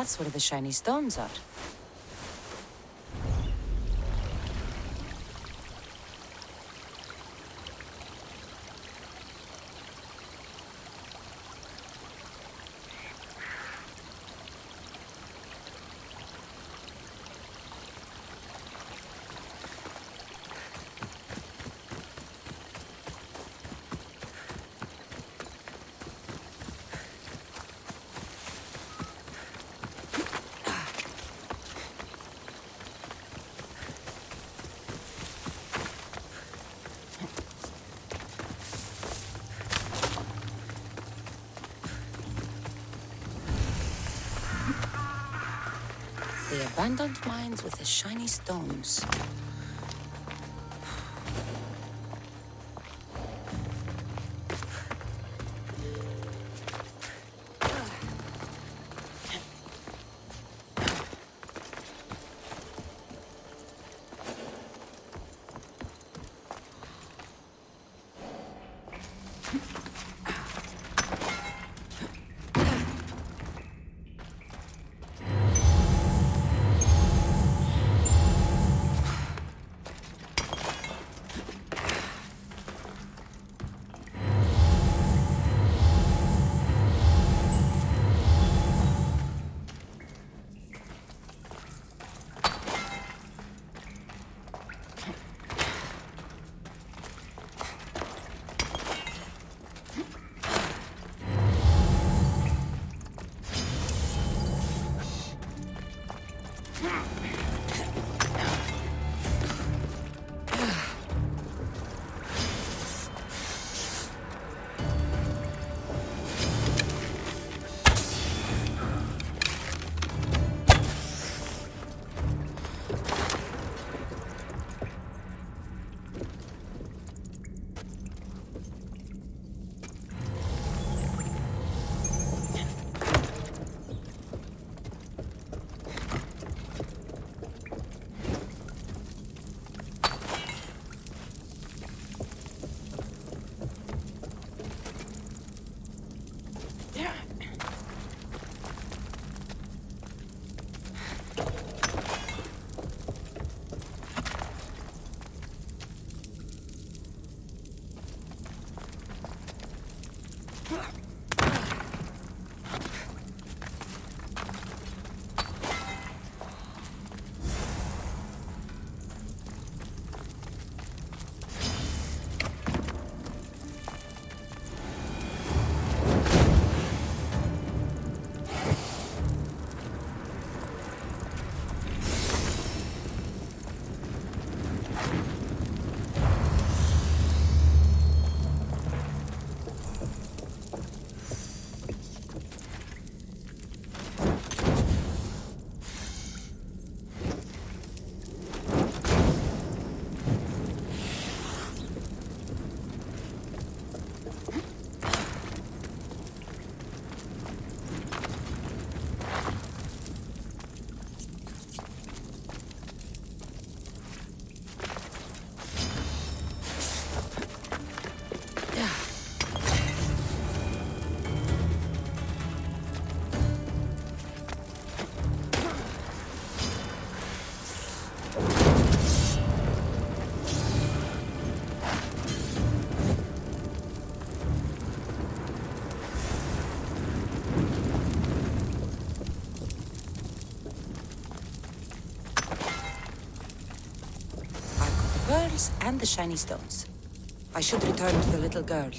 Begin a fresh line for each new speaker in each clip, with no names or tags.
that's where the shiny stones are. The abandoned mines with the shiny stones. And the shiny stones. I should return to the little girl.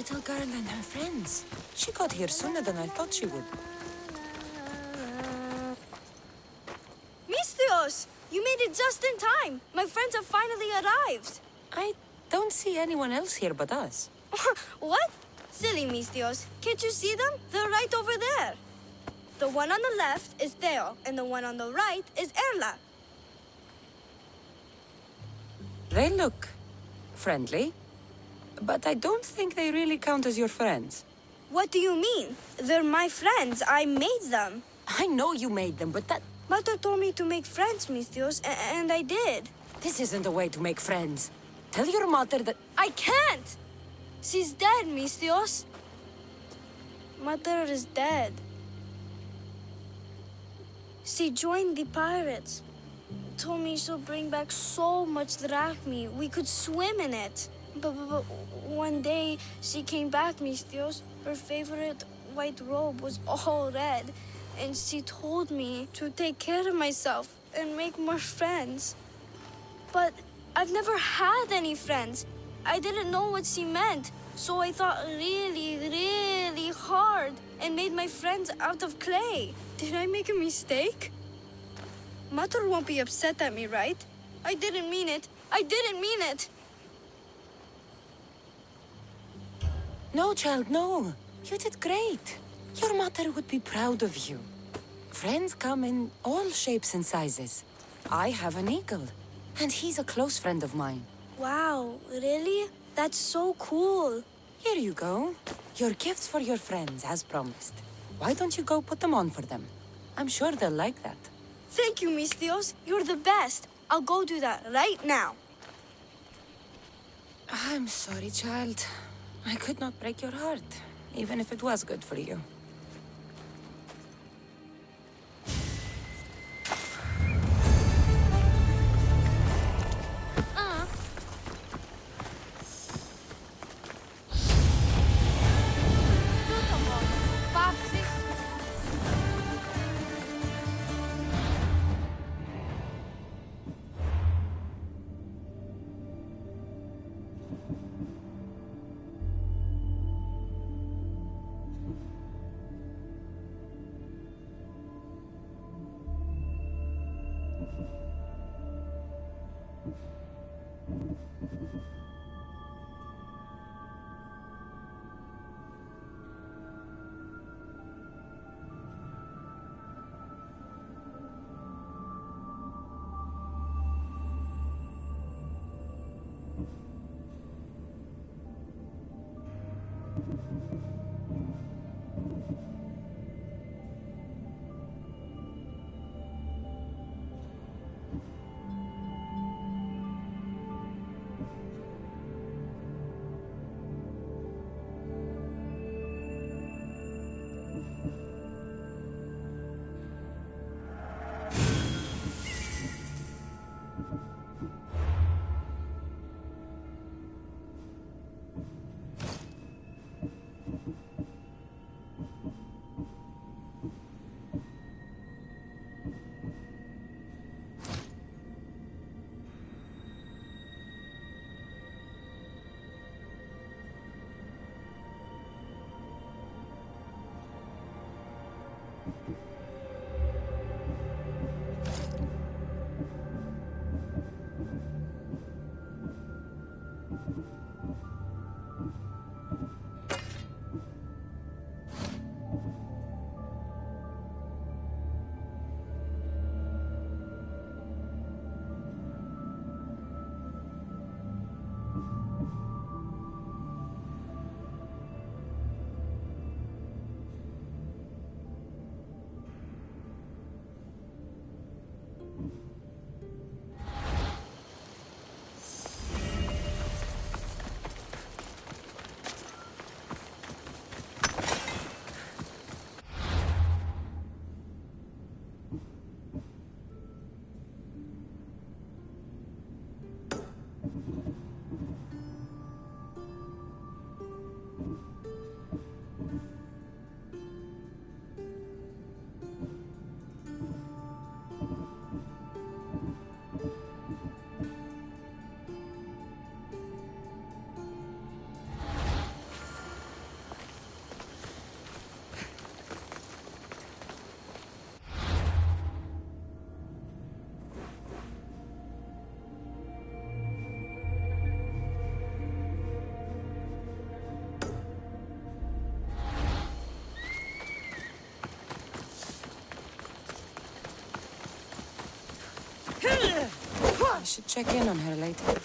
little girl and her friends. She got here sooner than I thought she would.
Misthios! You made it just in time! My friends have finally arrived!
I don't see anyone else here but us.
What? Silly Misthios. Can't you see them? They're right over there. The one on the left is Theo, and the one on the right is Erla.
They look friendly, but I don't think they really count as your friends.
What do you mean? They're my friends. I made them.
I know you made them, but that...
Mother told me to make friends, Misthios, and I did.
This isn't a way to make friends. Tell your mother that...
I can't! She's dead, Misthios. Mother is dead. She joined the pirates. Told me she'll bring back so much drachmi. We could swim in it. But one day, she came back, Misthios. Her favorite white robe was all red. And she told me to take care of myself and make more friends. But I've never had any friends. I didn't know what she meant. So I thought really, really hard and made my friends out of clay. Did I make a mistake? Mother won't be upset at me, right? I didn't mean it. I didn't mean it.
No, child, no. You did great. Your mother would be proud of you. Friends come in all shapes and sizes. I have an eagle, and he's a close friend of mine.
Wow, really? That's so cool.
Here you go. Your gifts for your friends, as promised. Why don't you go put them on for them? I'm sure they'll like that.
Thank you, Misthios. You're the best. I'll go do that right now.
I'm sorry, child. I could not break your heart, even if it was good for you. should check in on her later.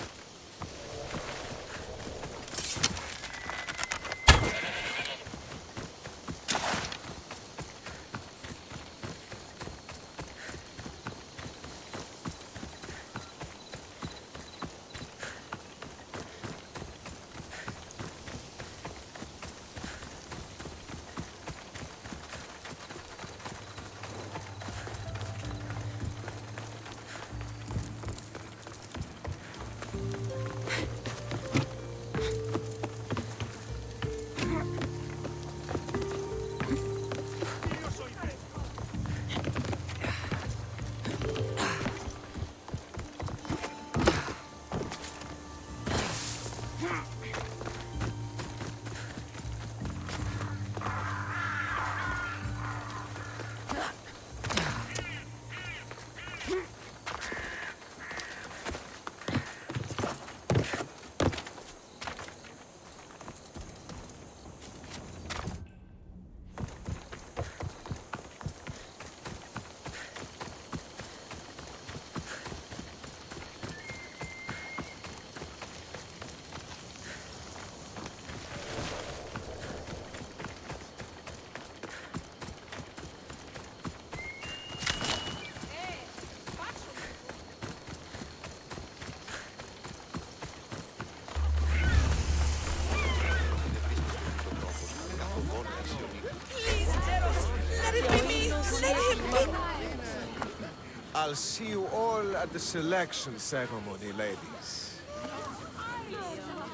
I'll see you all at the selection ceremony, ladies.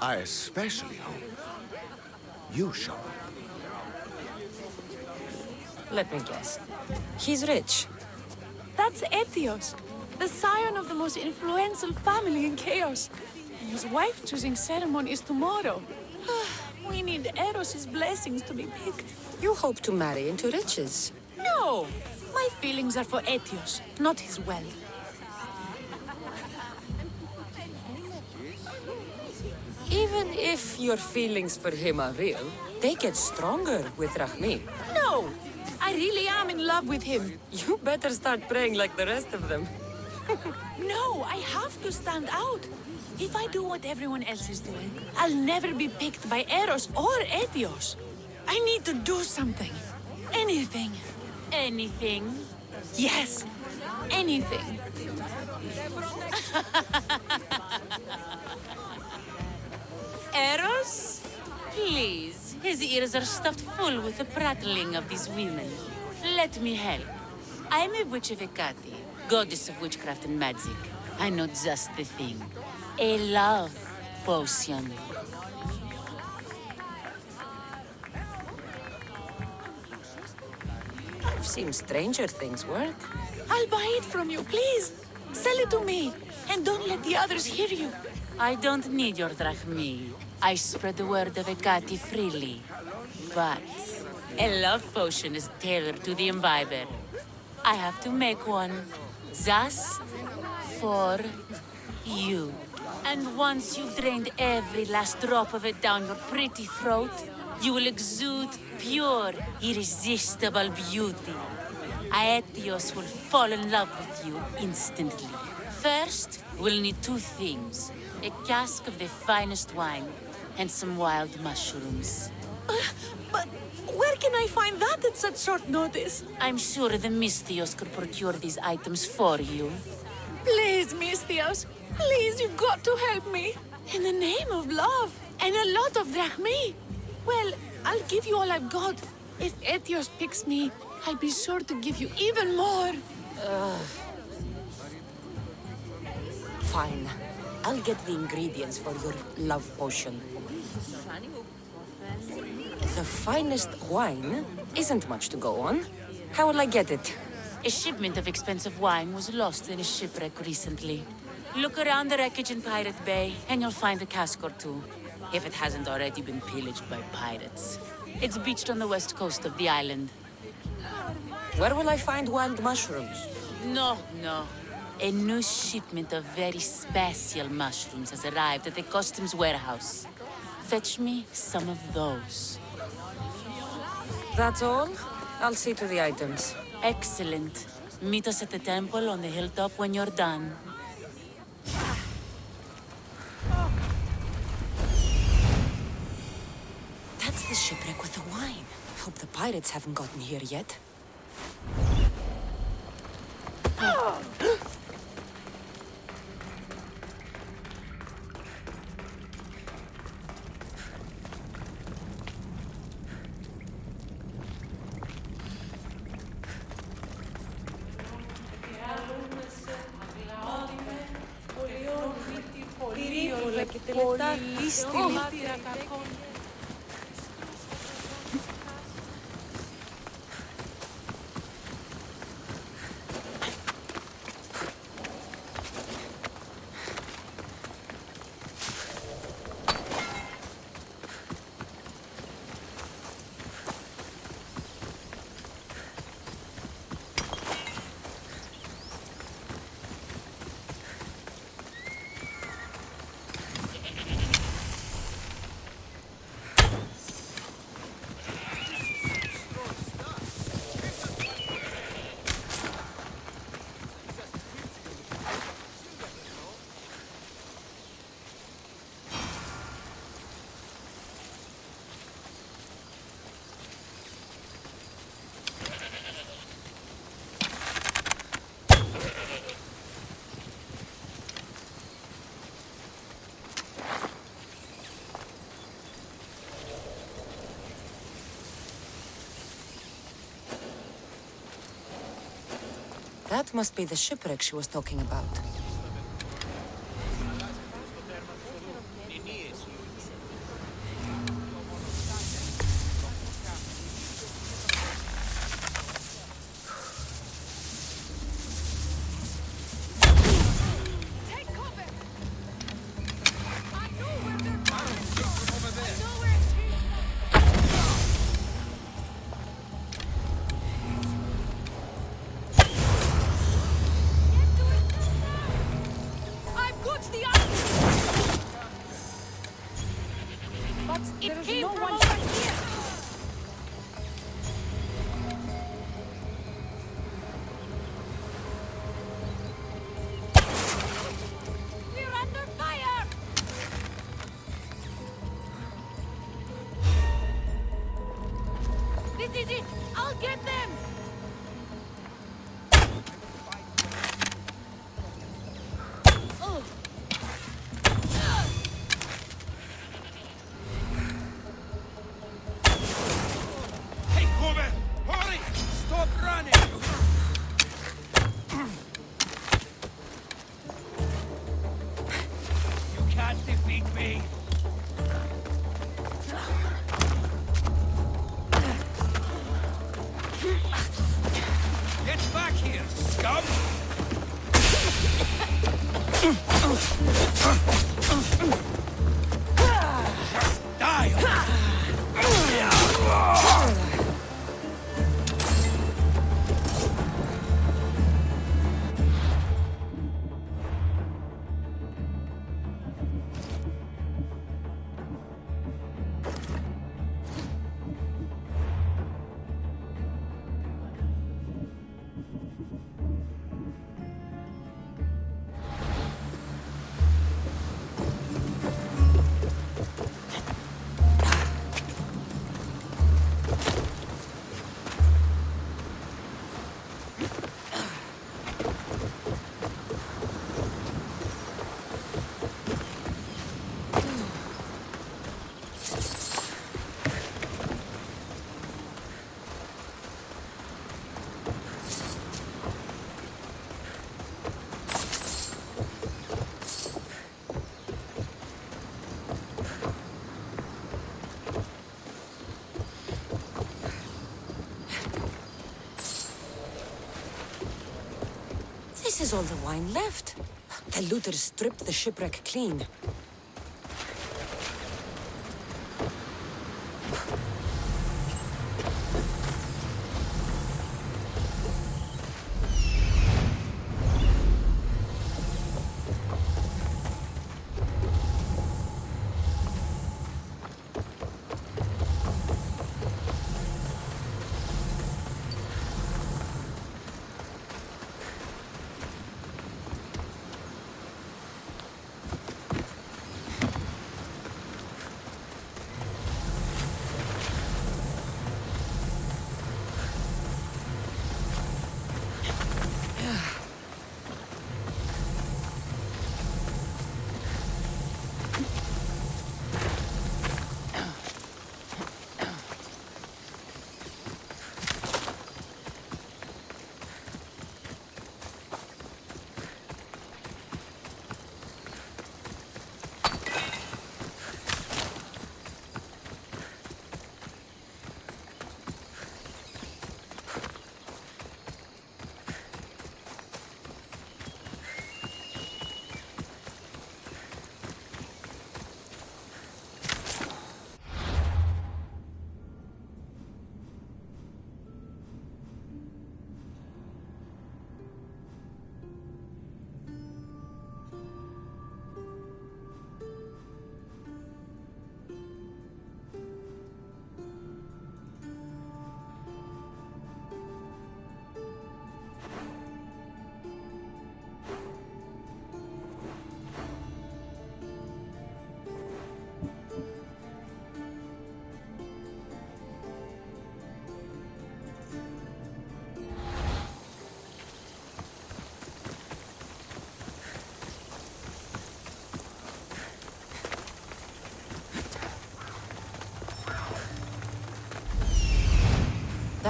I especially hope you show up.
Let me guess. He's rich.
That's Etios, the scion of the most influential family in Chaos. His wife-choosing ceremony is tomorrow. We need Eros's blessings to be picked.
You hope to marry into riches.
No! My feelings are for Etios, not his wealth.
Even if your feelings for him are real, they get stronger with Rahmi.
No! I really am in love with him.
You better start praying like the rest of them.
No, I have to stand out. If I do what everyone else is doing, I'll never be picked by Eros or Etios. I need to do something. Anything. Anything. Yes, anything.
Eros? Please, his ears are stuffed full with the prattling of these women. Let me help. I'm a witch of Hecate, goddess of witchcraft and magic. I know just the thing. A love potion.
I've seen stranger things work.
I'll buy it from you, please. Sell it to me, and don't let the others hear you.
I don't need your drachmi. I spread the word of Hecate freely. But a love potion is tailored to the imbiber. I have to make one just for you. And once you've drained every last drop of it down your pretty throat, you will exude pure, irresistible beauty. Aetios will fall in love with you instantly. First, we'll need two things. A cask of the finest wine and some wild mushrooms.
But where can I find that at such short notice?
I'm sure the Mystios could procure these items for you.
Please, Mystios. Please, you've got to help me. In the name of love and a lot of drachmi. Well, I'll give you all I've got. If Etios picks me, I'll be sure to give you even more.
Fine. I'll get the ingredients for your love potion. The finest wine isn't much to go on. How will I get it?
A shipment of expensive wine was lost in a shipwreck recently. Look around the wreckage in Pirate Bay, and you'll find a cask or two, if it hasn't already been pillaged by pirates. It's beached on the west coast of the island.
Where will I find wild mushrooms?
No. A new shipment of very special mushrooms has arrived at the customs warehouse. Fetch me some of those.
That's all? I'll see to the items.
Excellent. Meet us at the temple on the hilltop when you're done.
shipwreck with the wine. Hope the pirates haven't gotten here yet. That must be the shipwreck she was talking about.
It came from over here! We're under fire! This is it! I'll get them! This is all the wine left. The looters stripped the shipwreck clean.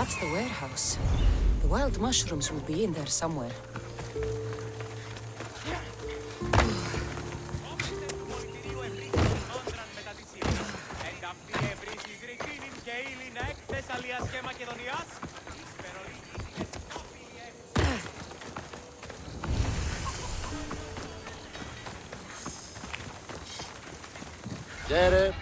That's the warehouse. The wild mushrooms will be in there somewhere.
Get it?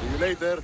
See you later.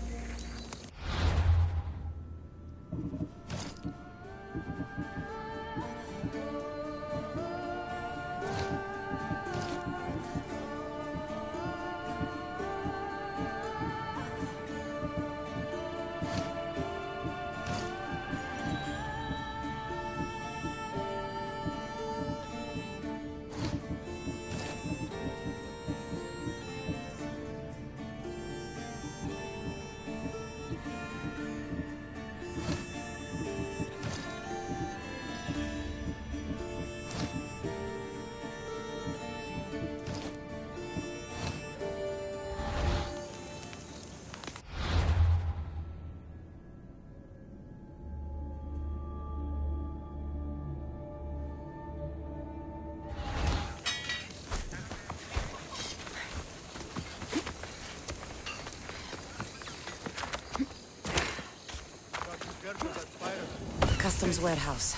Adam's warehouse.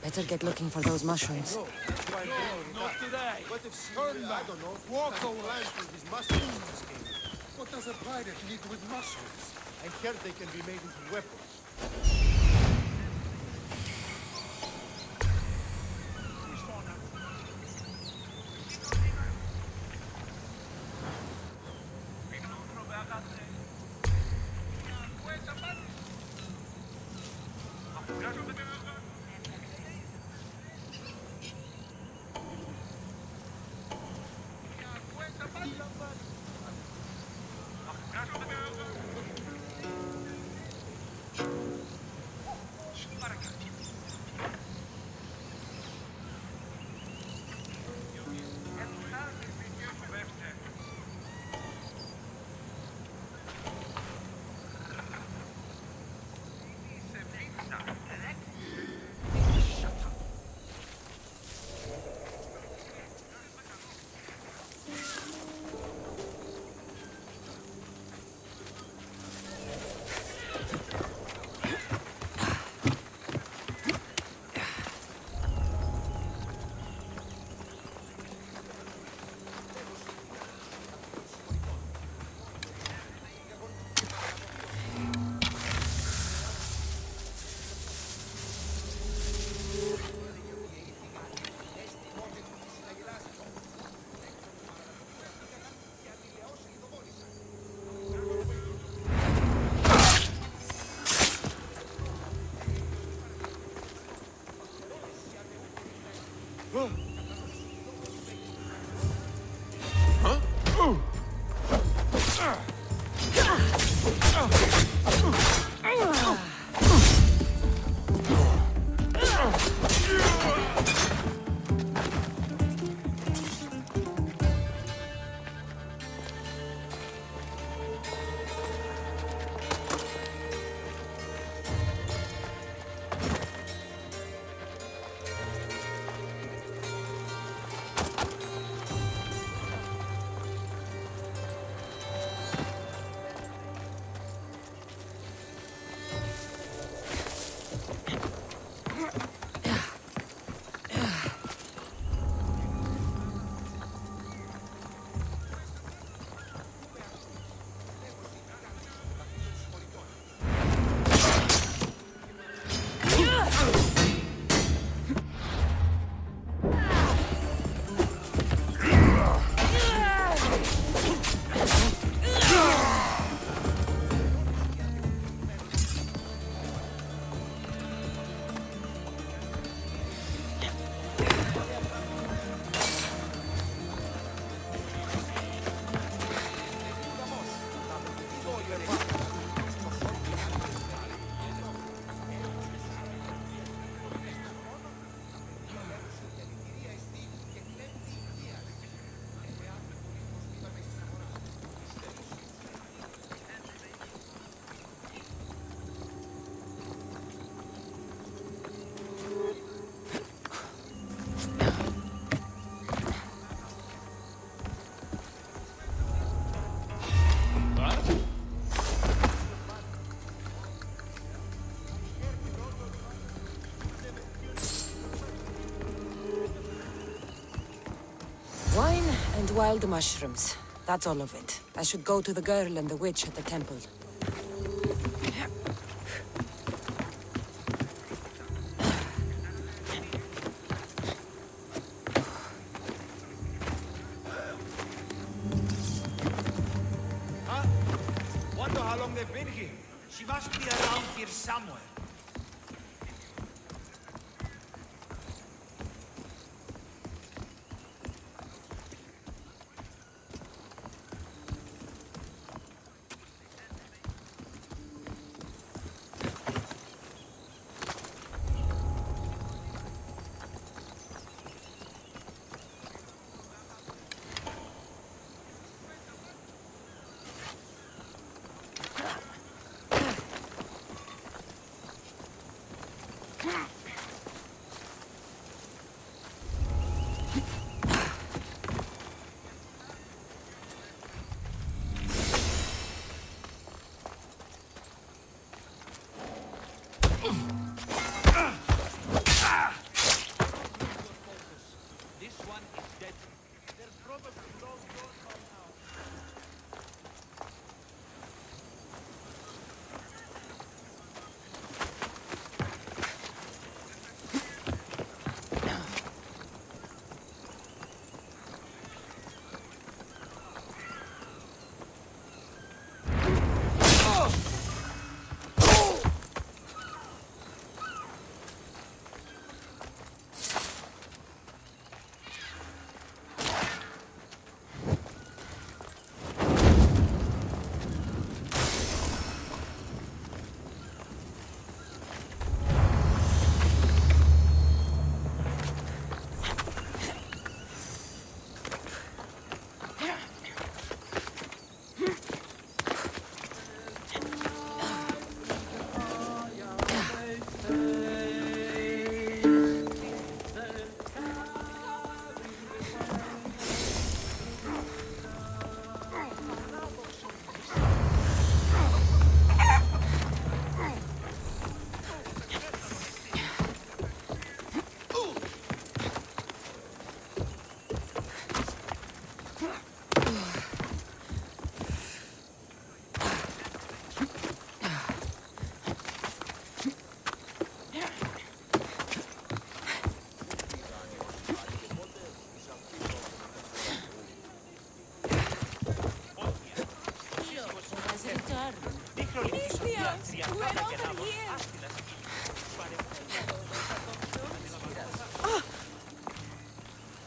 Better get looking for those mushrooms.
What if she, I don't know, walk away from these mushrooms? What does a pirate need with mushrooms? I heard they can be made into weapons.
Wine and wild mushrooms. That's all of it. I should go to the girl and the witch at the temple.
Huh? Wonder how long they've been here. She must be around here somewhere.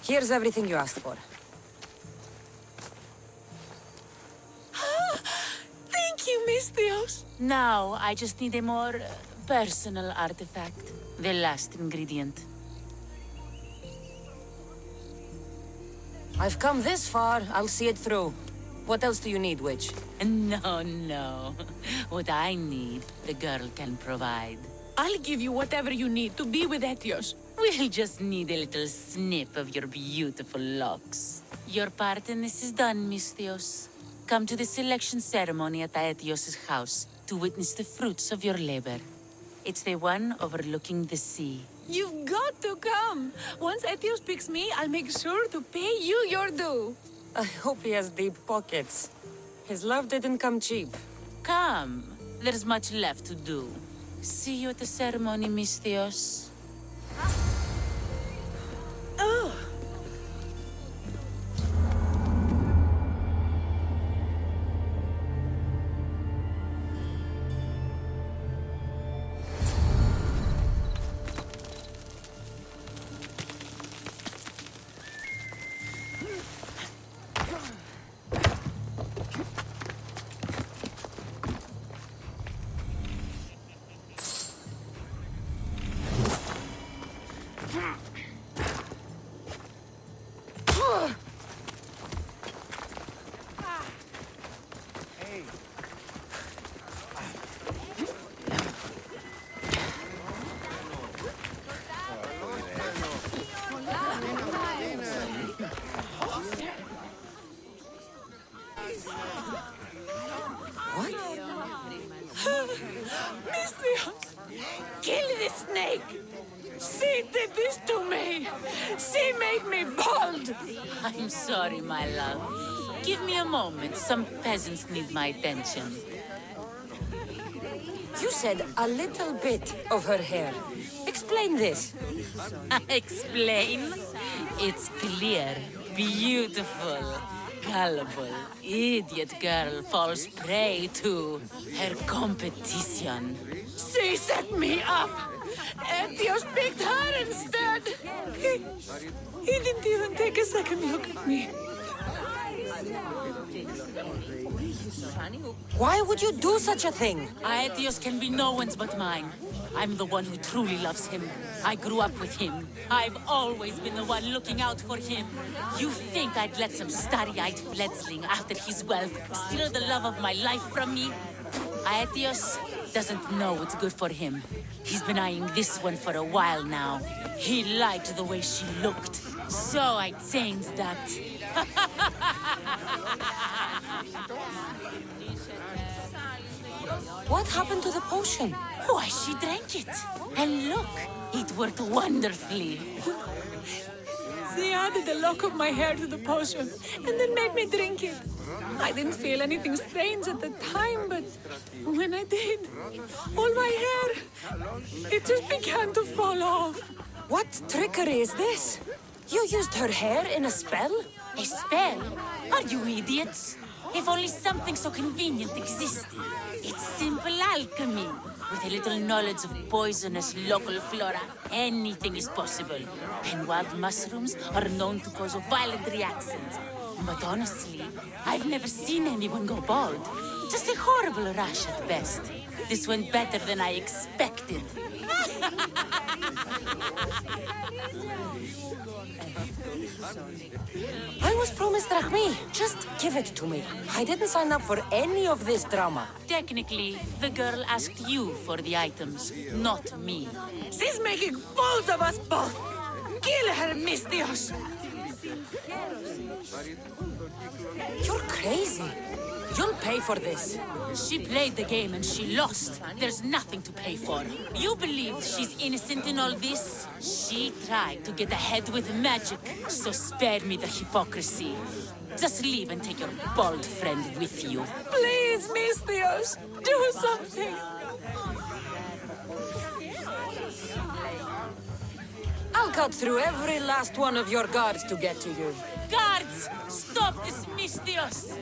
Here's everything you asked for.
Thank you, Miss Dios.
Now, I just need a more personal artifact. The last ingredient.
I've come this far, I'll see it through. What else do you need, witch?
No, no. What I need, the girl can provide.
I'll give you whatever you need to be with Etios.
We'll just need a little snip of your beautiful locks. Your part in this is done, Miss Theos. Come to the selection ceremony at Aetios' house to witness the fruits of your labor. It's the one overlooking the sea.
You've got to come. Once Etios picks me, I'll make sure to pay you your due.
I hope he has deep pockets. His love didn't come cheap.
Come. There's much left to do. See you at the ceremony, Miss Theos.
Miss Dios, kill the snake. She did this to me. She made me bald.
I'm sorry, my love. Give me a moment. Some peasants need my attention.
You said a little bit of her hair. Explain this.
Explain? It's clear, beautiful, gullible, idiot girl falls prey to her competition.
She set me up. Etios picked her instead. He didn't even take a second look at me.
Why would you do such a thing?
Aetios can be no one's but mine. I'm the one who truly loves him. I grew up with him. I've always been the one looking out for him. You think I'd let some starry-eyed fledgling after his wealth steal the love of my life from me? Aetios doesn't know what's good for him. He's been eyeing this one for a while now. He liked the way she looked, so I changed that.
What happened to the potion?
Why, she drank it. And look, it worked wonderfully.
She added a lock of my hair to the potion and then made me drink it. I didn't feel anything strange at the time, but when I did, all my hair, it just began to fall off.
What trickery is this? You used her hair in a spell?
A spell? Are you idiots? If only something so convenient existed. It's simple alchemy. With a little knowledge of poisonous local flora, anything is possible. And wild mushrooms are known to cause violent reactions. But honestly, I've never seen anyone go bald. Just a horrible rash at best. This went better than I expected.
I was promised Drachmi. Just give it to me. I didn't sign up for any of this drama.
Technically, the girl asked you for the items, not me.
She's making fools of us both. Kill her, Miss Dios.
You're crazy. You'll pay for this.
She played the game and she lost. There's nothing to pay for. You believe she's innocent in all this? She tried to get ahead with magic, so spare me the hypocrisy. Just leave and take your bald friend with you.
Please, Miss Dios, do something.
I'll cut through every last one of your guards to get to you.
Guards! Stop this, Miss Dios!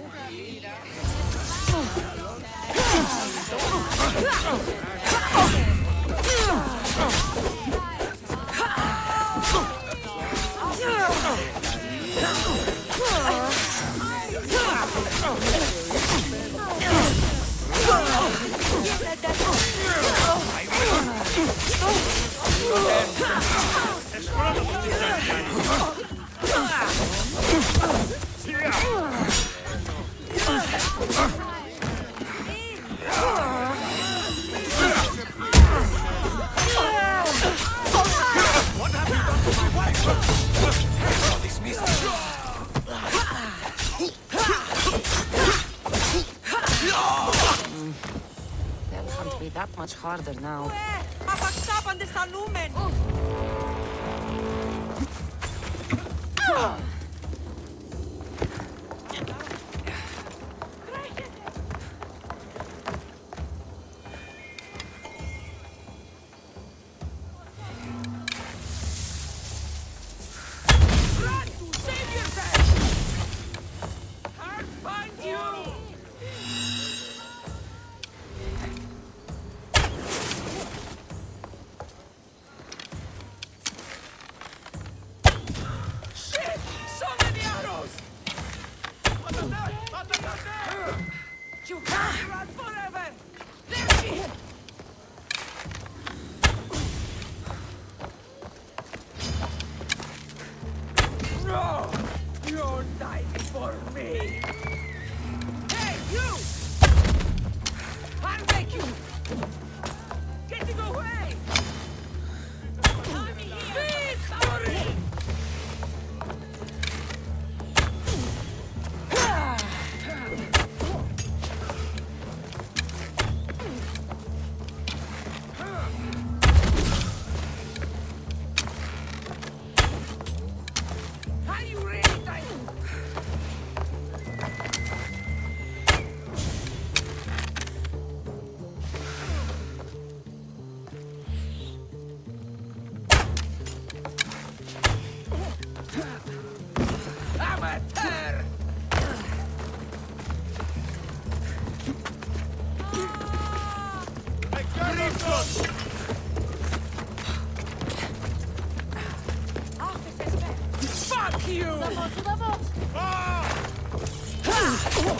That can't be that much harder now.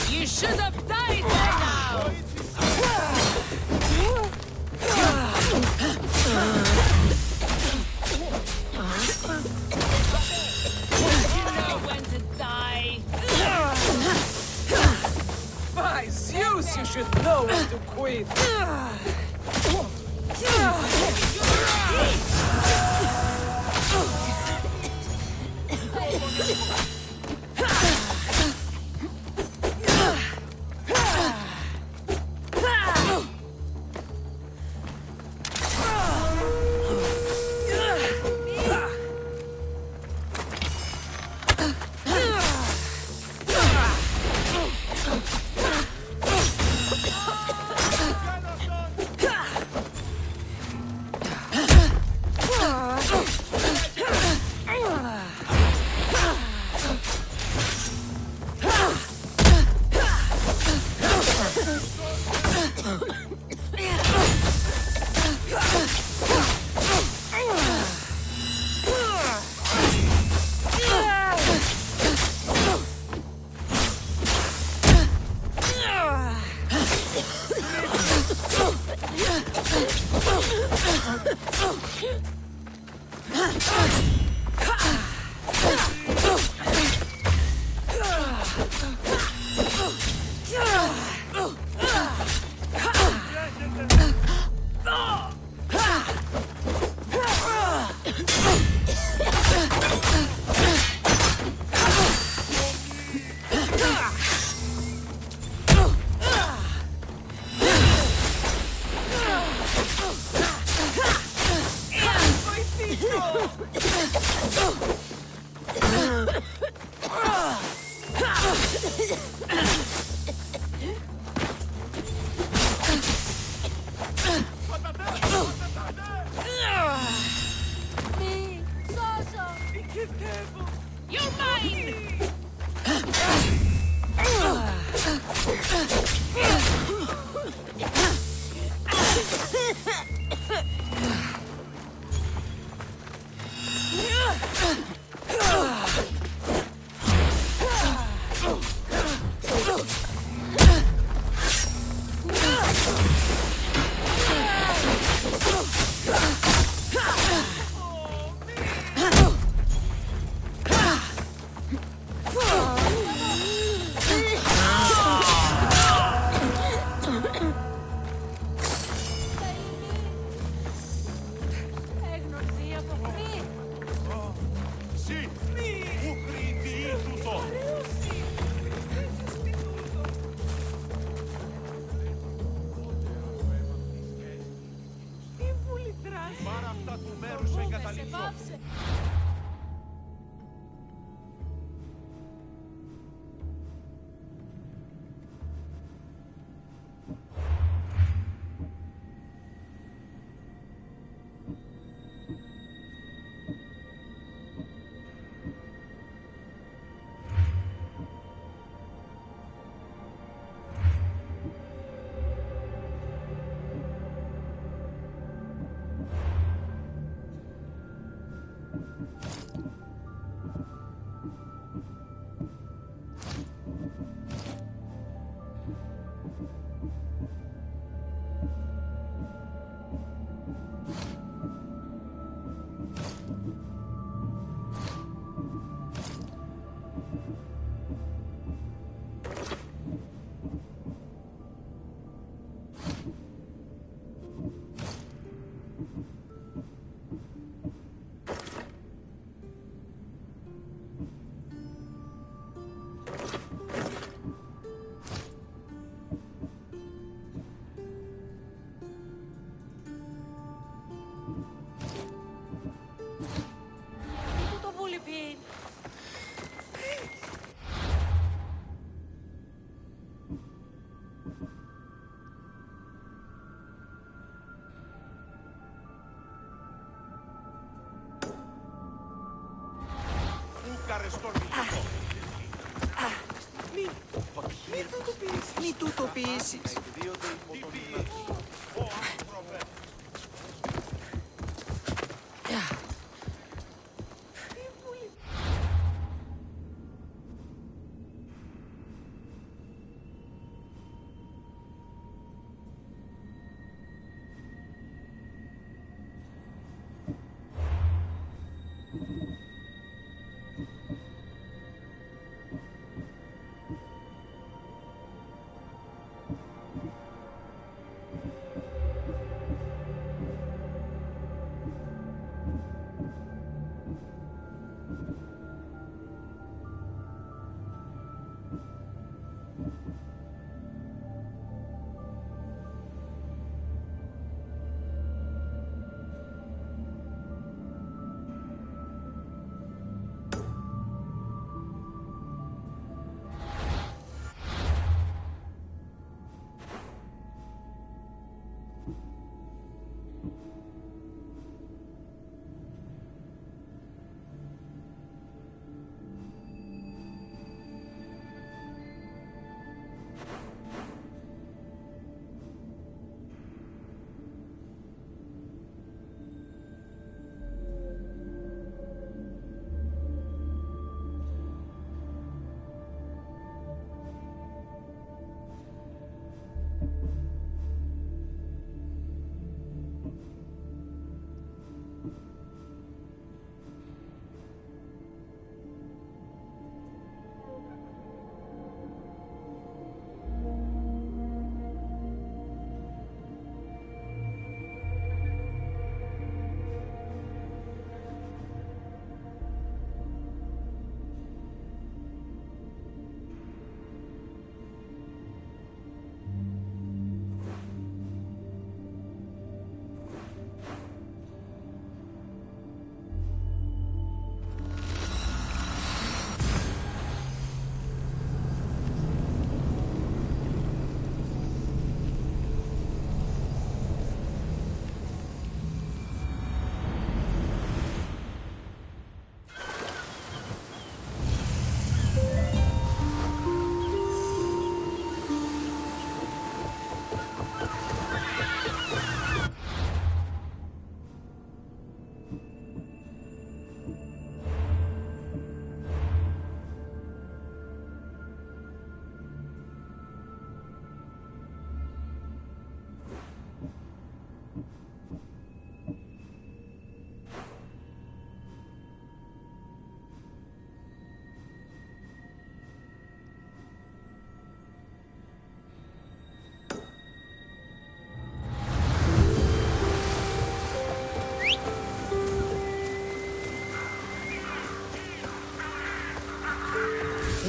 You should have died there now! You know when to die!
By Zeus, you should know when to quit.
You're mine!
Μη του το πείσεις.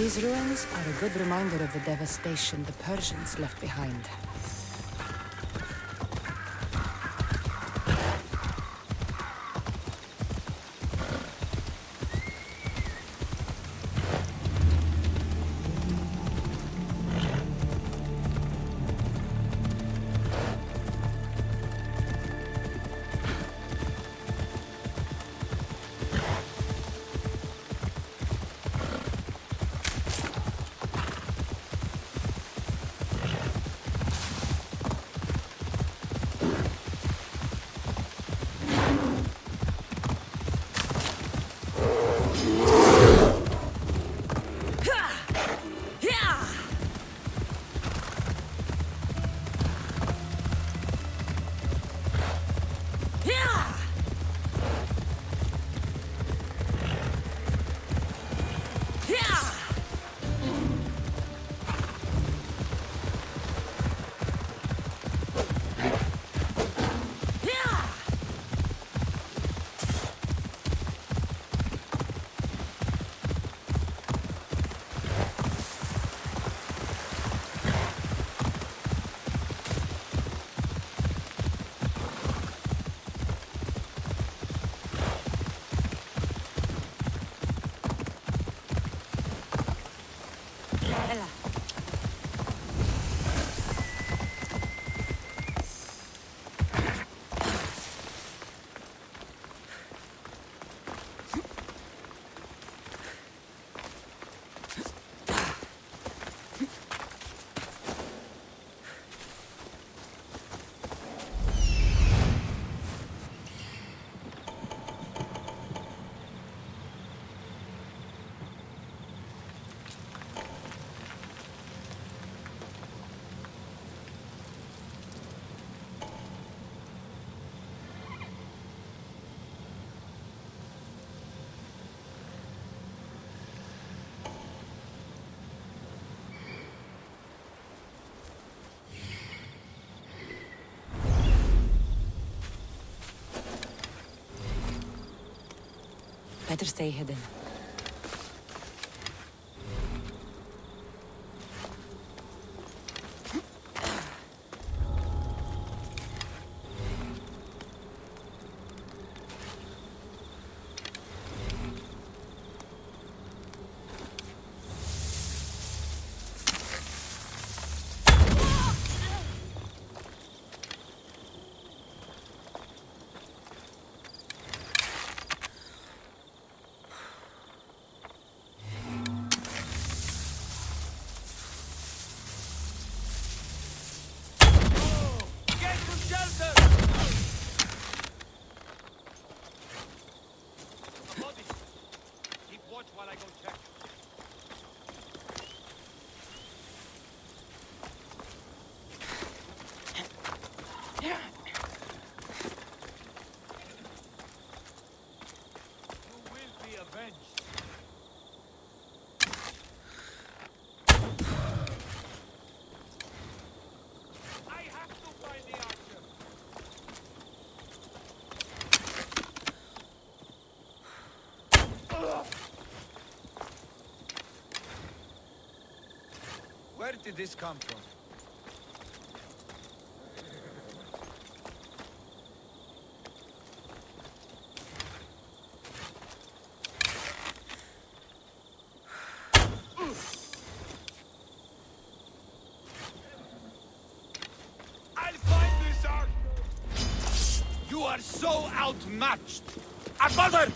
These ruins are a good reminder of the devastation the Persians left behind. Better stay hidden.
Get to shelter! Odyssey, keep watch while I go check. You will be avenged. I have to find the archer. Where did this come from? I'll find this archer. You are so outmatched. Advalter!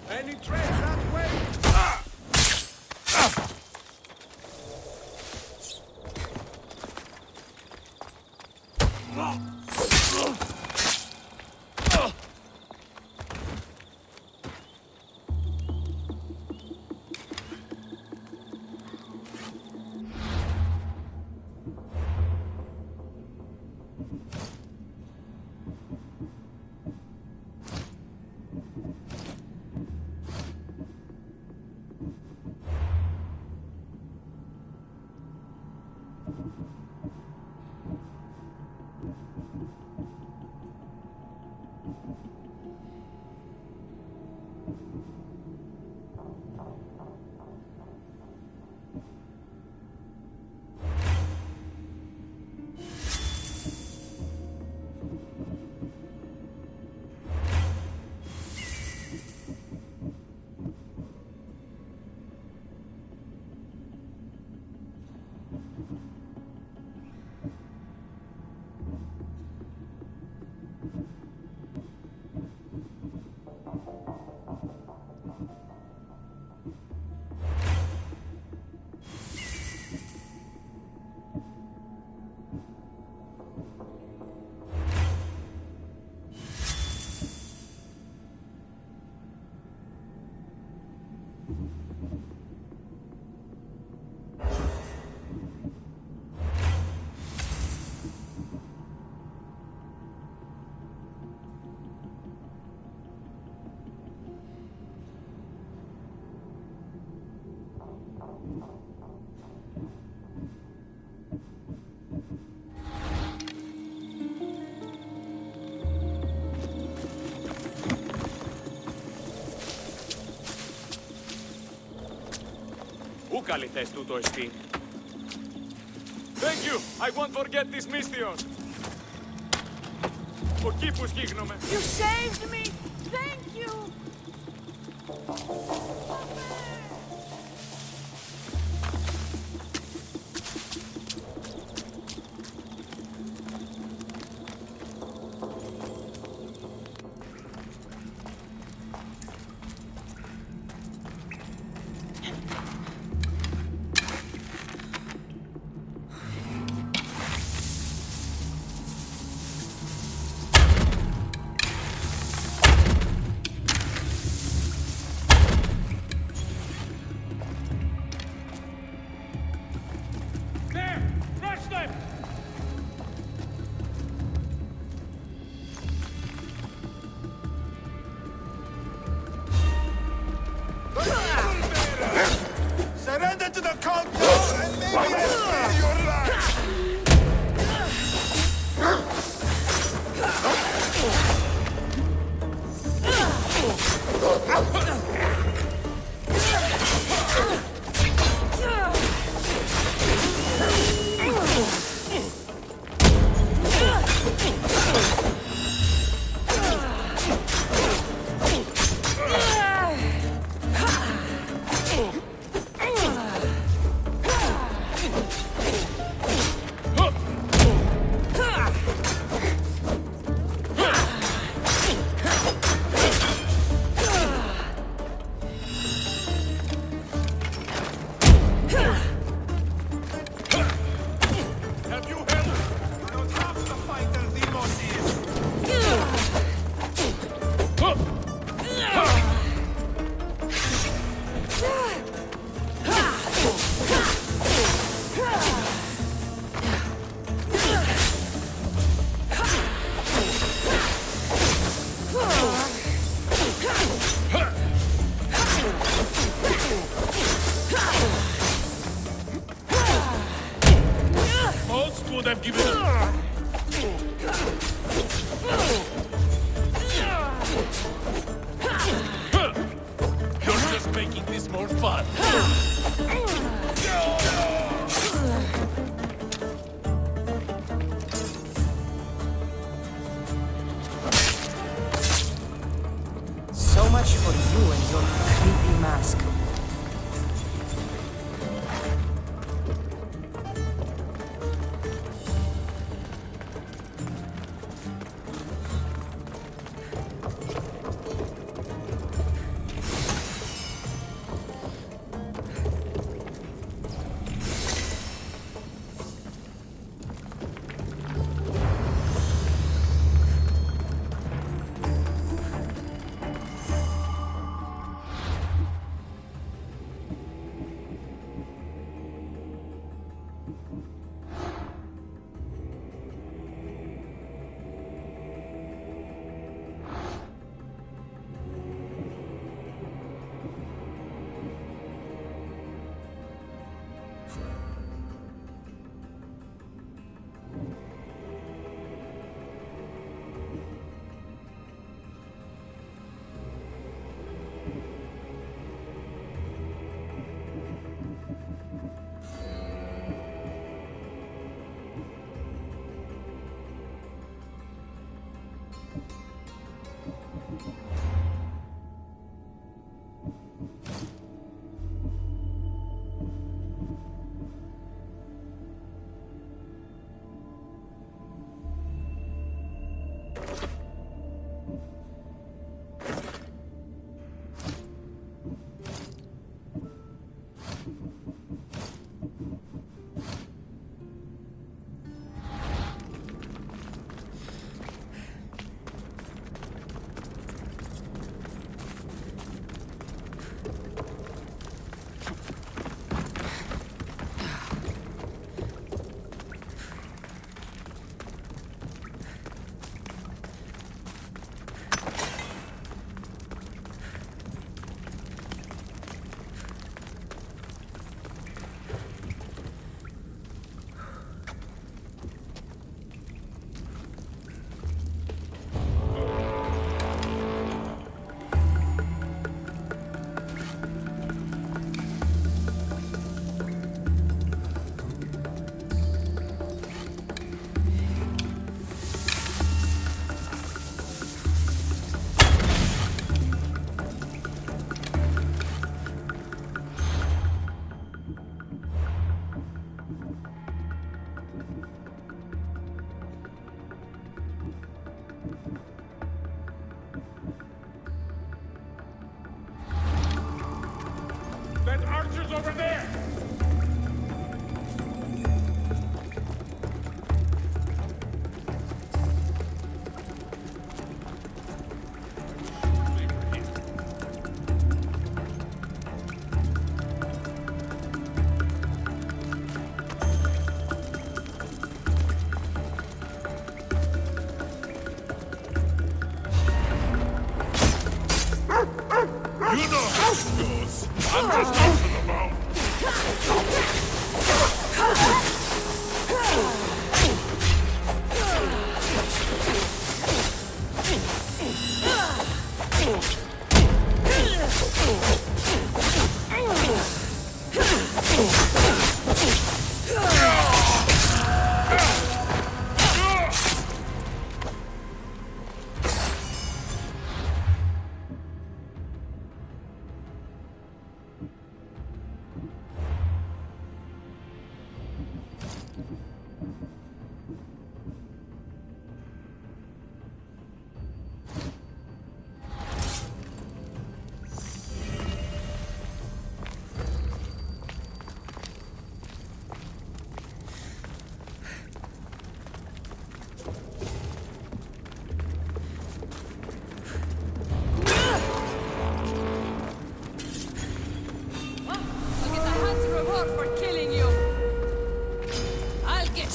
Any trace that way?
καλή θες τούτο εστί. Thank you. I won't forget this mission. Ο κήπους γίγνομαι.
You saved me! Thank you!
There! Rush them!
Surrender to the cult now, and maybe I'll spare your life!
Have you help?
Not half the fighter Demos is!
Most would have given up. You're just making this more fun.
So much for you and your creepy mask.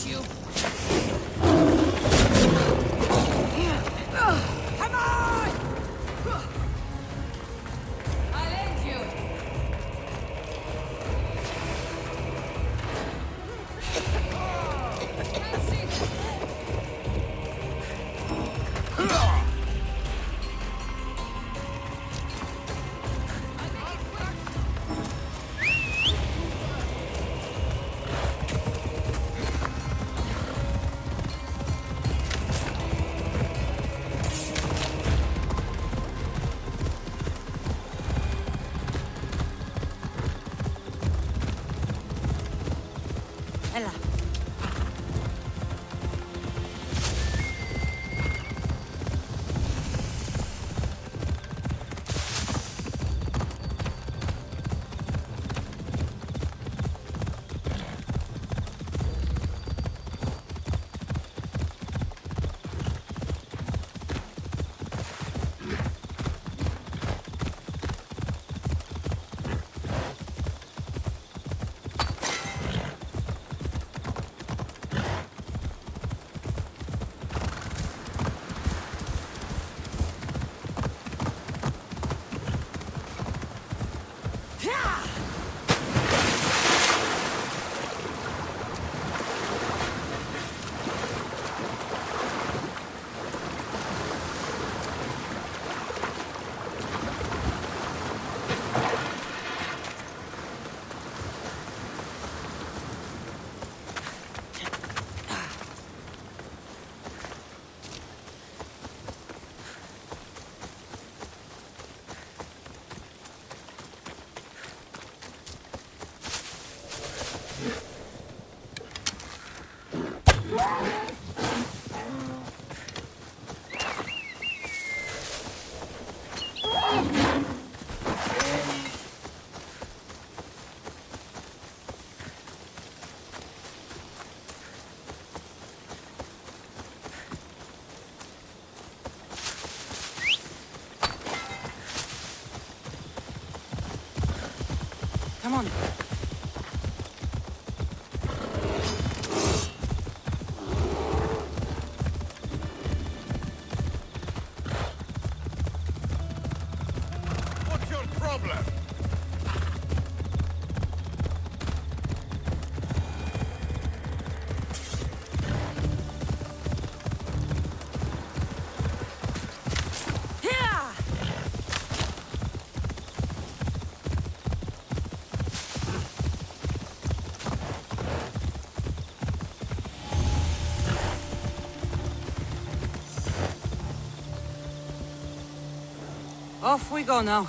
got you.
Come on! I'll end you. Ella. Come on.
What's your problem?
Here! Off we go now.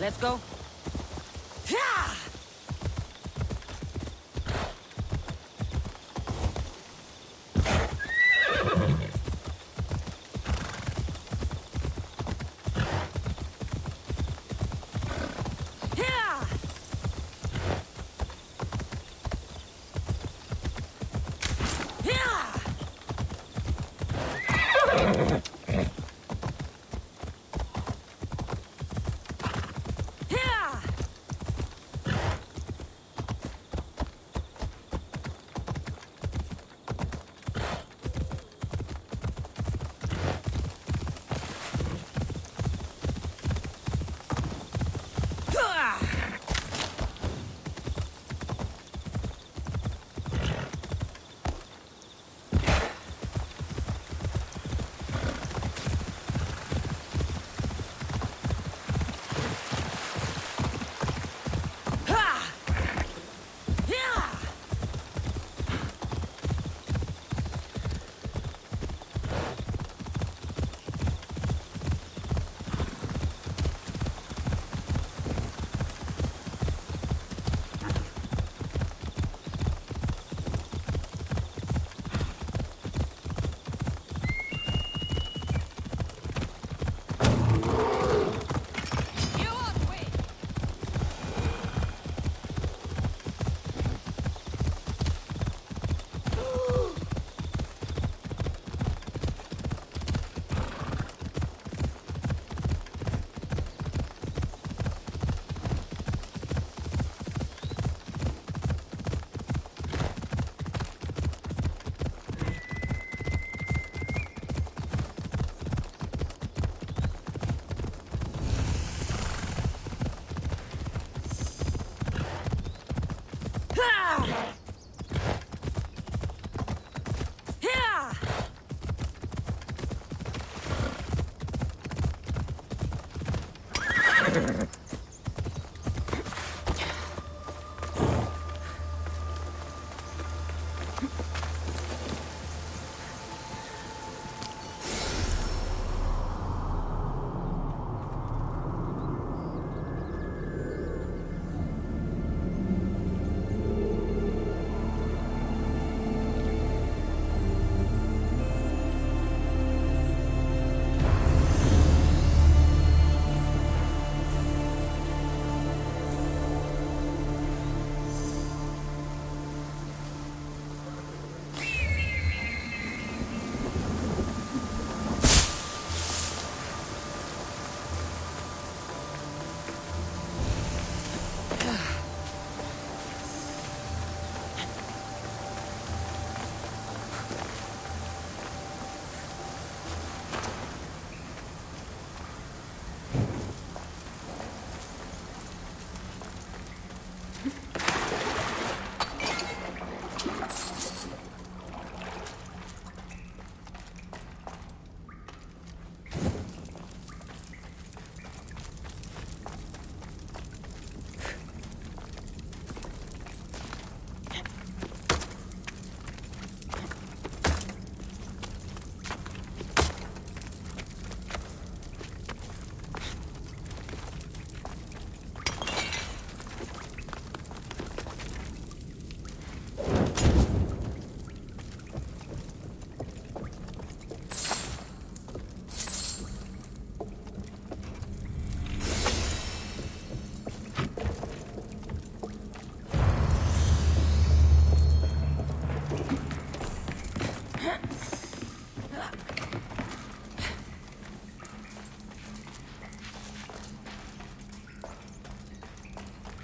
Let's go.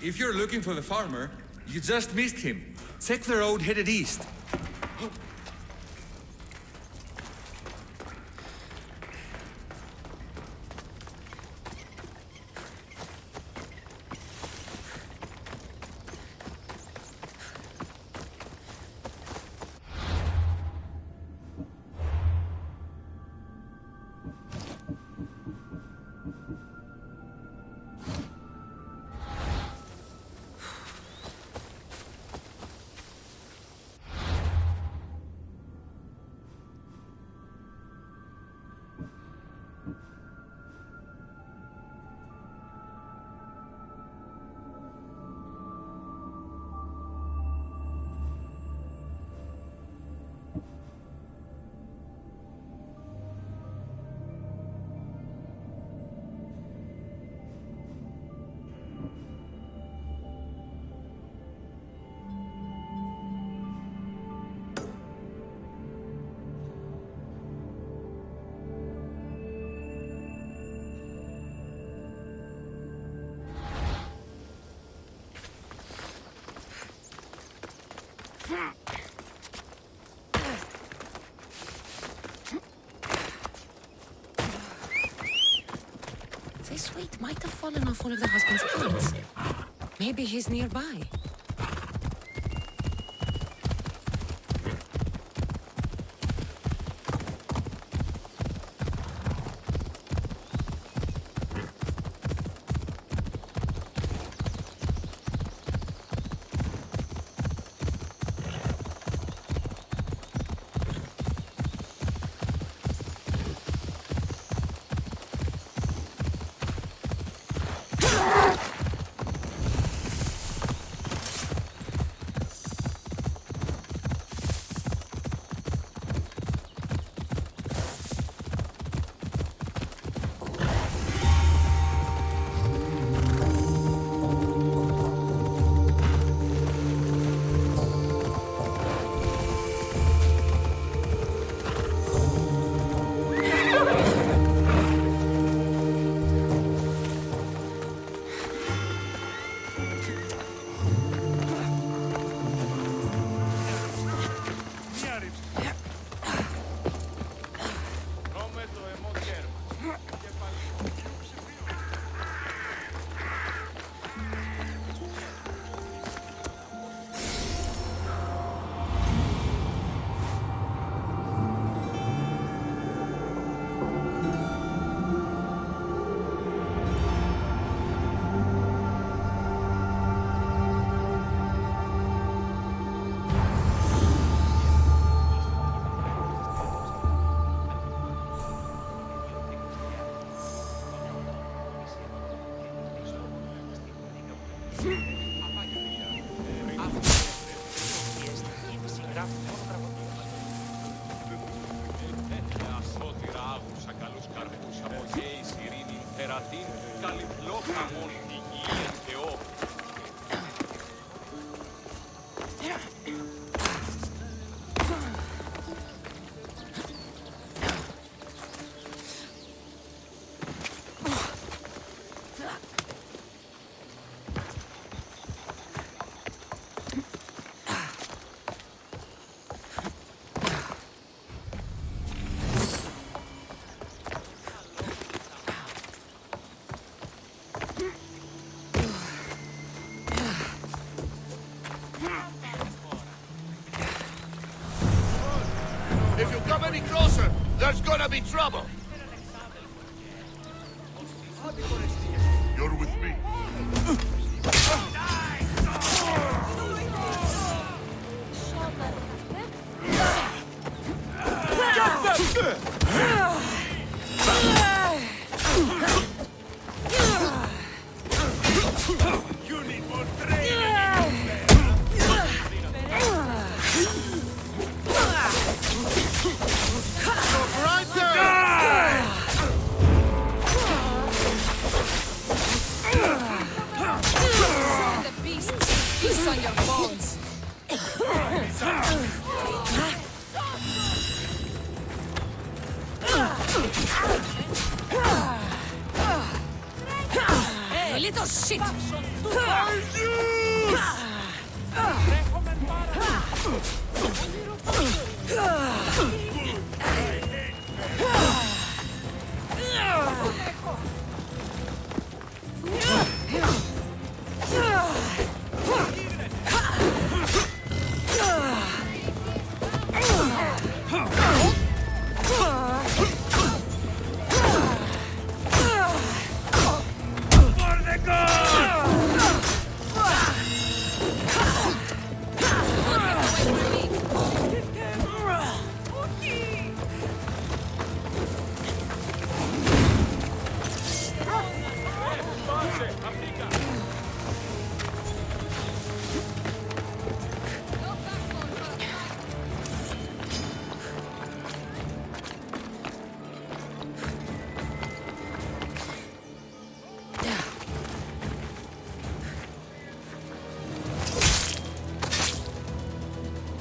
If you're looking for the farmer, you just missed him. Check the road headed east.
This weight might have fallen off one of the husband's cards. Maybe he's nearby.
If you come any closer, there's gonna be trouble. You're with me.
You need more training.
Right there!
The beast feasts on your bones. Hey, little shit!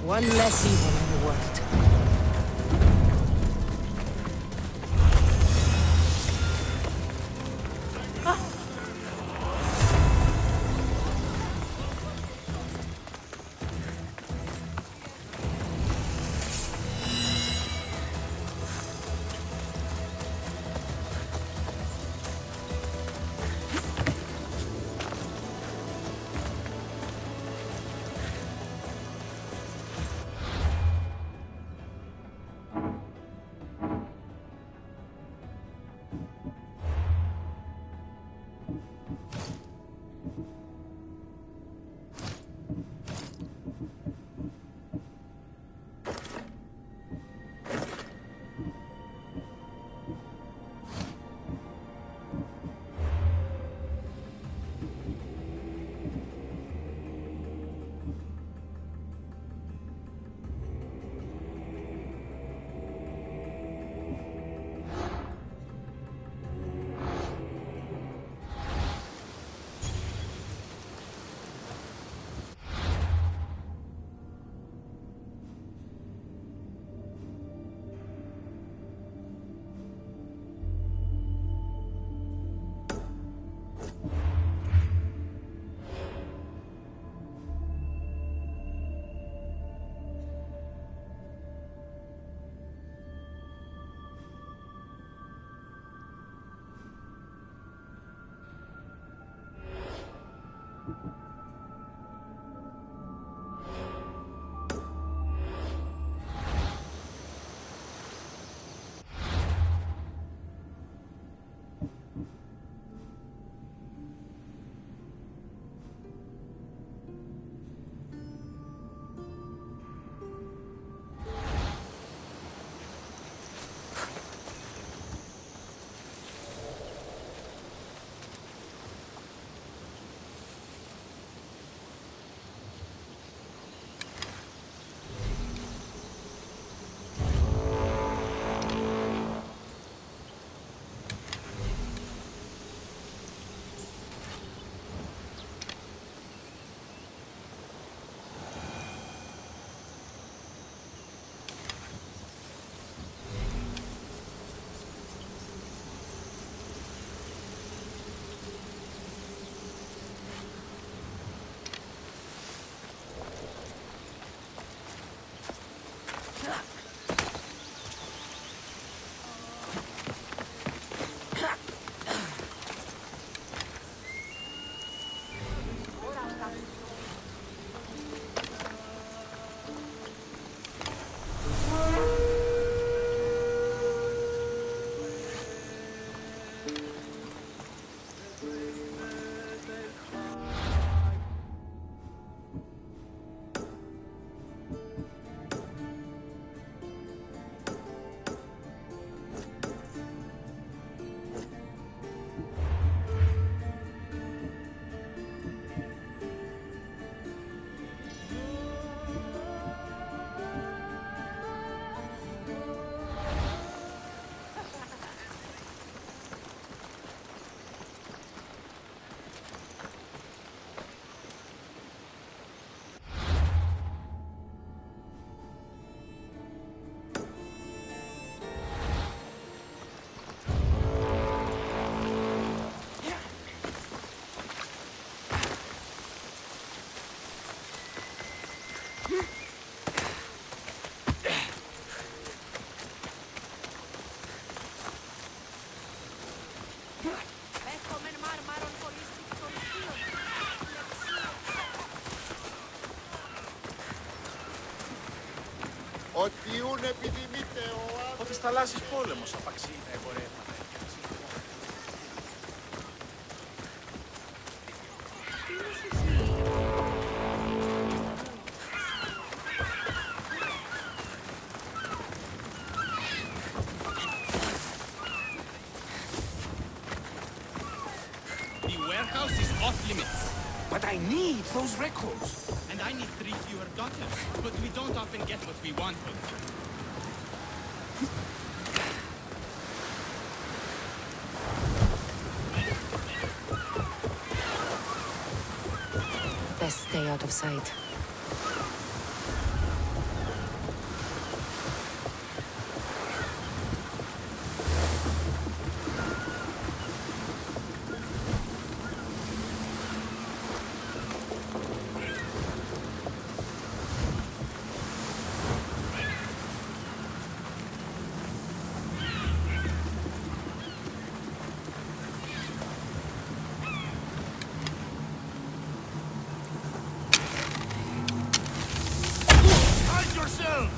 One less evil in the world.
Ότι ούν επιδημείται ο άνθρωπος.
Ότι θαλάσσης πόλεμος απαξίει τα εμπορεύματα.
The warehouse is off limits.
But I need those records.
And I need 3 fewer daughters. But we don't often get what we want.
Best stay out of sight.
Hide yourself!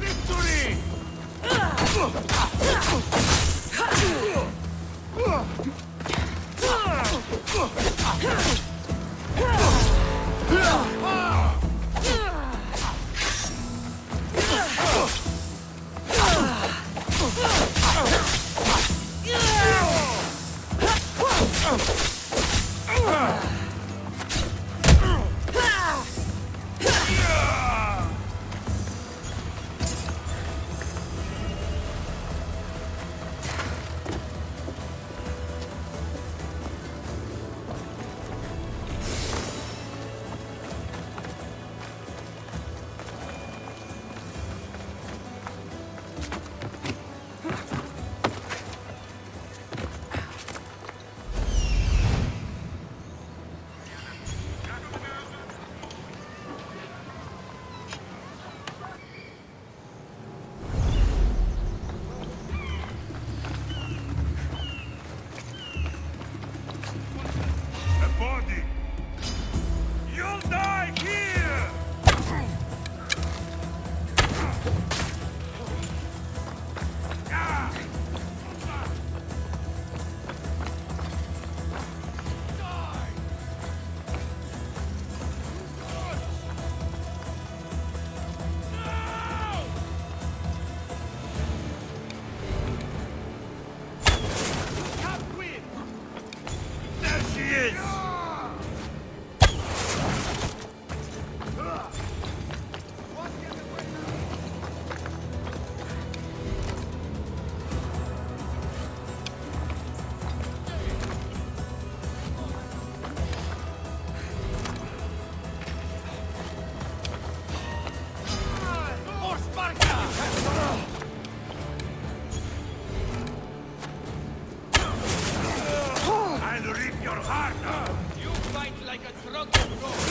Victory! A body! You'll die here! There she is! For Sparta! I'll rip your heart out!
You fight like a drunken goat.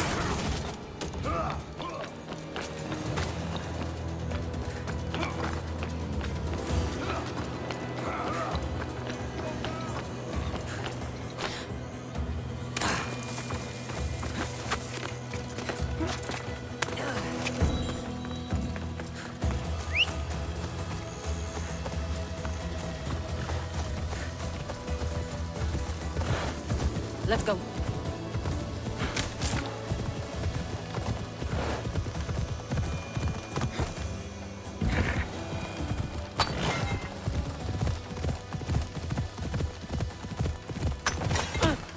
Let's go.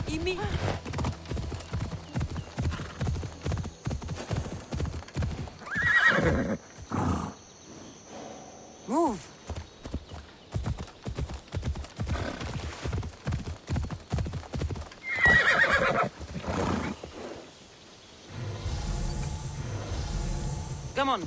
Imi. Move. Come on.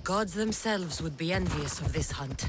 gods themselves would be envious of this hunt.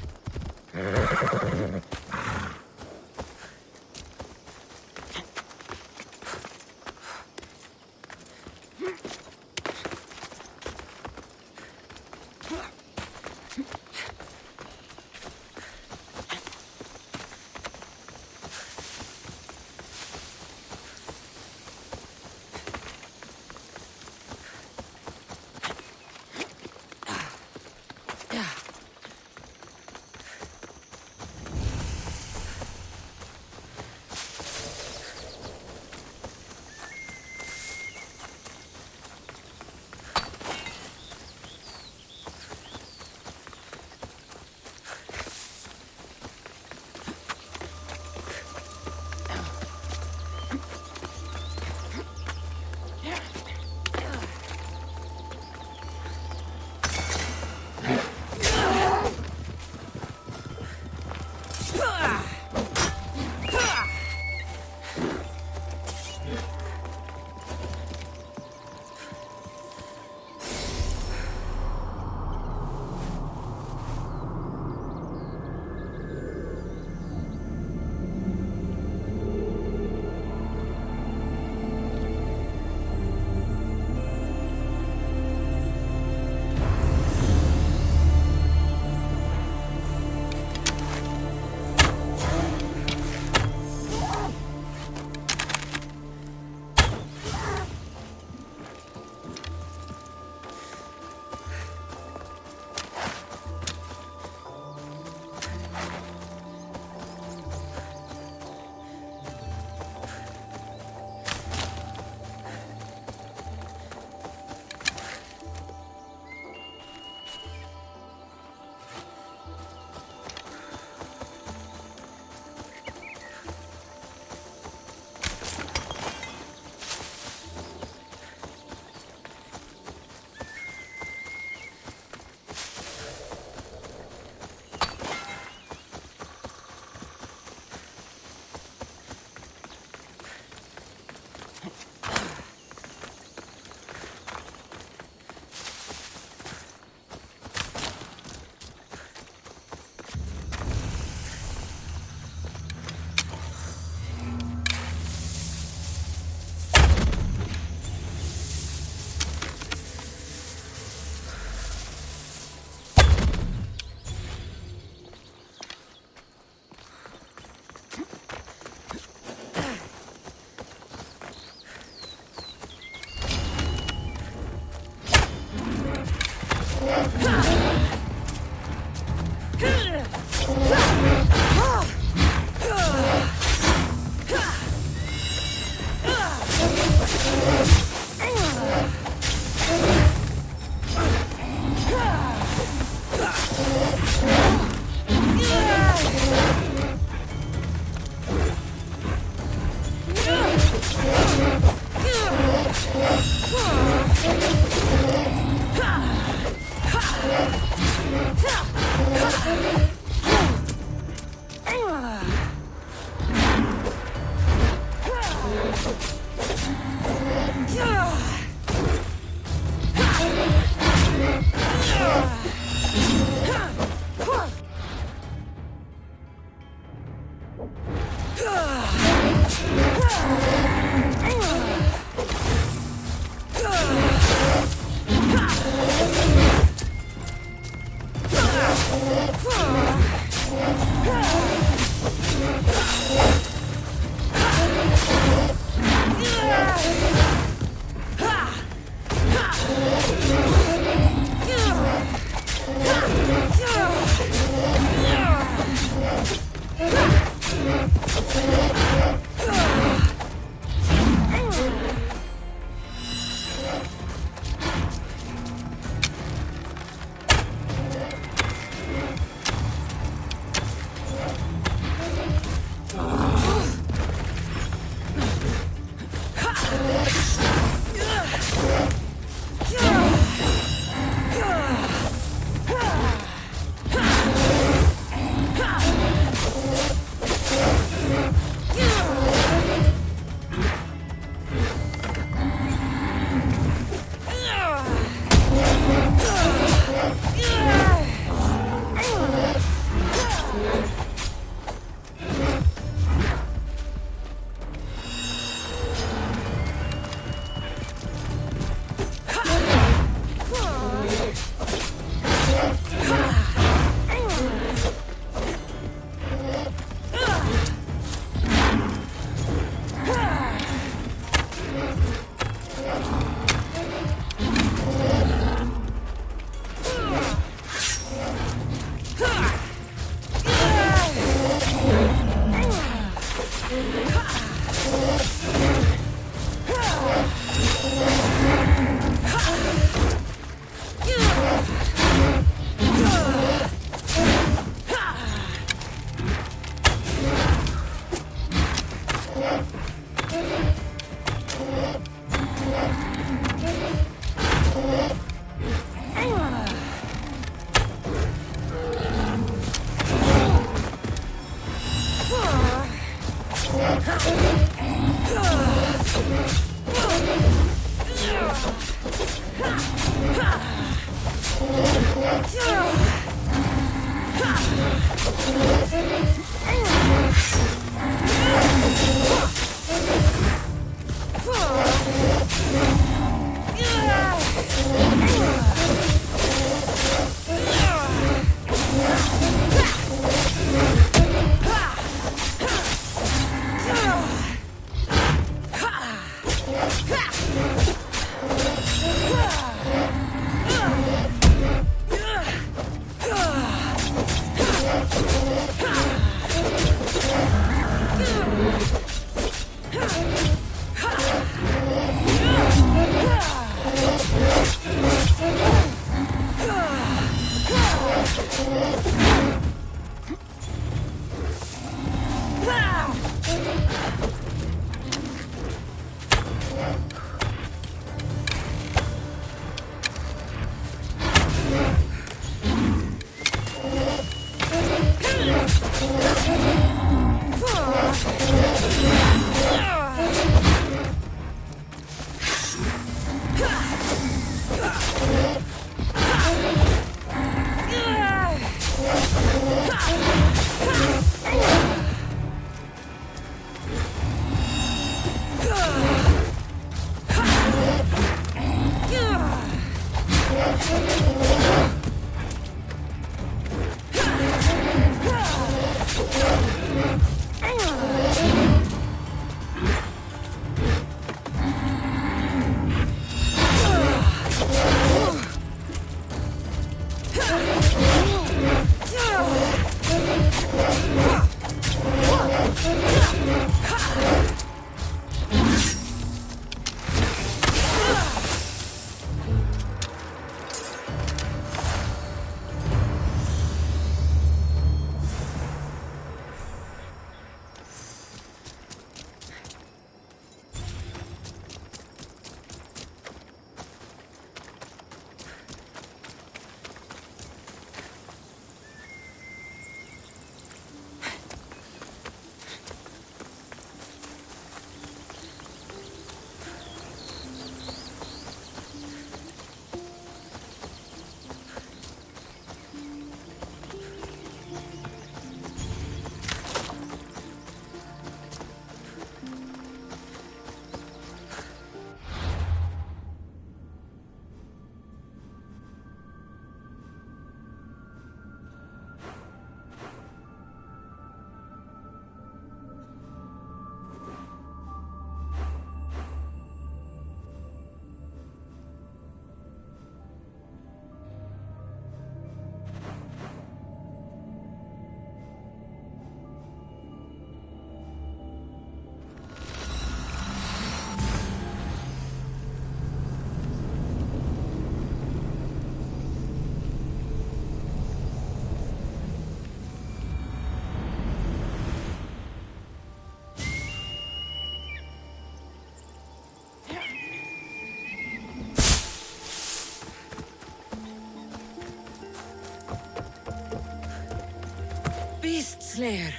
Beast Slayer,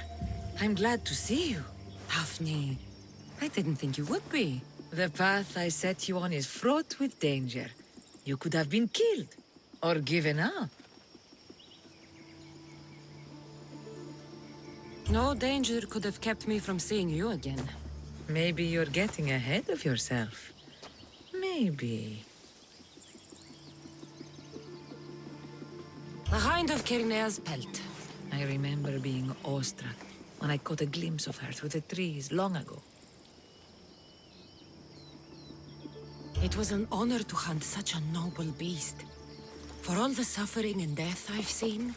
I'm glad to see you. Daphne, I didn't think you would be. The path I set you on is fraught with danger. You could have been killed, or given up. No danger could have kept me from seeing you again. Maybe you're getting ahead of yourself. Maybe. The Hind of Kirnea's pelt. I remember being awestruck when I caught a glimpse of her through the trees long ago. It was an honor to hunt such a noble beast. For all the suffering and death I've seen,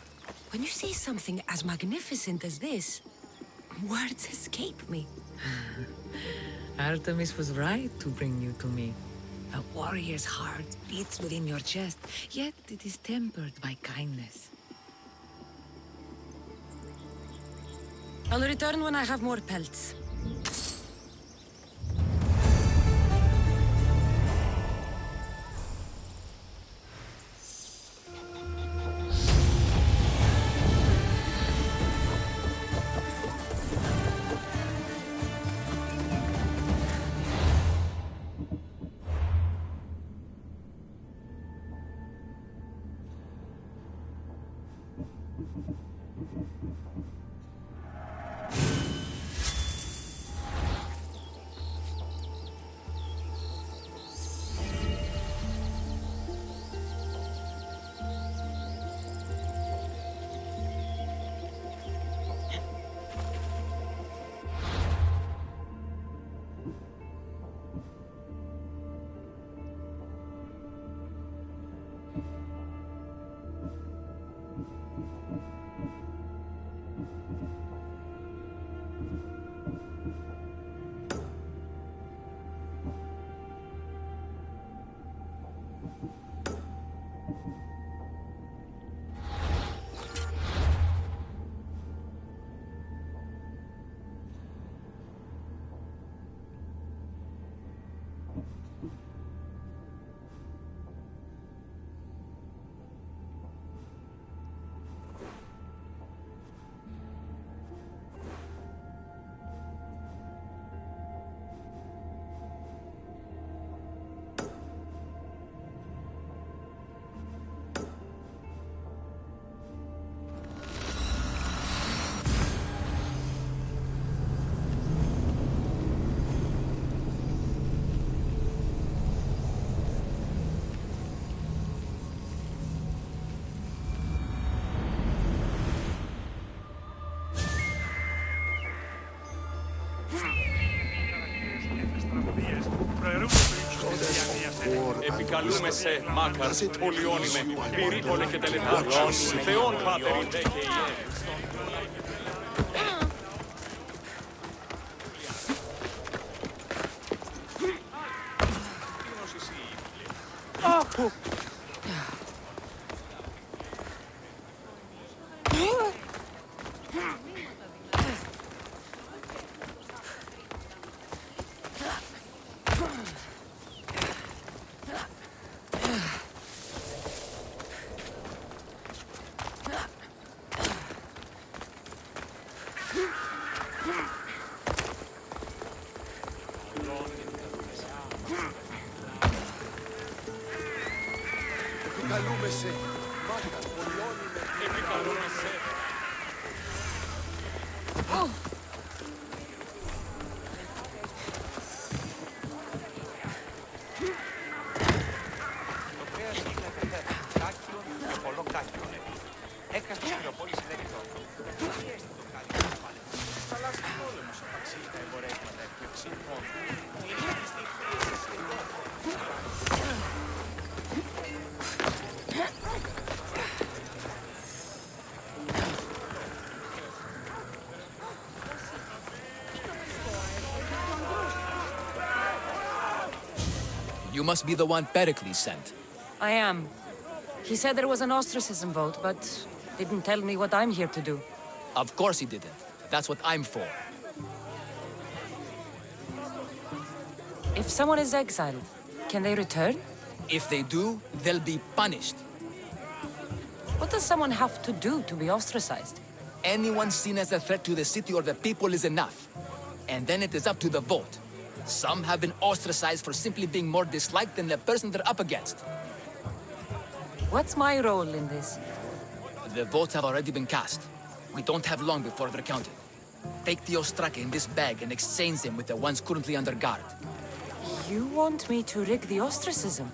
when you see something as magnificent as this, words escape me. Artemis was right to bring you to me. A warrior's heart beats within your chest, yet it is tempered by kindness. I'll return when I have more pelts.
Επικαλούμε σε, Μάκαρ, πολιώνυμε, πυρίπολε και τελετάριον, Θεόν πάτερ δε και ιέ.
Επικαλούμε σε, Μάκαρ, πολιώνυμε.
Επικαλούμε σε.
Το κρέας γίνεται κάκιον και πολλό κάκιον. Έκας της Πυροπόλης είναι ρητό. Τι έστει το κάκιον πάλι. Θαλάσσι πόλεμος απαξί τα εμπορεύματα εκπληξίων. Είναι πιστή πίεση σχεδόν.
You must be the one Pericles sent.
I am. He said there was an ostracism vote, but didn't tell me what I'm here to do.
Of course he didn't. That's what I'm for.
If someone is exiled, can they return?
If they do, they'll be punished.
What does someone have to do to be ostracized?
Anyone seen as a threat to the city or the people is enough. And then it is up to the vote. Some have been ostracized for simply being more disliked than the person they're up against.
What's my role in this?
The votes have already been cast. We don't have long before they're counted. Take the Ostraka in this bag and exchange them with the ones currently under guard.
You want me to rig the ostracism?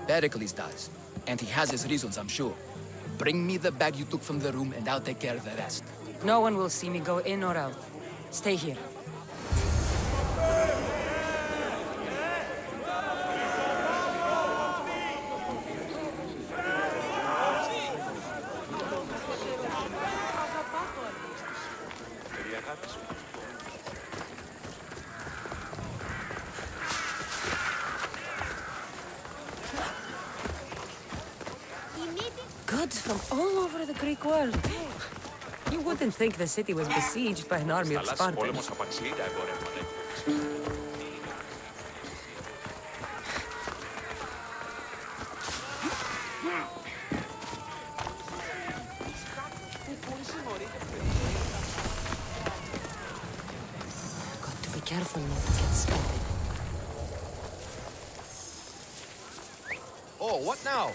Pericles does. And he has his reasons, I'm sure. Bring me the bag you took from the room and I'll take care of the rest.
No one will see me go in or out. Stay here. Goods from all over the Greek world. You wouldn't think the city was besieged by an army of
Θαλάσσι πόλεμος
Spartans.
απαξί τα εμπορεύματα εκπληξίων.
Got to be careful not to get spotted.
Oh, what now?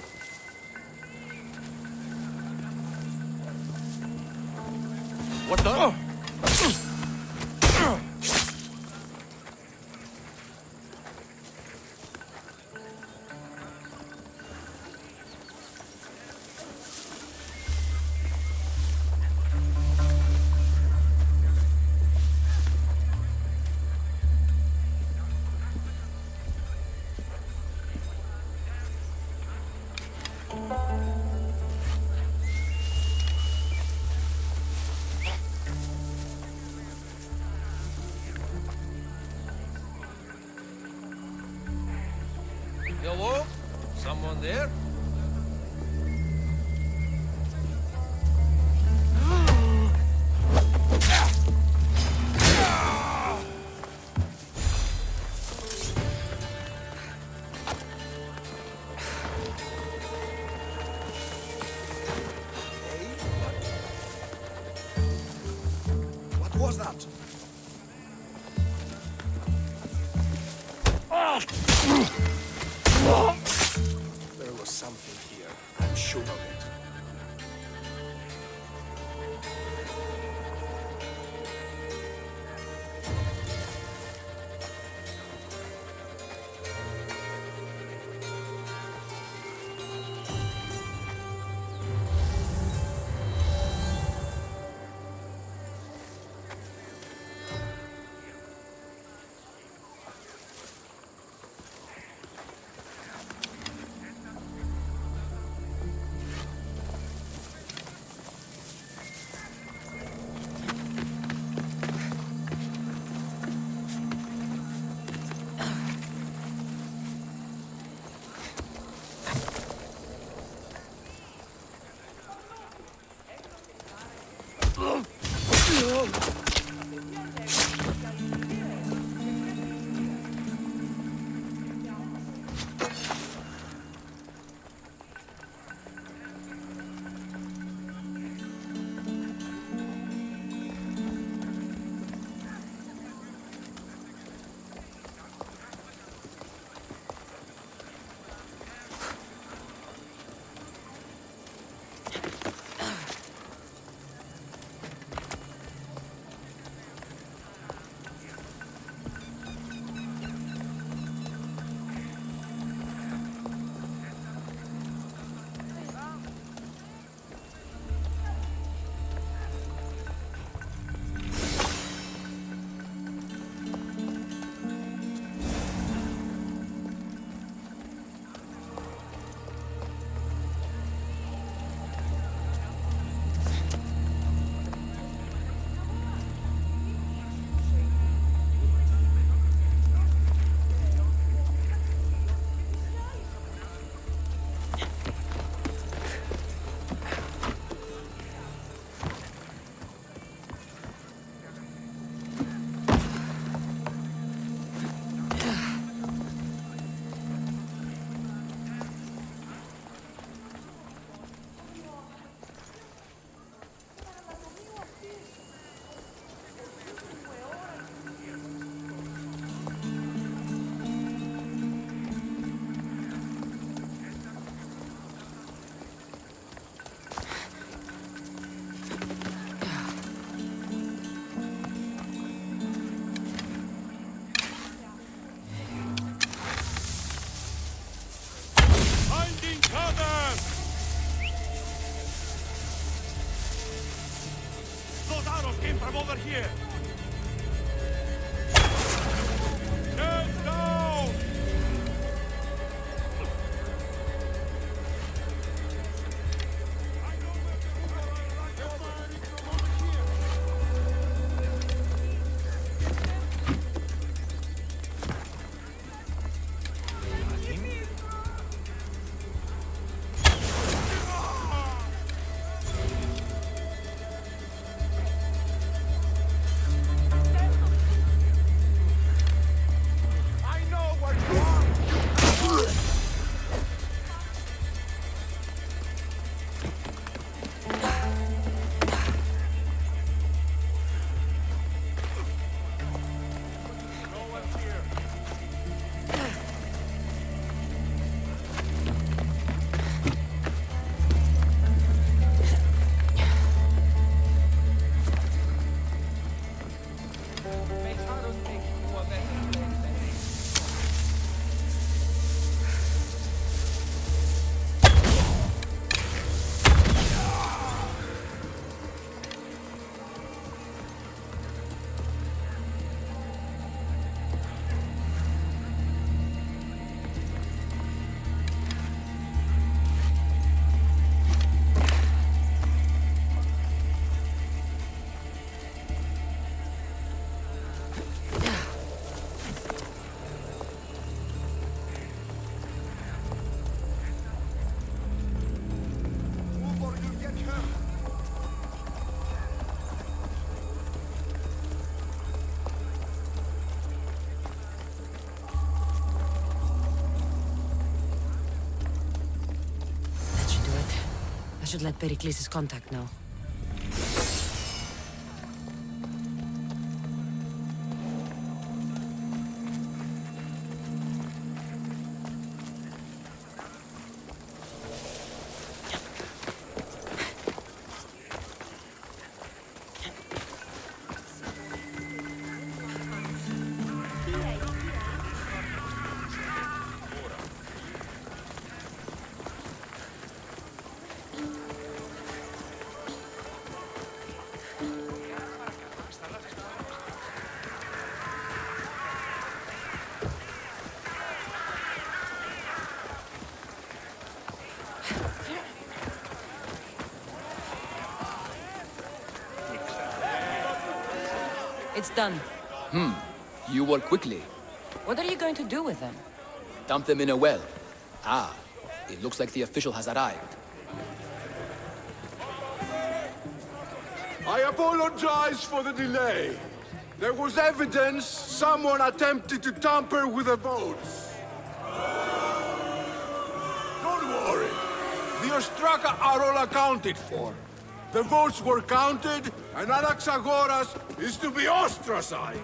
What the?
Hello? Someone there?
What was that? There was something here. I'm sure of it.
Came from over here. Get down!
Should let Pericles' contact know. It's done.
You work quickly.
What are you going to do with them?
Dump them in a well. Ah, it looks like the official has arrived.
I apologize for the delay. There was evidence someone attempted to tamper with the votes. Don't worry. The Ostraka are all accounted for. The votes were counted, and Anaxagoras is to be ostracized.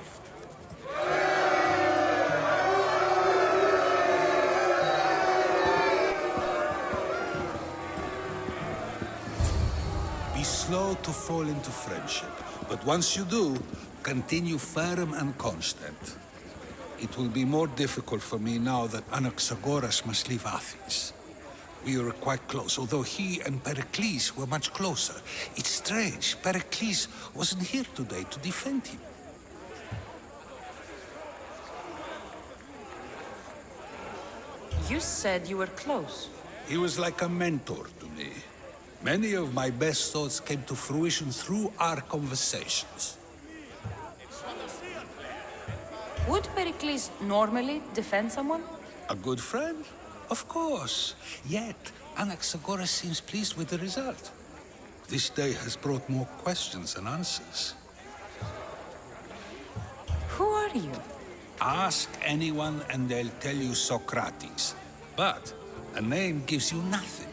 Be slow to fall into friendship, but once you do, continue firm and constant. It will be more difficult for me now that Anaxagoras must leave Athens. We were quite close, although he and Pericles were much closer. It's strange, Pericles wasn't here today to defend him.
You said you were close.
He was like a mentor to me. Many of my best thoughts came to fruition through our conversations.
Would Pericles normally defend someone?
A good friend? Of course. Yet, Anaxagoras seems pleased with the result. This day has brought more questions than answers.
Who are you?
Ask anyone and they'll tell you Socrates. But a name gives you nothing.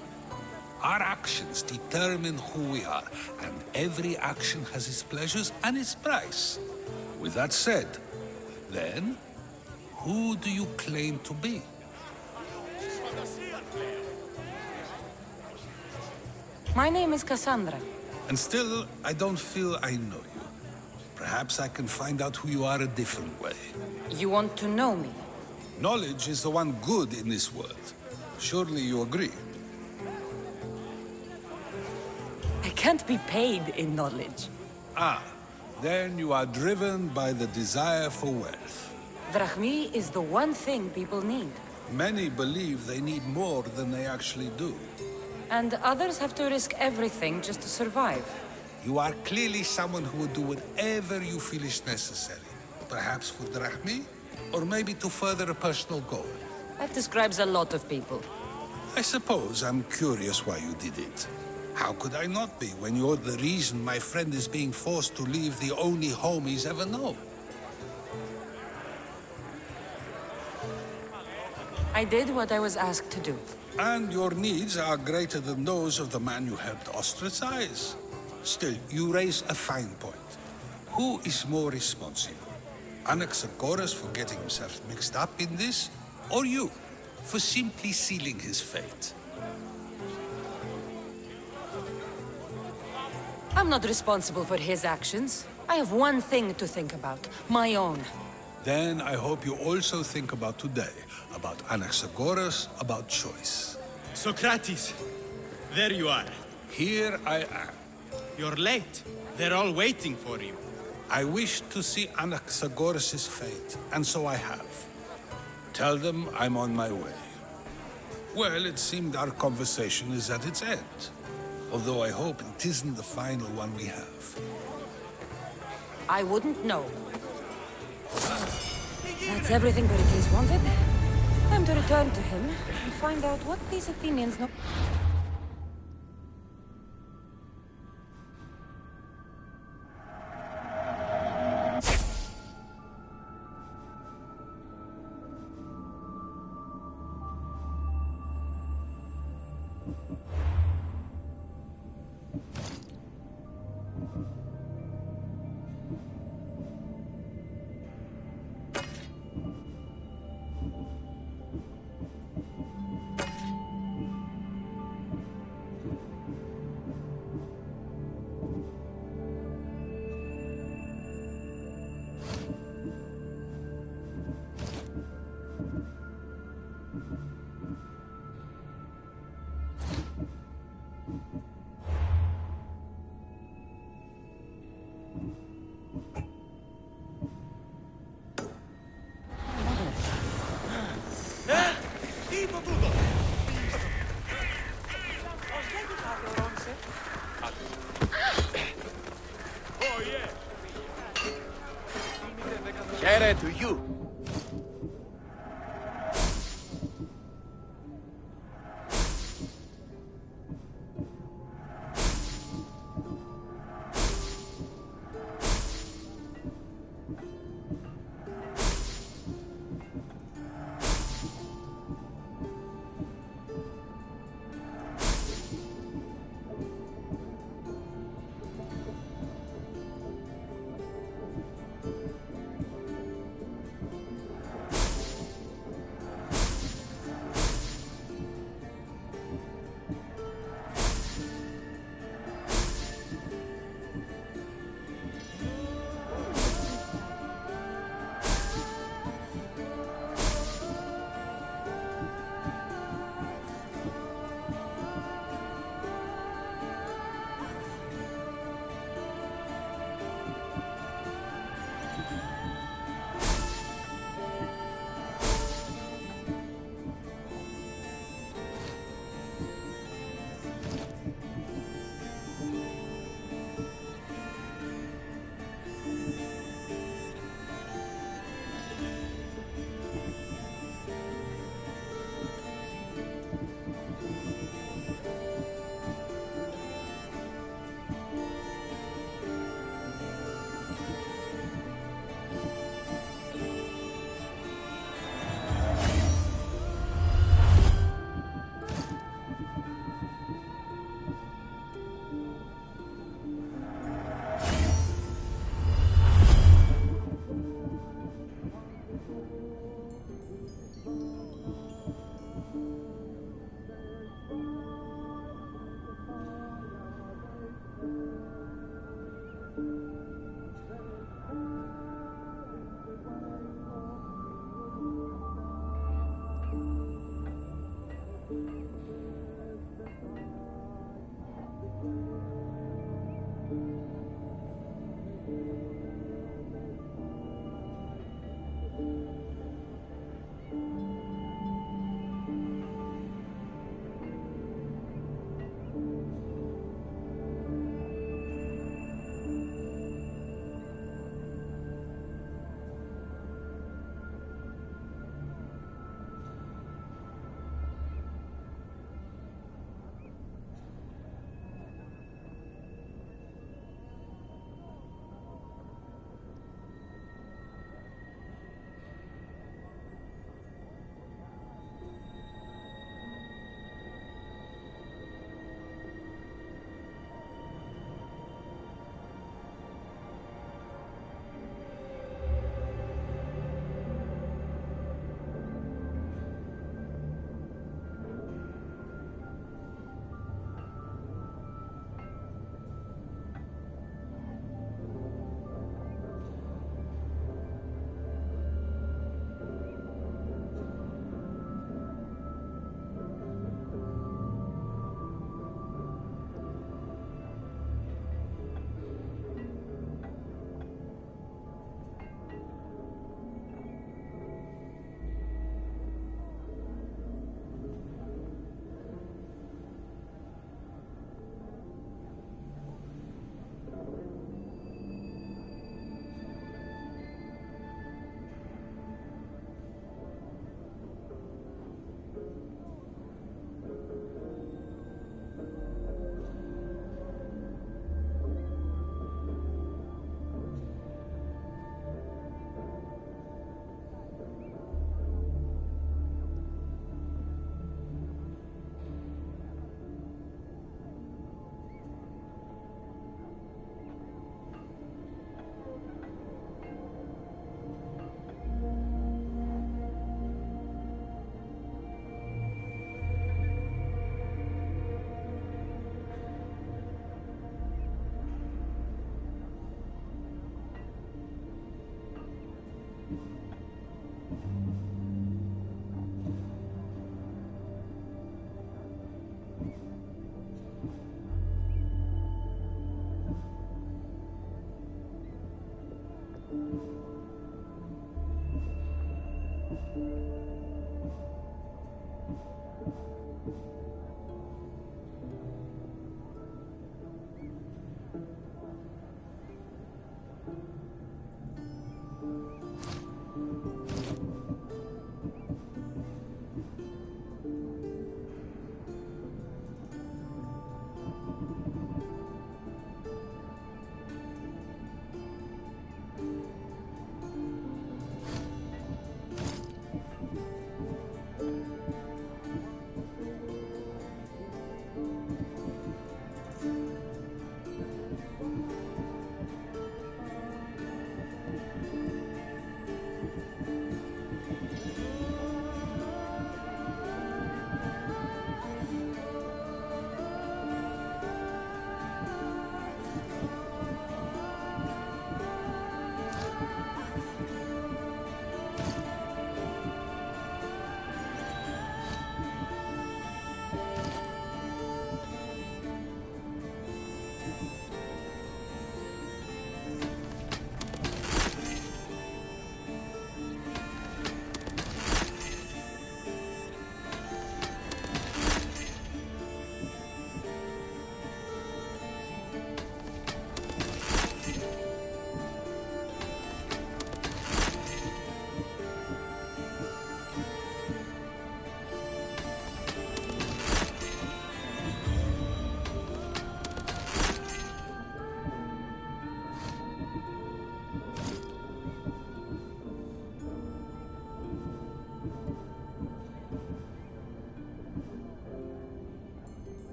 Our actions determine who we are, and every action has its pleasures and its price. With that said, then, who do you claim to be?
My name is Cassandra.
And still, I don't feel I know you. Perhaps I can find out who you are a different way.
You want to know me?
Knowledge is the one good in this world. Surely you agree?
I can't be paid in knowledge.
Ah, then you are driven by the desire for wealth.
Drachmi is the one thing people need.
Many believe they need more than they actually do.
And others have to risk everything just to survive.
You are clearly someone who would do whatever you feel is necessary. Perhaps for drachmi, or maybe to further a personal goal.
That describes a lot of people.
I suppose I'm curious why you did it. How could I not be when you're the reason my friend is being forced to leave the only home he's ever known?
I did what I was asked to do.
And your needs are greater than those of the man you helped ostracize. Still, you raise a fine point. Who is more responsible? Anaxagoras for getting himself mixed up in this, or you, for simply sealing his fate?
I'm not responsible for his actions. I have one thing to think about, my own.
Then I hope you also think about today, about Anaxagoras, about choice.
Socrates, there you are.
Here I am.
You're late. They're all waiting for you.
I wish to see Anaxagoras' fate, and so I have. Tell them I'm on my way. Well, it seemed our conversation is at its end. Although I hope it isn't the final one we have.
I wouldn't know. That's everything Pericles wanted. Time to return to him and find out what these Athenians know.
Here to you.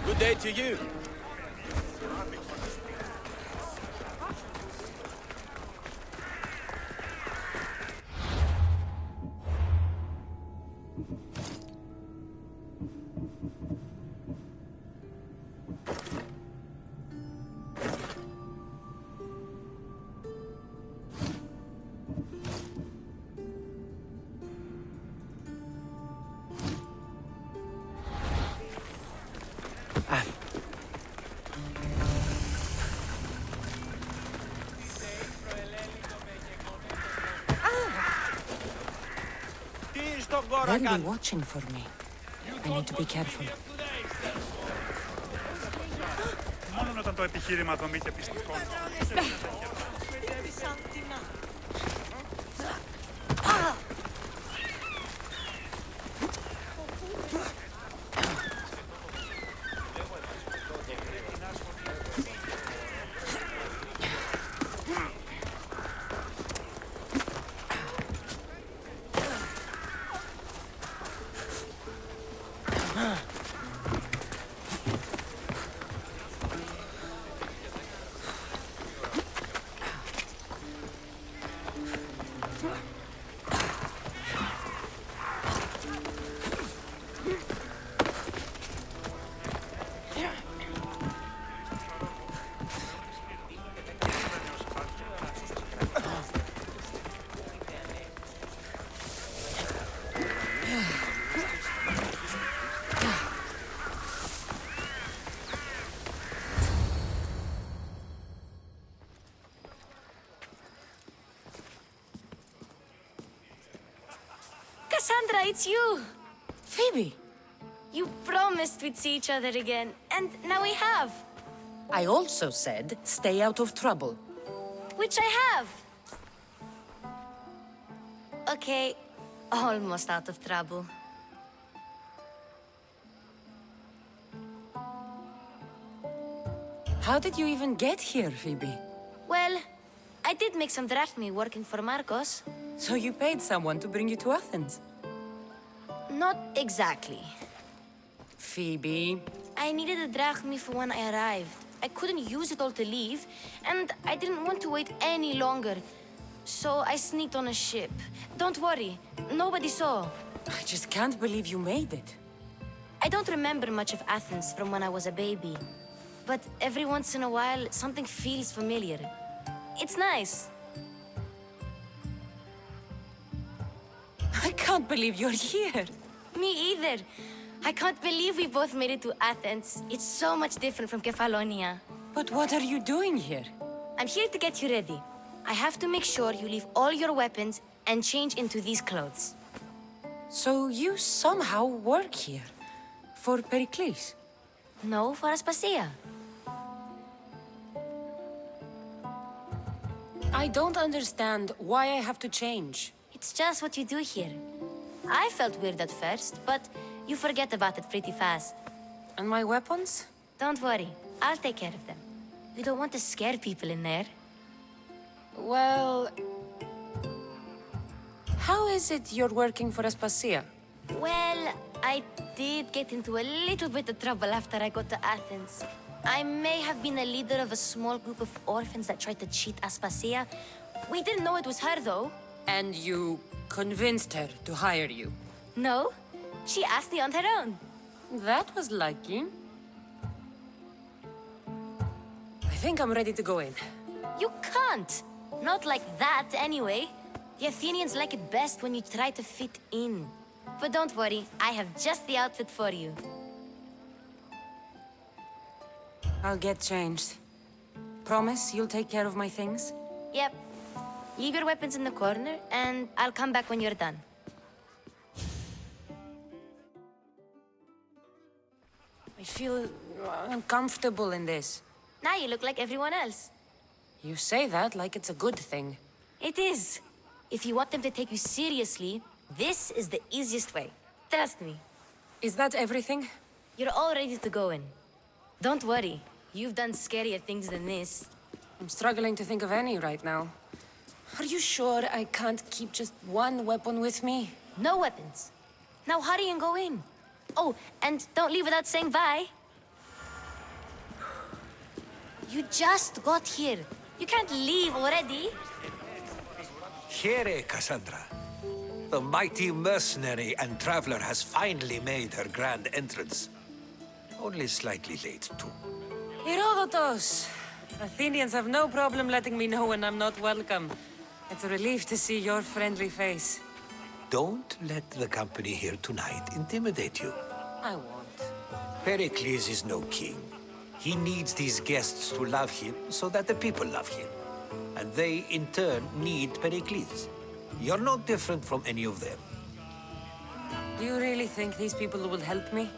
Good day to you.
They'll be watching for me. I need to be careful.
Μόνο όταν το επιχείρημα δομή και πιστικό.
Cassandra, it's you!
Phoebe!
You promised we'd see each other again, and now we have.
I also said, stay out of trouble.
Which I have. Okay, almost out of trouble.
How did you even get here, Phoebe?
Well, I did make some drachmi working for Marcos.
So you paid someone to bring you to Athens?
Not exactly.
Phoebe...
I needed a drachmi for when I arrived. I couldn't use it all to leave, and I didn't want to wait any longer. So I sneaked on a ship. Don't worry, nobody saw.
I just can't believe you made it.
I don't remember much of Athens from when I was a baby. But every once in a while, something feels familiar. It's nice.
I can't believe you're here.
Me either. I can't believe we both made it to Athens. It's so much different from Kefalonia.
But what are you doing here?
I'm here to get you ready. I have to make sure you leave all your weapons and change into these clothes.
So you somehow work here? For Pericles?
No, for Aspasia.
I don't understand why I have to change.
It's just what you do here. I felt weird at first, but you forget about it pretty fast.
And my weapons?
Don't worry, I'll take care of them. We don't want to scare people in there.
Well... How is it you're working for Aspasia?
Well, I did get into a little bit of trouble after I got to Athens. I may have been a leader of a small group of orphans that tried to cheat Aspasia. We didn't know it was her, though.
And you convinced her to hire you?
No, she asked me on her own.
That was lucky. I think I'm ready to go in.
You can't. Not like that, anyway. The Athenians like it best when you try to fit in. But don't worry, I have just the outfit for you.
I'll get changed. Promise you'll take care of my things?
Yep. Leave your weapons in the corner, and I'll come back when you're done.
I feel uncomfortable in this.
Now you look like everyone else.
You say that like it's a good thing.
It is. If you want them to take you seriously, this is the easiest way. Trust me.
Is that everything?
You're all ready to go in. Don't worry. You've done scarier things than this.
I'm struggling to think of any right now. Are you sure I can't keep just one weapon with me?
No weapons. Now hurry and go in. Oh, and don't leave without saying bye. You just got here. You can't leave already.
Here, Cassandra. The mighty mercenary and traveler has finally made her grand entrance. Only slightly late, too.
Herodotus! Athenians have no problem letting me know when I'm not welcome. It's a relief to see your friendly face.
Don't let the company here tonight intimidate you.
I won't.
Pericles is no king. He needs these guests to love him so that the people love him. And they, in turn, need Pericles. You're no different from any of them.
Do you really think these people will help me?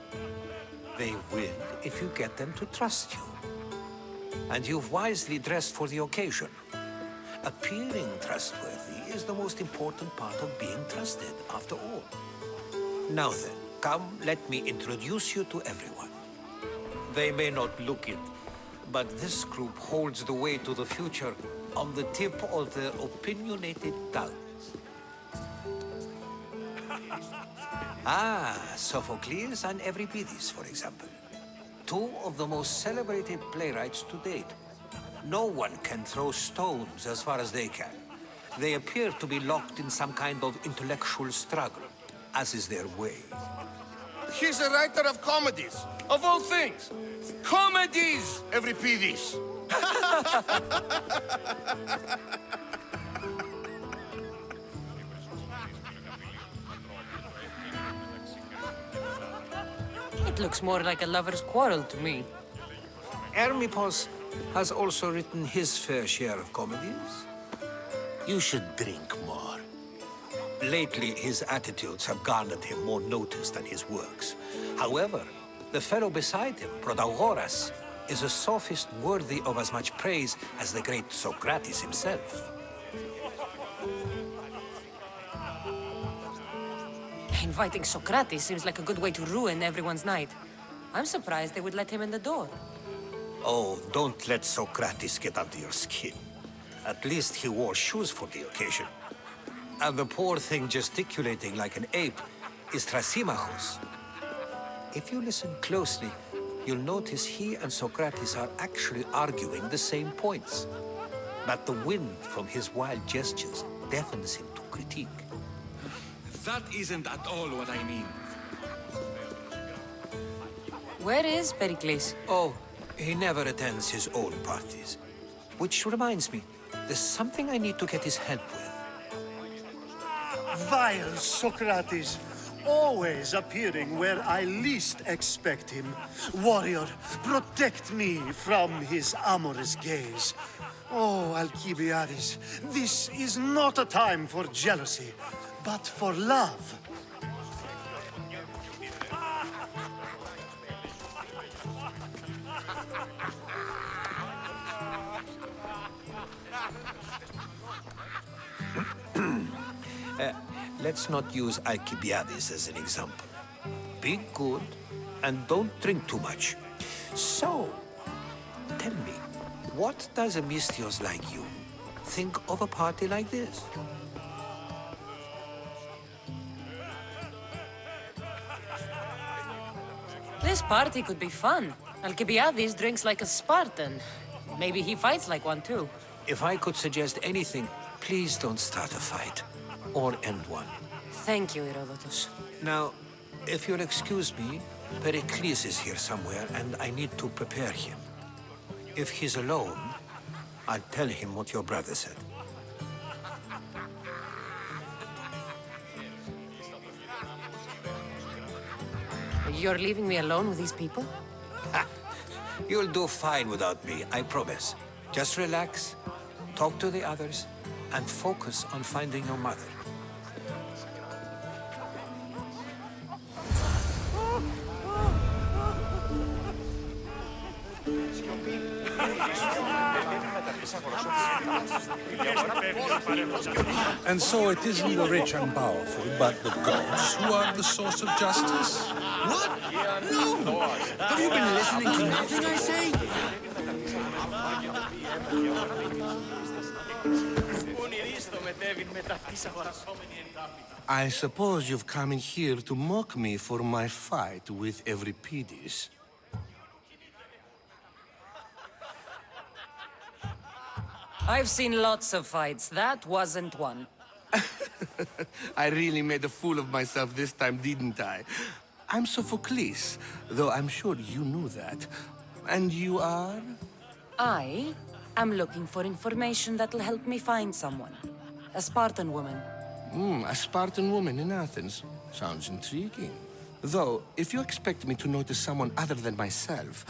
They will if you get them to trust you. And you've wisely dressed for the occasion. Appearing trustworthy is the most important part of being trusted, after all. Now then, come, let me introduce you to everyone. They may not look it, but this group holds the way to the future on the tip of their opinionated tongues. Sophocles and Euripides, for example. Two of the most celebrated playwrights to date. No one can throw stones as far as they can. They appear to be locked in some kind of intellectual struggle, as is their way.
He's a writer of comedies, of all things. Comedies, Euripides.
It looks more like a lover's quarrel to me.
Hermippos has also written his fair share of comedies. You should drink more. Lately, his attitudes have garnered him more notice than his works. However, the fellow beside him, Protagoras, is a sophist worthy of as much praise as the great Socrates himself.
Inviting Socrates seems like a good way to ruin everyone's night. I'm surprised they would let him in the door.
Oh, don't let Socrates get under your skin. At least he wore shoes for the occasion. And the poor thing gesticulating like an ape is Thrasymachos. If you listen closely, you'll notice he and Socrates are actually arguing the same points. But the wind from his wild gestures deafens him to critique.
That isn't at all what I mean.
Where is Pericles?
Oh, he never attends his own parties. Which reminds me, there's something I need to get his help with.
Vile Socrates, always appearing where I least expect him. Warrior, protect me from his amorous gaze. Oh, Alcibiades, this is not a time for jealousy, but for love.
Let's not use Alcibiades as an example. Be good and don't drink too much. So, tell me, what does a Misthios like you think of a party like this?
This party could be fun. Alcibiades drinks like a Spartan. Maybe he fights like one too.
If I could suggest anything, please don't start a fight. Or end one.
Thank you, Herodotus.
Now, if you'll excuse me, Pericles is here somewhere, and I need to prepare him. If he's alone, I'll tell him what your brother said.
You're leaving me alone with these people?
You'll do fine without me, I promise. Just relax, talk to the others, and focus on finding your mother.
And so it isn't the rich and powerful, but the gods who are the source of justice?
What? No! Have you been listening to nothing I say?
I suppose you've come in here to mock me for my fight with Euripides.
I've seen lots of fights. That wasn't one.
I really made a fool of myself this time, didn't I? I'm Sophocles, though I'm sure you knew that. And you are?
I am looking for information that'll help me find someone. A Spartan woman.
A Spartan woman in Athens. Sounds intriguing. Though, if you expect me to notice someone other than myself,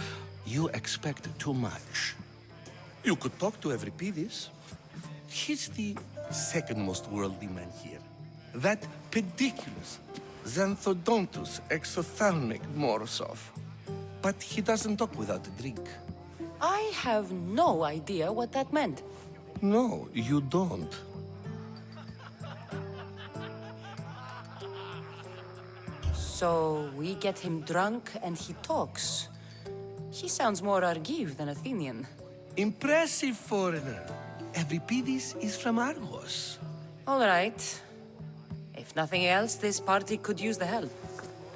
you expect too much. You could talk to Euripides. He's the second most worldly man here. That pediculous, xanthodontus exophthalmic Morosov. But he doesn't talk without a drink.
I have no idea what that meant.
No, you don't.
So we get him drunk and he talks. He sounds more Argive than Athenian.
Impressive, foreigner. Euripides is from Argos.
All right. If nothing else, this party could use the help.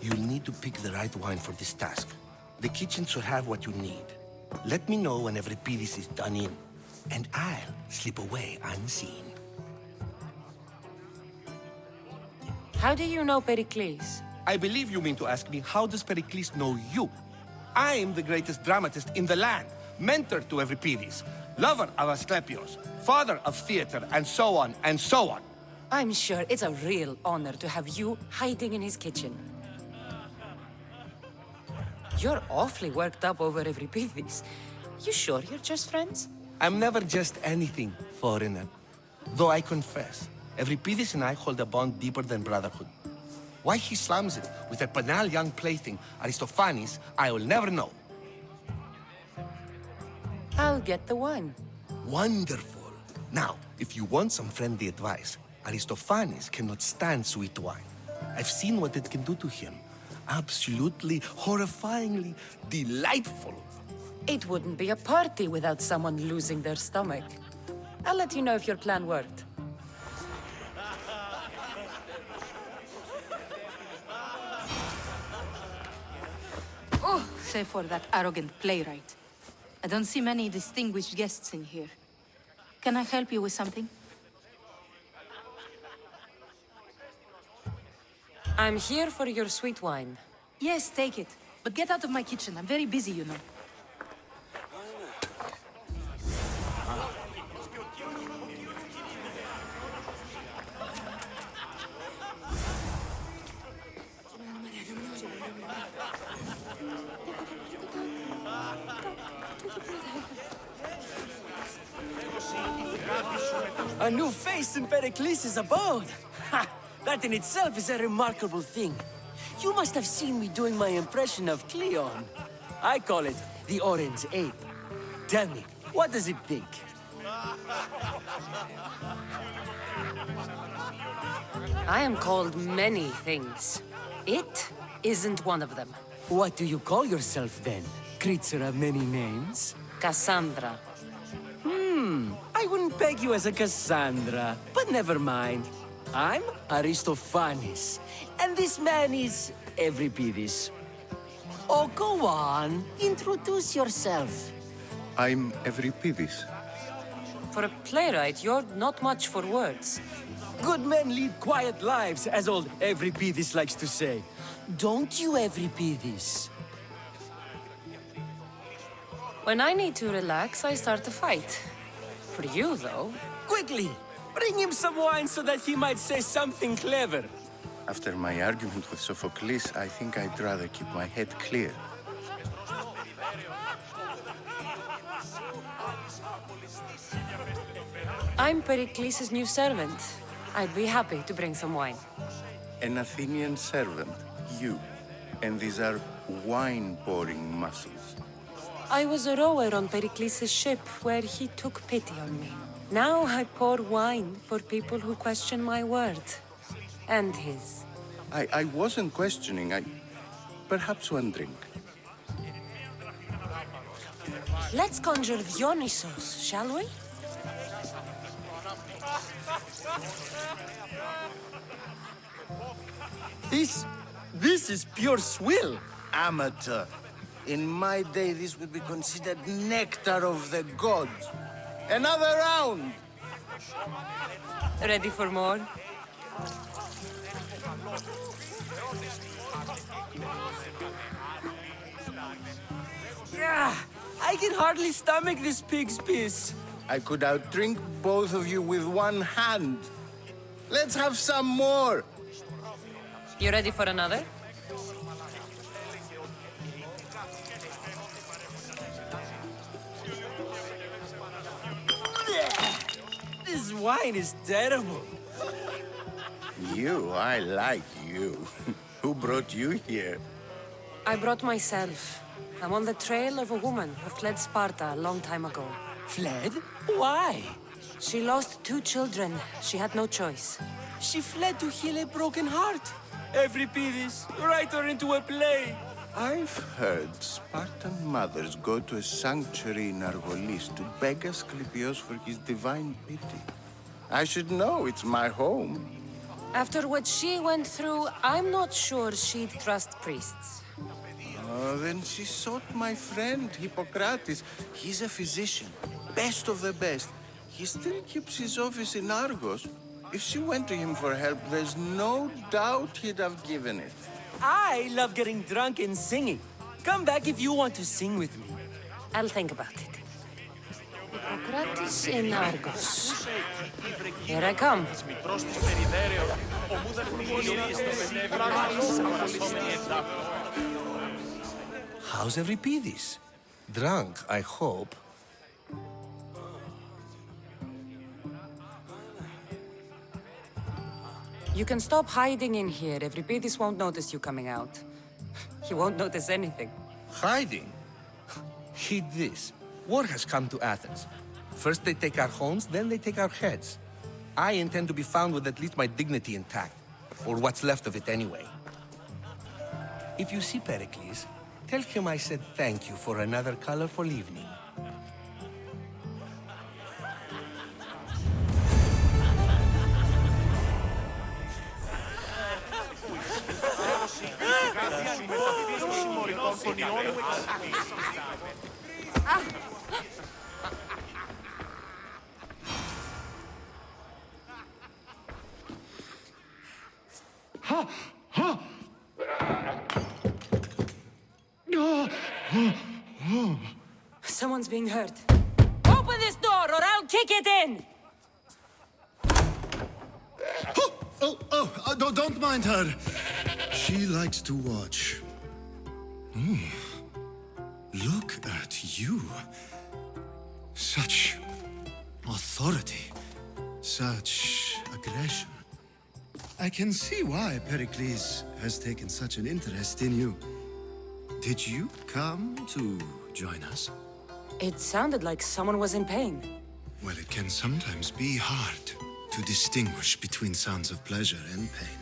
You'll need to pick the right wine for this task. The kitchen should have what you need. Let me know when Euripides is done in, and I'll slip away unseen.
How do you know Pericles?
I believe you mean to ask me, how does Pericles know you? I'm the greatest dramatist in the land, mentor to Euripides, lover of Asclepios, father of theater, and so on, and so on.
I'm sure it's a real honor to have you hiding in his kitchen. You're awfully worked up over Euripides. You sure you're just friends?
I'm never just anything, foreigner. Though I confess, Euripides and I hold a bond deeper than brotherhood. Why he slams it with a banal young plaything, Aristophanes, I will never know.
I'll get the wine.
Wonderful. Now, if you want some friendly advice, Aristophanes cannot stand sweet wine. I've seen what it can do to him. Absolutely, horrifyingly delightful.
It wouldn't be a party without someone losing their stomach. I'll let you know if your plan worked.
Oh, save for that arrogant playwright. I don't see many distinguished guests in here. Can I help you with something?
I'm here for your sweet wine.
Yes, take it. But get out of my kitchen. I'm very busy, you know.
A new face in Pericles' abode. Ha! That in itself is a remarkable thing. You must have seen me doing my impression of Cleon. I call it the Orange Ape. Tell me, what does it think?
I am called many things. It isn't one of them.
What do you call yourself then? Creature of many names?
Cassandra.
I wouldn't peg you as a Cassandra, but never mind. I'm Aristophanes, and this man is Euripides. Oh, go on. Introduce yourself.
I'm Euripides.
For a playwright, you're not much for words.
Good men lead quiet lives, as old Euripides likes to say. Don't you, Euripides?
When I need to relax, I start a fight. For you, though...
Quickly! Bring him some wine so that he might say something clever.
After my argument with Sophocles, I think I'd rather keep my head clear.
I'm Pericles' new servant. I'd be happy to bring some wine.
An Athenian servant, you. And these are wine-pouring muscles.
I was a rower on Pericles' ship where he took pity on me. Now I pour wine for people who question my word. And his.
I wasn't questioning. Perhaps one drink.
Let's conjure Dionysos, shall we?
This is pure swill.
Amateur. In my day, this would be considered nectar of the gods. Another round!
Ready for more?
Yeah, I can hardly stomach this pig's piss.
I could outdrink both of you with one hand. Let's have some more!
You ready for another?
This wine is terrible.
You, I like you. Who brought you here?
I brought myself. I'm on the trail of a woman who fled Sparta a long time ago.
Fled? Why?
She lost 2 children. She had no choice.
She fled to heal a broken heart. Euripides, write her into a play.
I've heard Spartan mothers go to a sanctuary in Argolis to beg Asclepios for his divine pity. I should know, it's my home.
After what she went through, I'm not sure she'd trust priests.
Oh, then she sought my friend, Hippocrates. He's a physician, best of the best. He still keeps his office in Argos. If she went to him for help, there's no doubt he'd have given it.
I love getting drunk and singing. Come back if you want to sing with me.
I'll think about it. Hippocrates in Argos. Here I come.
How's Euripides? Drunk, I hope.
You can stop hiding in here. Euripides won't notice you coming out. He won't notice anything.
Hiding? Heed this. War has come to Athens. First they take our homes, then they take our heads. I intend to be found with at least my dignity intact. Or what's left of it anyway. If you see Pericles, tell him I said thank you for another colorful evening.
Someone's being hurt. Open this door or I'll kick it in!
Don't mind her. She likes to watch. Look at you. Such authority.
Such aggression. I can see why Pericles has taken such an interest in you. Did you come to join us?
It sounded like someone was in pain.
Well, it can sometimes be hard to distinguish between sounds of pleasure and pain.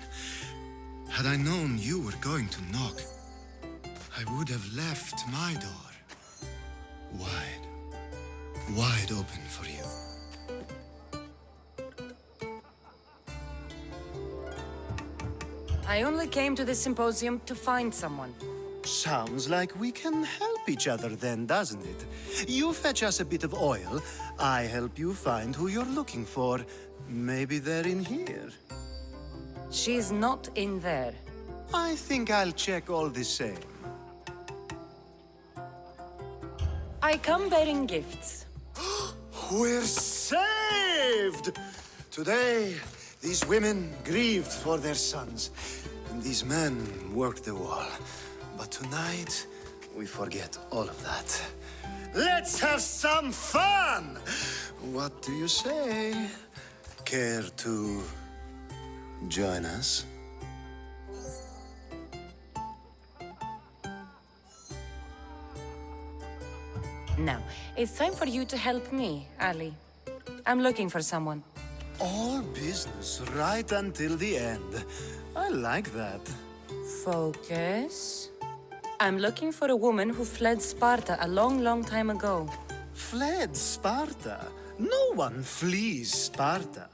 Had I known you were going to knock, I would have left my door wide open for you.
I only came to this symposium to find someone.
Sounds like we can help each other then, doesn't it? You fetch us a bit of oil, I help you find who you're looking for. Maybe they're in here.
She's not in there.
I think I'll check all the same.
I come bearing gifts.
We're saved! Today, these women grieved for their sons, and these men worked the wall. But tonight, we forget all of that. Let's have some fun! What do you say? Care to join us?
Now, it's time for you to help me, Ali. I'm looking for someone.
All business right until the end. I like that.
Focus. I'm looking for a woman who fled Sparta a long, long time ago.
Fled Sparta? No one flees Sparta.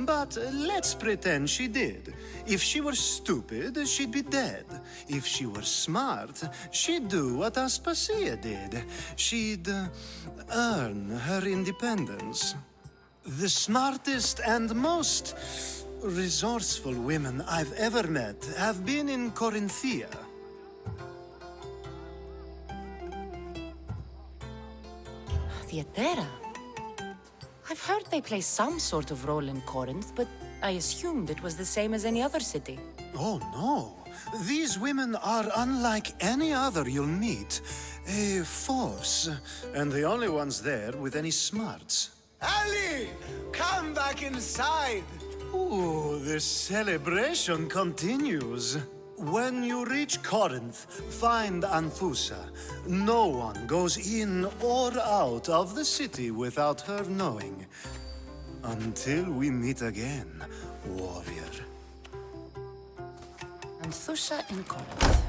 But let's pretend she did. If she were stupid, she'd be dead. If she were smart, she'd do what Aspasia did. She'd earn her independence. The smartest and most resourceful women I've ever met have been in Corinthia.
Theatera. I've heard they play some sort of role in Corinth, but I assumed it was the same as any other city.
Oh, no. These women are unlike any other you'll meet. A force, and the only ones there with any smarts.
Ali! Come back inside!
Ooh, the celebration continues. When you reach Corinth, find Anthusa. No one goes in or out of the city without her knowing. Until we meet again, warrior.
Anthusa in Corinth.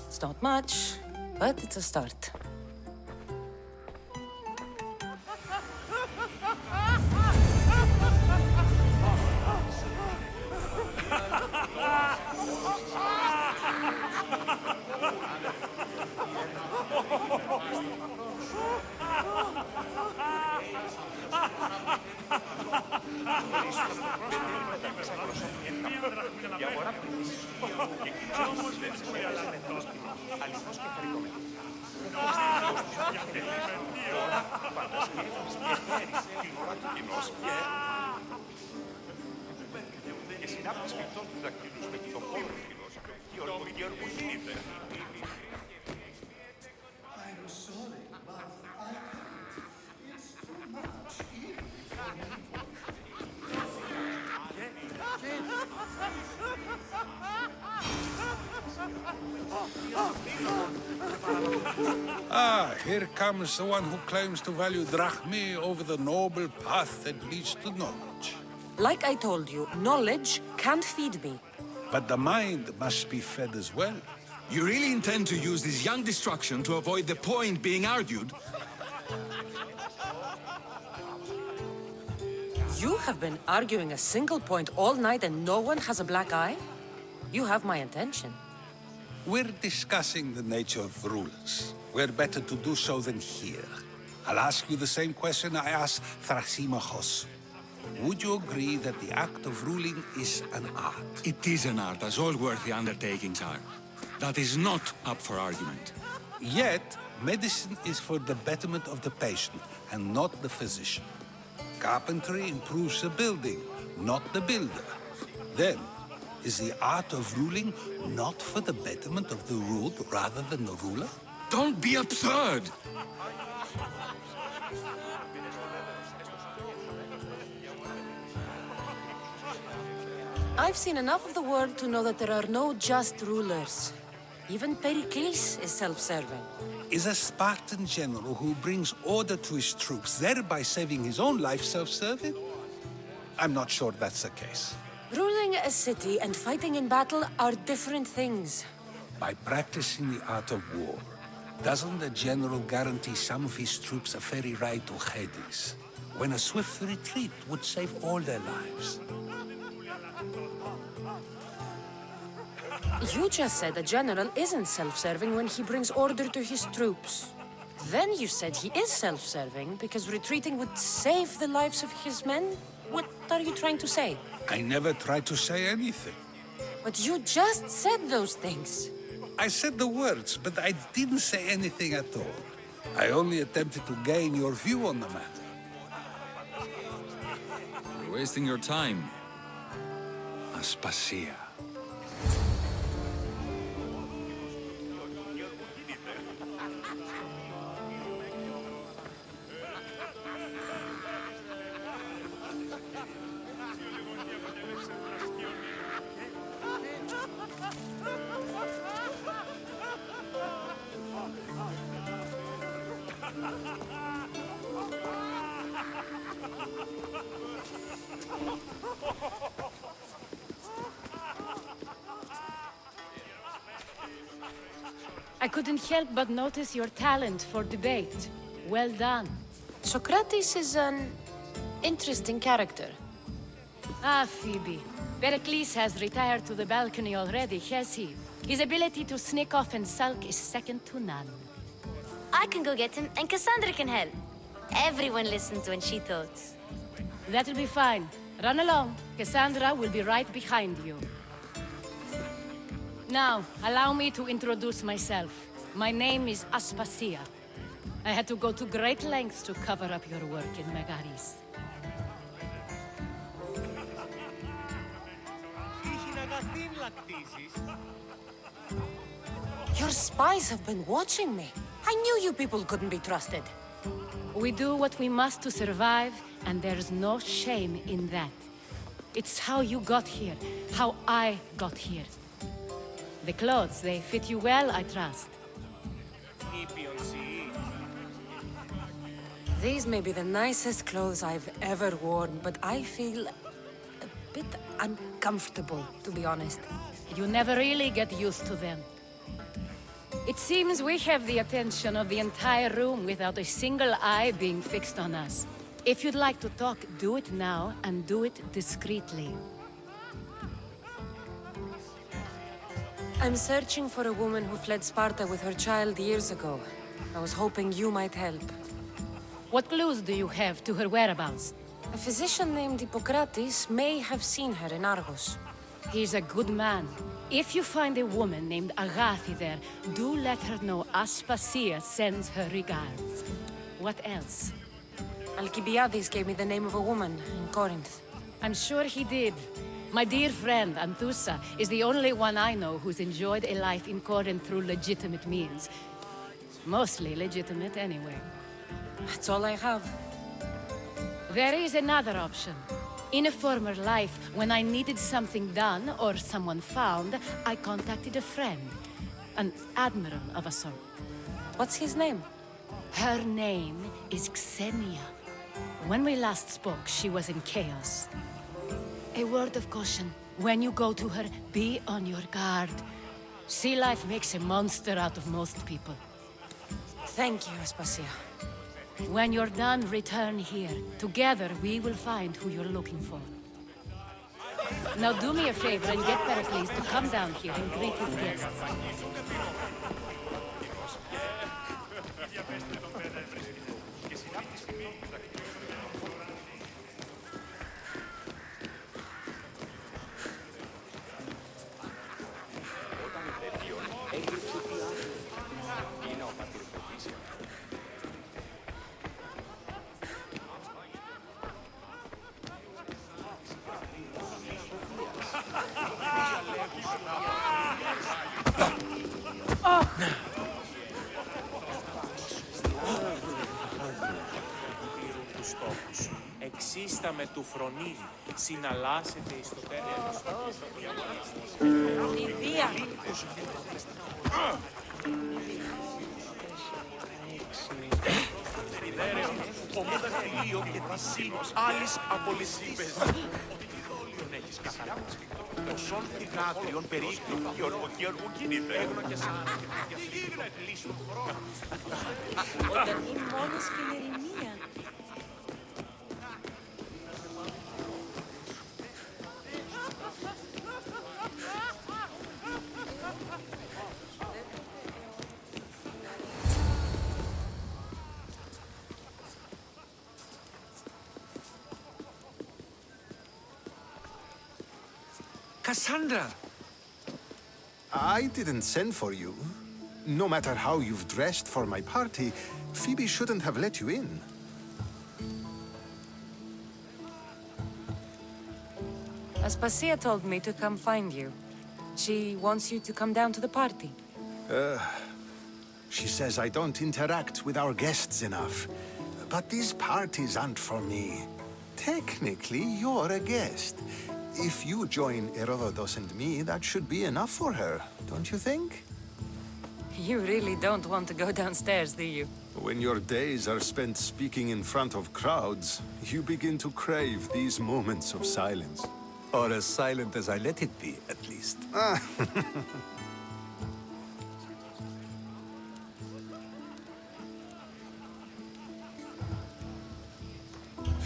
It's not much, but it's a start.
Και συνάπτεις φυτών τους δακτύλους με τον πόνο κοινός και ορμογείται.
I'm sorry, but I can't. It's too much even for me.
Ah, here comes the one who claims to value drachmae over the noble path that leads to knowledge.
Like I told you, knowledge can't feed me.
But the mind must be fed as well.
You really intend to use this young destruction to avoid the point being argued?
You have been arguing a single point all night and no one has a black eye? You have my attention.
We're discussing the nature of rulers. Where better to do so than here? I'll ask you the same question I asked Thrasymachos. Would you agree that the act of ruling is an art?
It is an art, as all worthy undertakings are. That is not up for argument.
Yet, medicine is for the betterment of the patient and not the physician. Carpentry improves the building, not the builder. Then, is the art of ruling not for the betterment of the ruled rather than the ruler?
Don't be absurd!
I've seen enough of the world to know that there are no just rulers. Even Pericles is self-serving.
Is a Spartan general who brings order to his troops, thereby saving his own life, self-serving? I'm not sure that's the case.
Ruling a city and fighting in battle are different things.
By practicing the art of war, doesn't the general guarantee some of his troops a ferry ride to Hades, when a swift retreat would save all their lives?
You just said a general isn't self-serving when he brings order to his troops. Then you said he is self-serving because retreating would save the lives of his men? What are you trying to say?
I never tried to say anything.
But you just said those things.
I said the words, but I didn't say anything at all. I only attempted to gain your view on the matter.
You're wasting your time.
Aspasia.
I couldn't help but notice your talent for debate. Well done.
Socrates is an interesting character.
Ah, Phoebe. Pericles has retired to the balcony already, has he? His ability to sneak off and sulk is second to none.
I can go get him, and Cassandra can help. Everyone listens when she talks.
That'll be fine. Run along. Cassandra will be right behind you. Now, allow me to introduce myself. My name is Aspasia. I had to go to great lengths to cover up your work in Megaris.
Your spies have been watching me. I knew you people couldn't be trusted.
We do what we must to survive, and there's no shame in that. It's how you got here, how I got here. The clothes, they fit you well, I trust.
These may be the nicest clothes I've ever worn, but I feel a bit uncomfortable, to be honest.
You never really get used to them. It seems we have the attention of the entire room without a single eye being fixed on us. If you'd like to talk, do it now, and do it discreetly.
I'm searching for a woman who fled Sparta with her child years ago. I was hoping you might help.
What clues do you have to her whereabouts?
A physician named Hippocrates may have seen her in Argos.
He's a good man. If you find a woman named Agathi there, do let her know Aspasia sends her regards. What else?
Alcibiades gave me the name of a woman in Corinth.
I'm sure he did. My dear friend, Anthusa, is the only one I know who's enjoyed a life in Corinth through legitimate means. Mostly legitimate, anyway.
That's all I have.
There is another option. In a former life, when I needed something done or someone found, I contacted a friend. An admiral of a sort.
What's his name?
Her name is Xenia. When we last spoke, she was in chaos. A word of caution. When you go to her, be on your guard. Sea life makes a monster out of most people.
Thank you, Aspasia.
When you're done, return here. Together, we will find who you're looking for. Now do me a favor and get Pericles to come down here and greet his guests.
εξίσταμε του φρονίδι, συναλλάσσεται εις το τέλος.
Φιδία!
Ιδέρεο, ομούτα τελείο και τη σύνος, άλλης απολυστής. Τον έχεις καθαράξει. Το σόλ θυγάτριον περίπτω, Γεωργοκέργου κινείται. Έγνω και σαν... Τι γίνεται, λύσου του χρόνου.
Όταν είναι μόνος και η ερημία.
Cassandra!
I didn't send for you. No matter how you've dressed for my party, Phoebe shouldn't have let you in.
Aspasia told me to come find you. She wants you to come down to the party.
She says I don't interact with our guests enough. But these parties aren't for me. Technically, you're a guest. If you join Herodotus and me, that should be enough for her, don't you think?
You really don't want to go downstairs, do you?
When your days are spent speaking in front of crowds, you begin to crave these moments of silence.
Or as silent as I let it be, at least.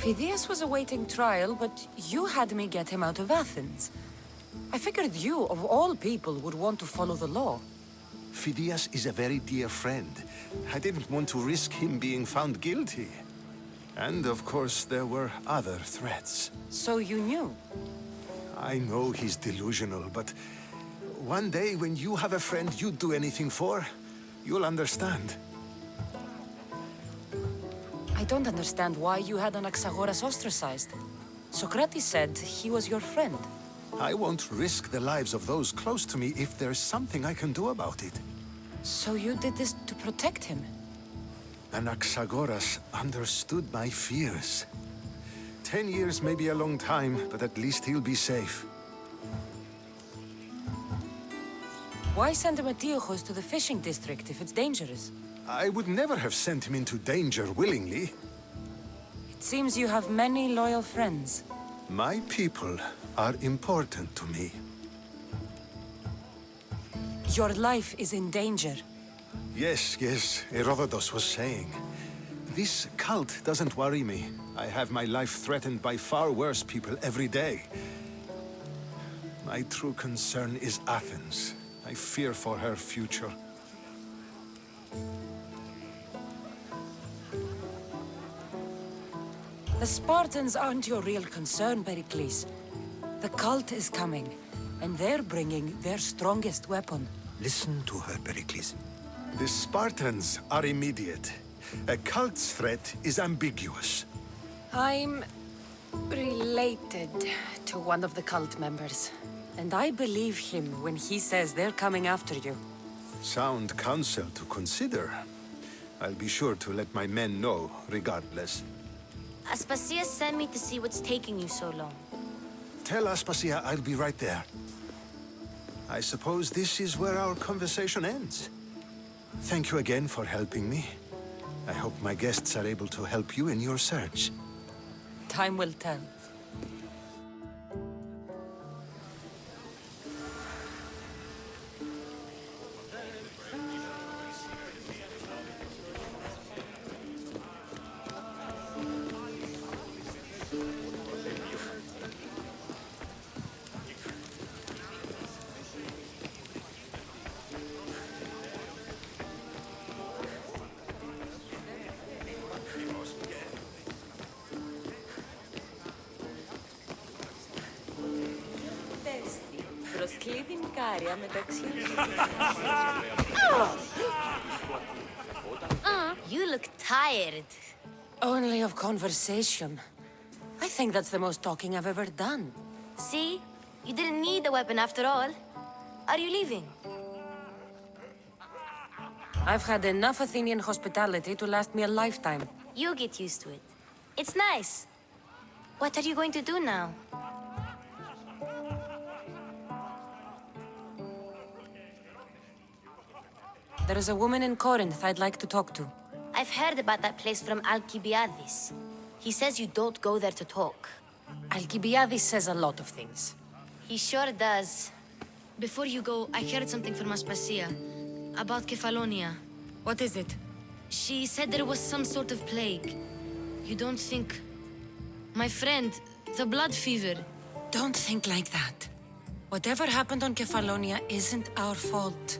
Phidias was awaiting trial, but you had me get him out of Athens. I figured you, of all people, would want to follow the law.
Phidias is a very dear friend. I didn't want to risk him being found guilty. And, of course, there were other threats.
So you knew?
I know he's delusional, but one day when you have a friend you'd do anything for, you'll understand.
I don't understand why you had Anaxagoras ostracized. Socrates said he was your friend.
I won't risk the lives of those close to me if there's something I can do about it.
So you did this to protect him?
Anaxagoras understood my fears. 10 years may be a long time, but at least he'll be safe.
Why send Emetiochos to the fishing district if it's dangerous?
I would never have sent him into danger willingly.
It seems you have many loyal friends.
My people are important to me.
Your life is in danger.
Yes, Herodotus was saying. This cult doesn't worry me. I have my life threatened by far worse people every day. My true concern is Athens. I fear for her future.
The Spartans aren't your real concern, Pericles. The cult is coming, and they're bringing their strongest weapon.
Listen to her, Pericles.
The Spartans are immediate. A cult's threat is ambiguous.
I'm related to one of the cult members, and I believe him when he says they're coming after you.
Sound counsel to consider. I'll be sure to let my men know, regardless.
Aspasia sent me to see what's taking you so long.
Tell Aspasia I'll be right there. I suppose this is where our conversation ends. Thank you again for helping me. I hope my guests are able to help you in your search.
Time will tell.
Προσκλήδιν κάρια μεταξύ.
You look tired.
Only of conversation. I think that's the most talking I've ever done.
See? You didn't need the weapon after all. Are you leaving?
I've had enough Athenian hospitality to last me a lifetime.
You get used to it. It's nice. What are you going to do now?
There is a woman in Corinth I'd like to talk to.
I've heard about that place from Alcibiades. He says you don't go there to talk.
Alcibiades says a lot of things.
He sure does. Before you go, I heard something from Aspasia about Kefalonia.
What is it?
She said there was some sort of plague. You don't think... My friend, the blood fever.
Don't think like that. Whatever happened on Kefalonia isn't our fault.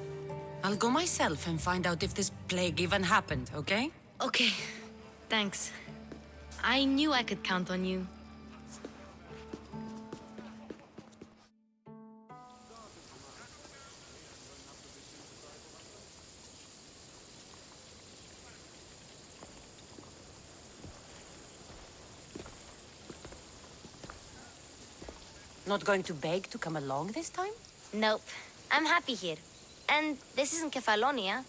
I'll go myself and find out if this plague even happened, okay?
Okay, thanks. I knew I could count on you.
Not going to beg to come along this time?
Nope. I'm happy here. And this isn't Kefalonia.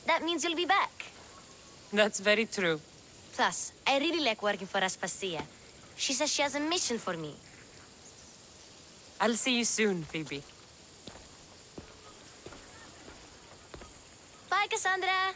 That means you'll be back.
That's very true.
Plus, I really like working for Aspasia. She says she has a mission for me.
I'll see you soon, Phoebe.
Bye, Cassandra!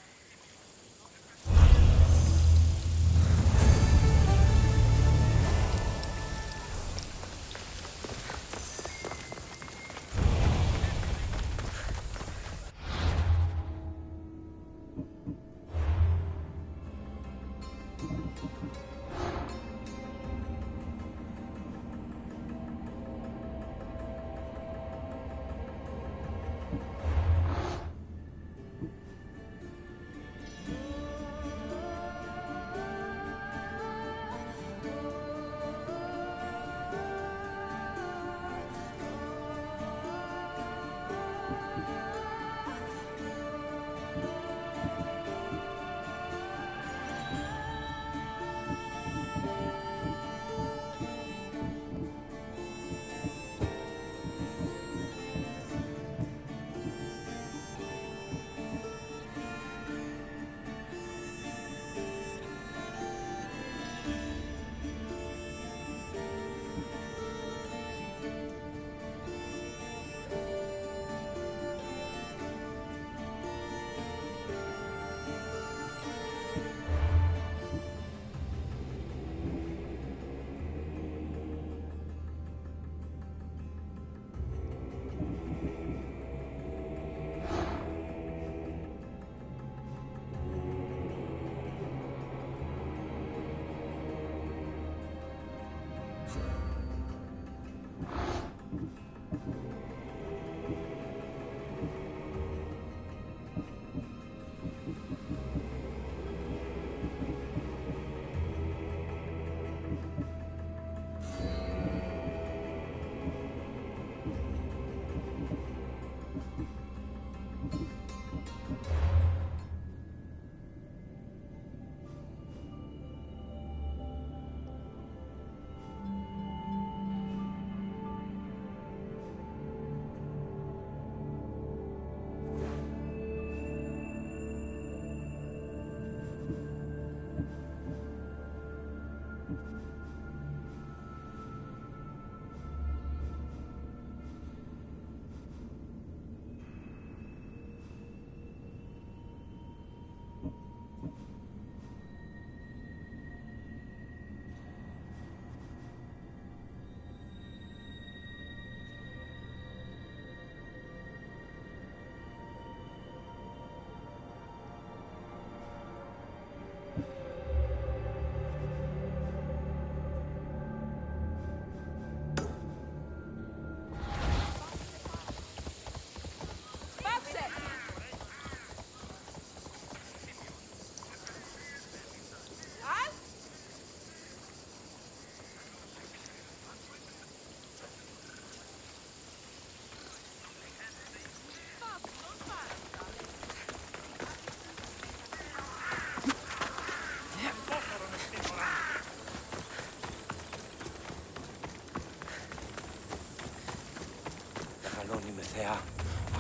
Θεά,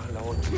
αλλά ό,τι...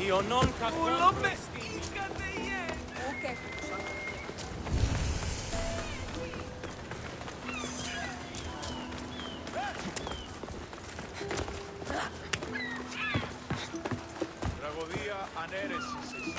Ιωνών κακών. Τραγωδία ανέρεσης εσύ.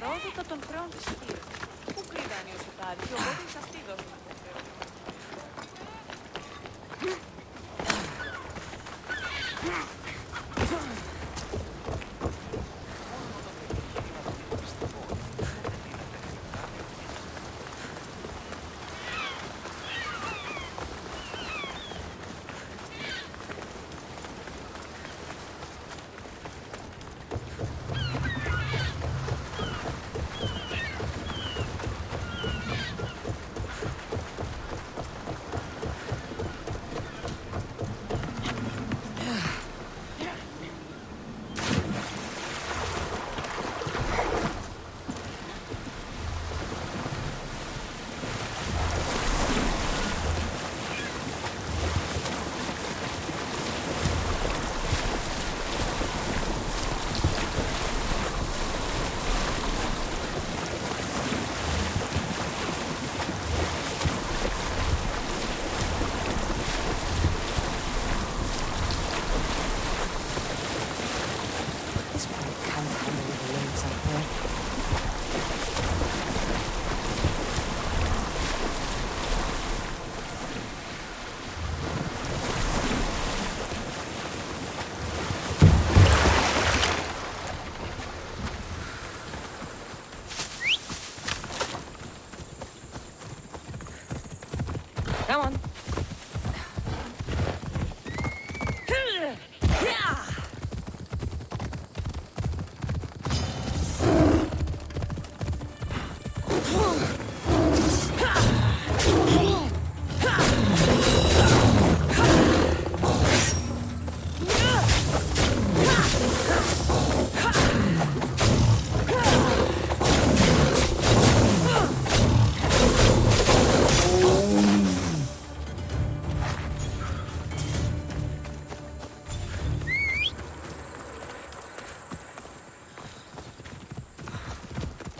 παρόδοτα των χρεών της χείρας. Πού κρύβανε ο σιτάδης, οπότε εις αυτή δώσουν το χρέο.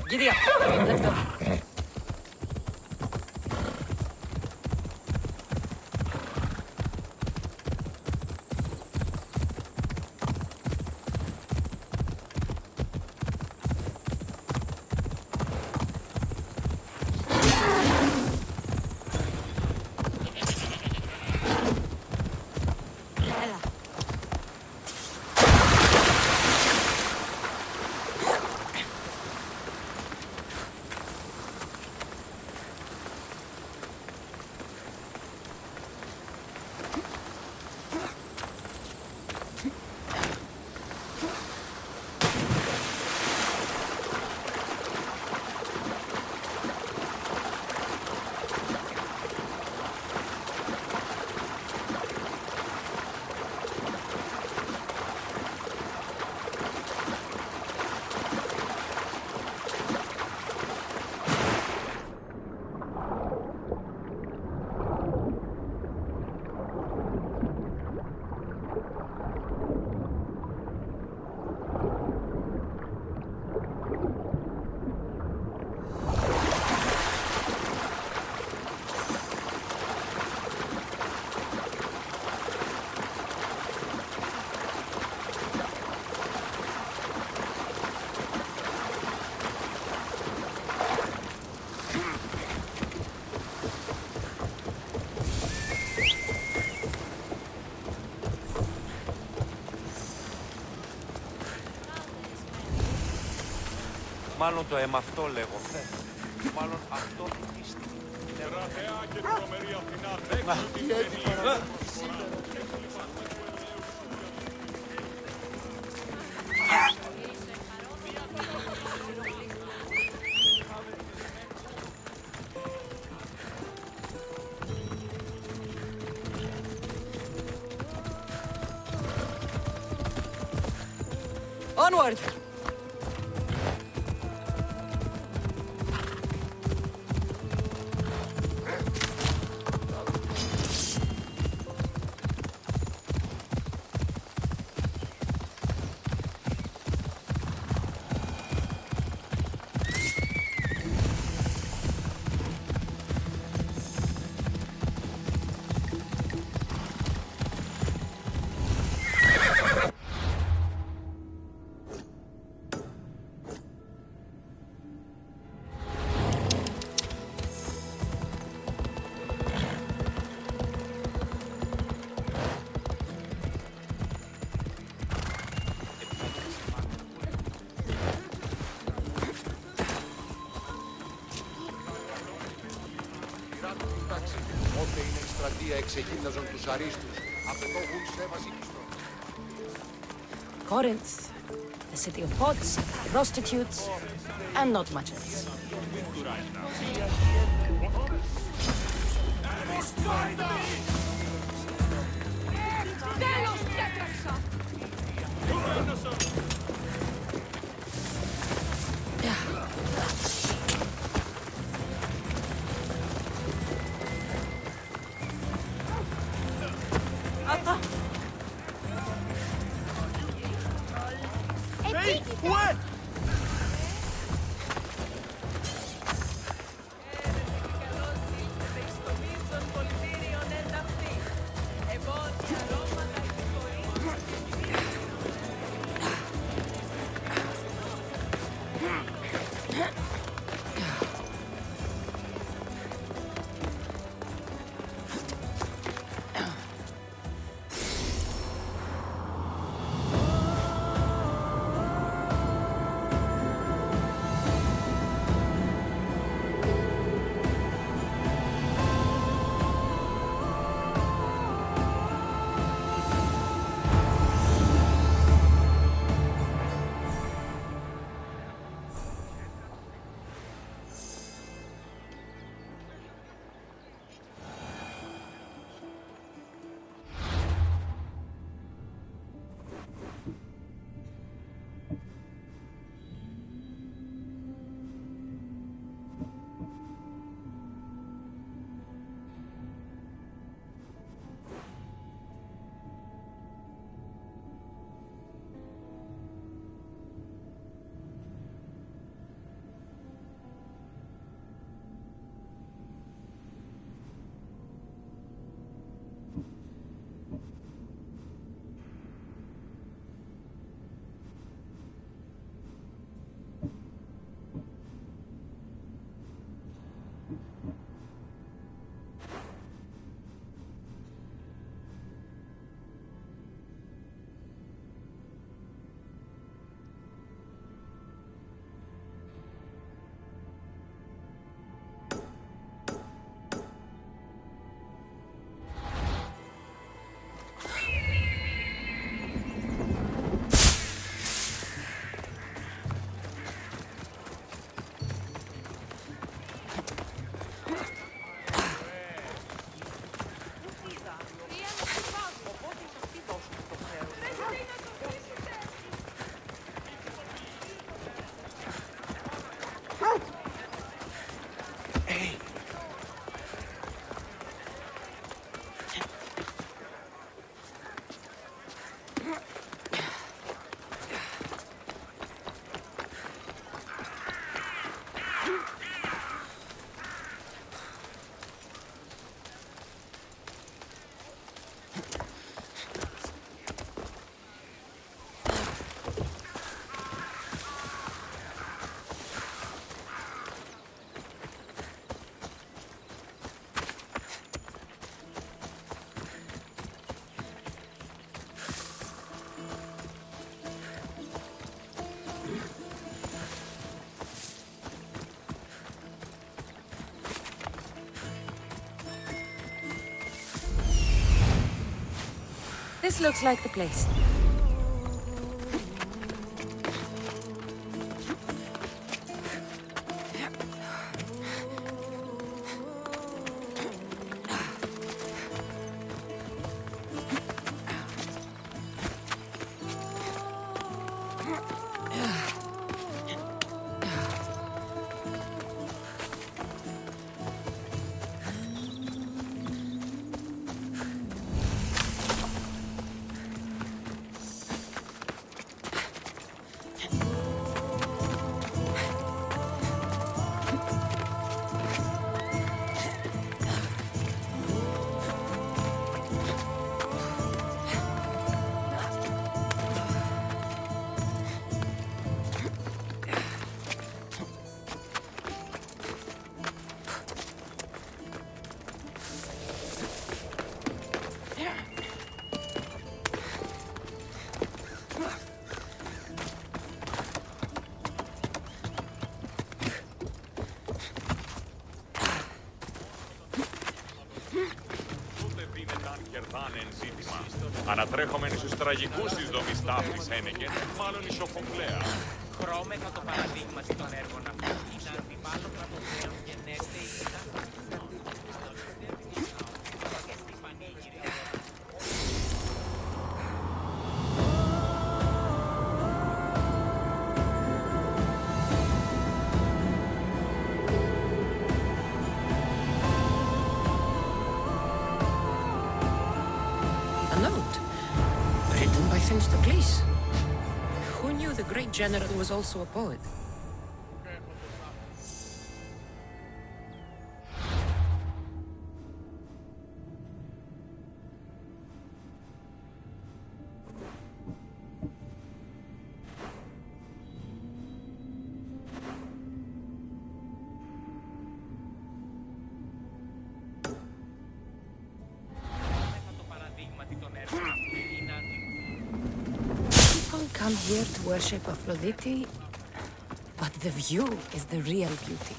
Giddy up. Let's go.
Μάλλον το αίμα αυτό λέγω, μάλλον αυτό η πίστη.
Γραφέα και τρομερή Αθηνά, τι έτσι
Onward!
Ότε είναι η στρατεία εξεγύμναζον τους αρίστους, απαιτώγουν σέβαση πιστών.
Corinth, the city of pots, prostitutes, and not much else.
Τέλος διέτρεξα!
What?
This looks like the place.
Ανατρέχομενοι στους τραγικούς της δομής ταύτης Χένεκεν, μάλλον η Σοφοκλέα.
Χρώμεθα το παραδείγματι των έργων αυτών. Είναι αντιπάλωτρα των νέων γενέστε η
Who knew the great general was also a poet? Come here to worship Aphrodite, but the view is the real beauty.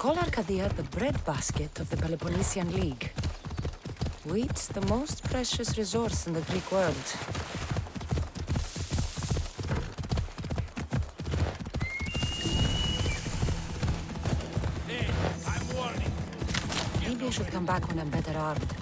call Arcadia the breadbasket of the Peloponnesian League. Wheat's the most precious resource in the Greek world. Maybe I should come back when I'm better armed.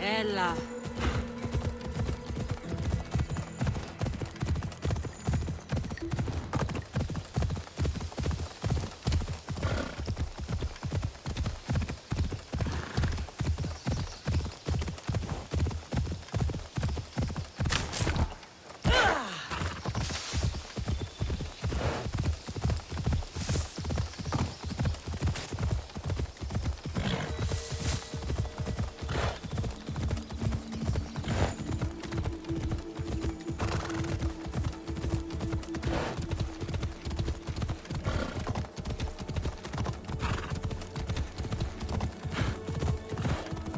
Ella.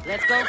Let's go.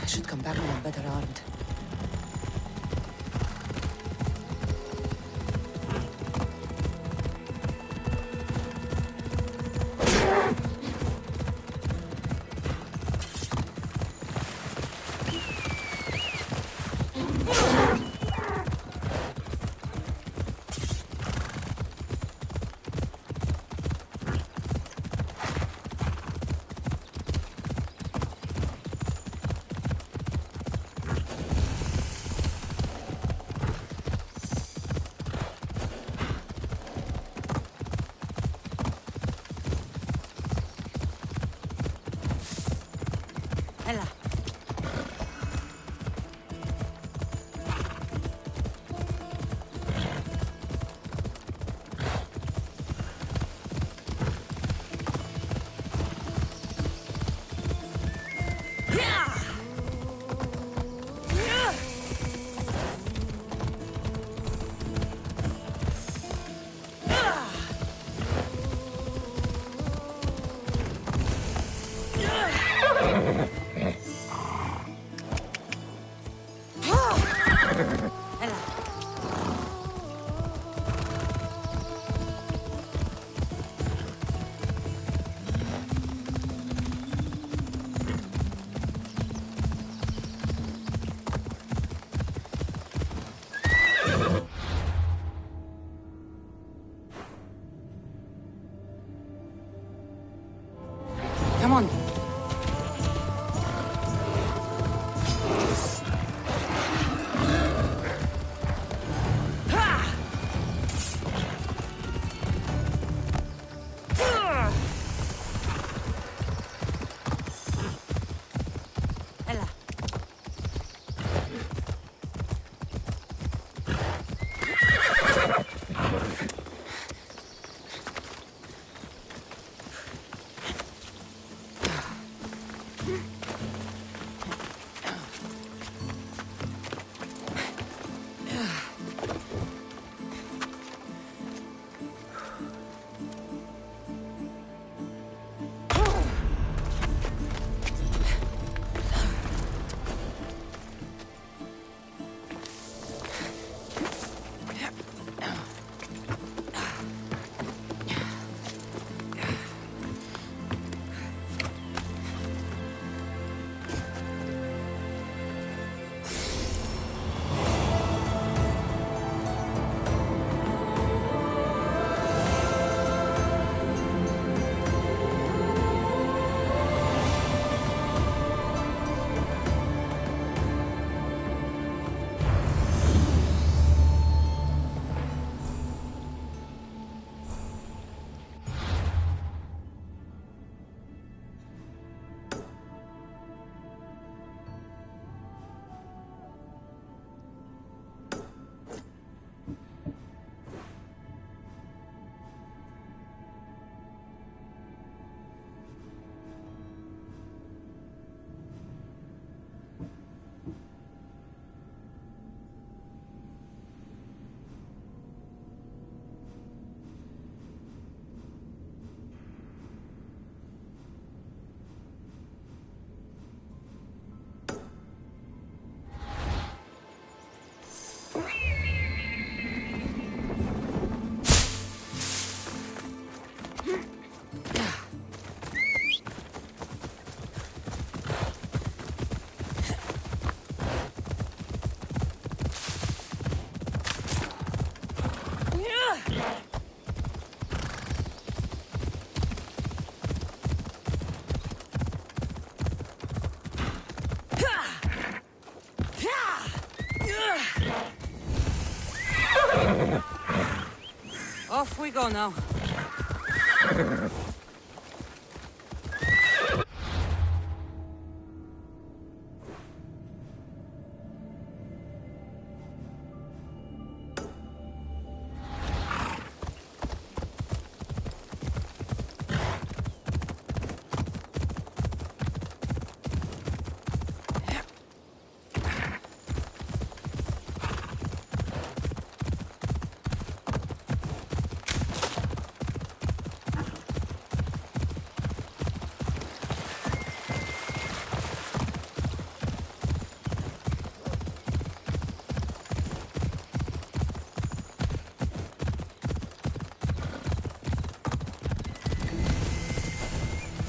I should come back when I'm better armed.
Ella.
Come on. Off we go now.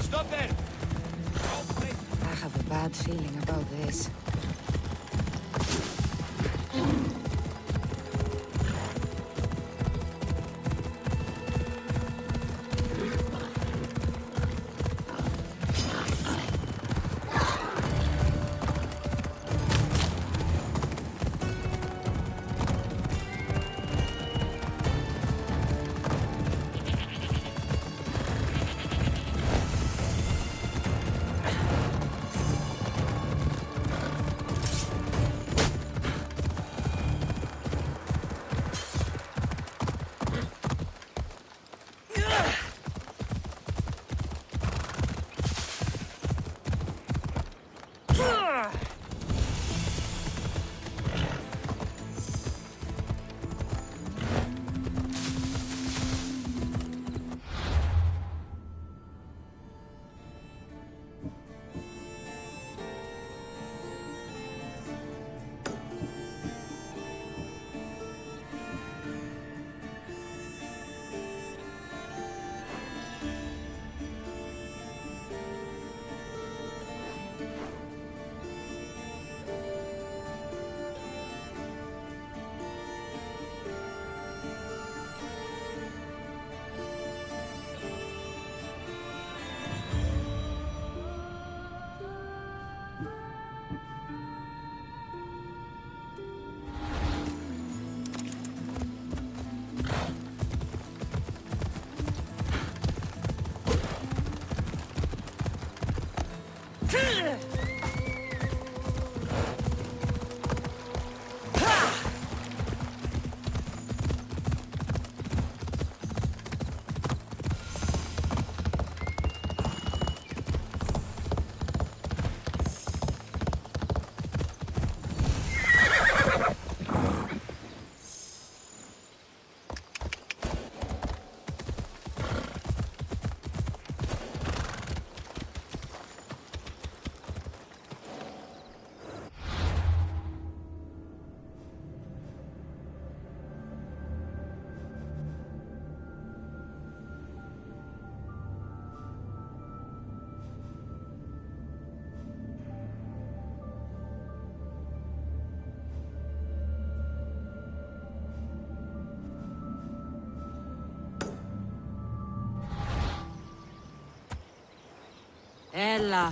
Stop there!
I have a bad feeling about this. Ella.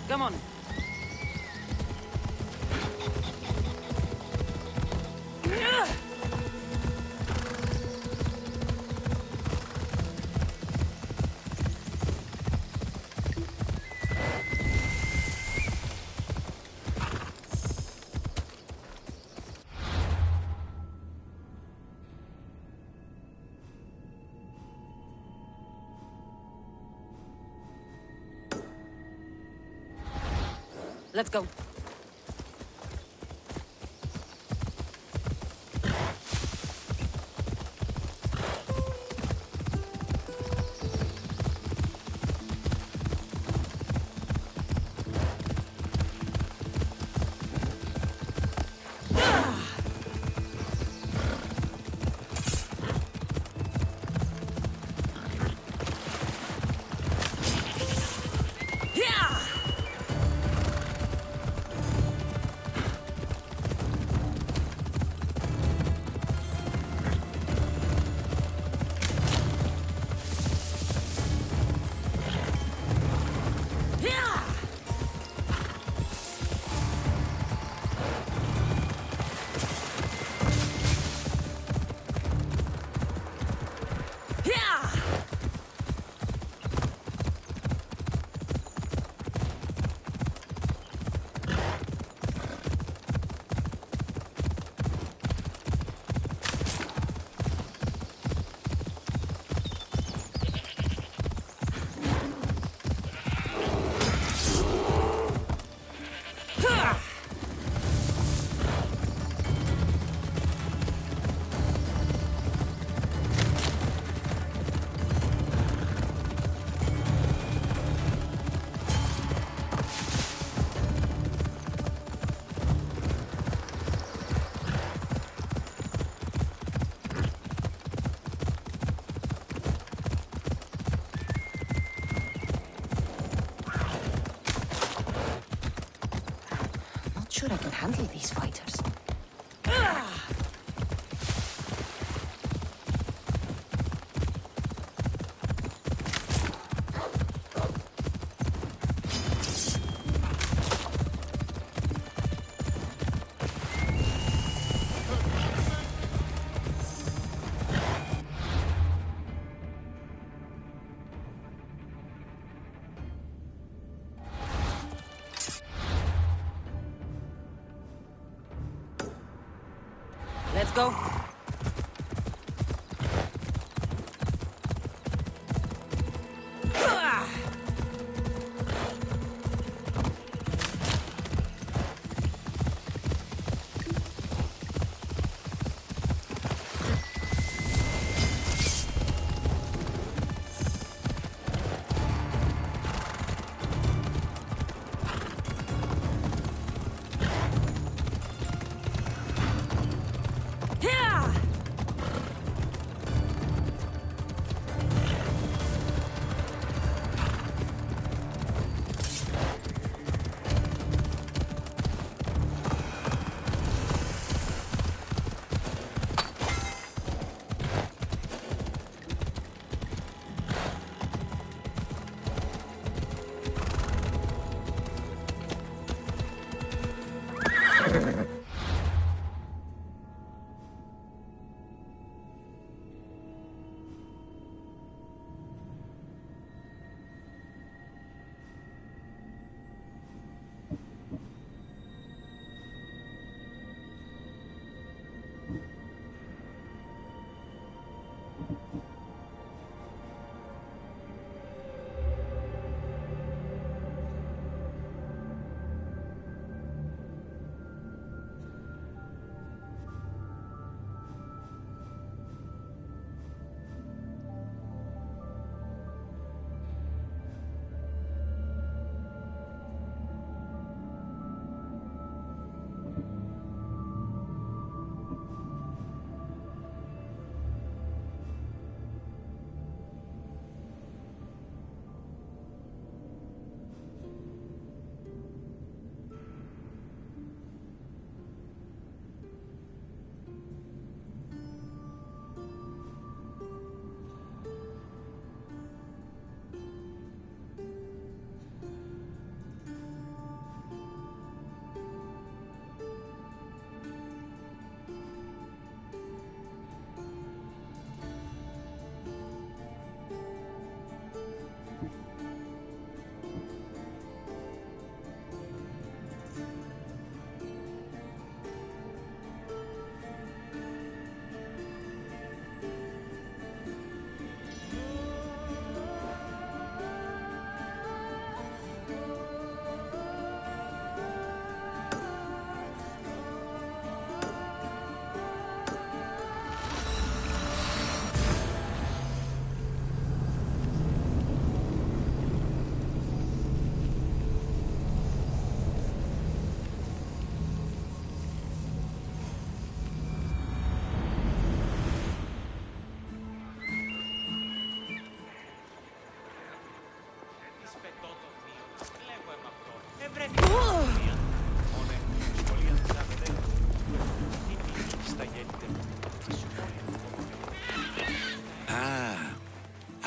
Come on. Let's go. Sure I can handle these fighters. Let's go.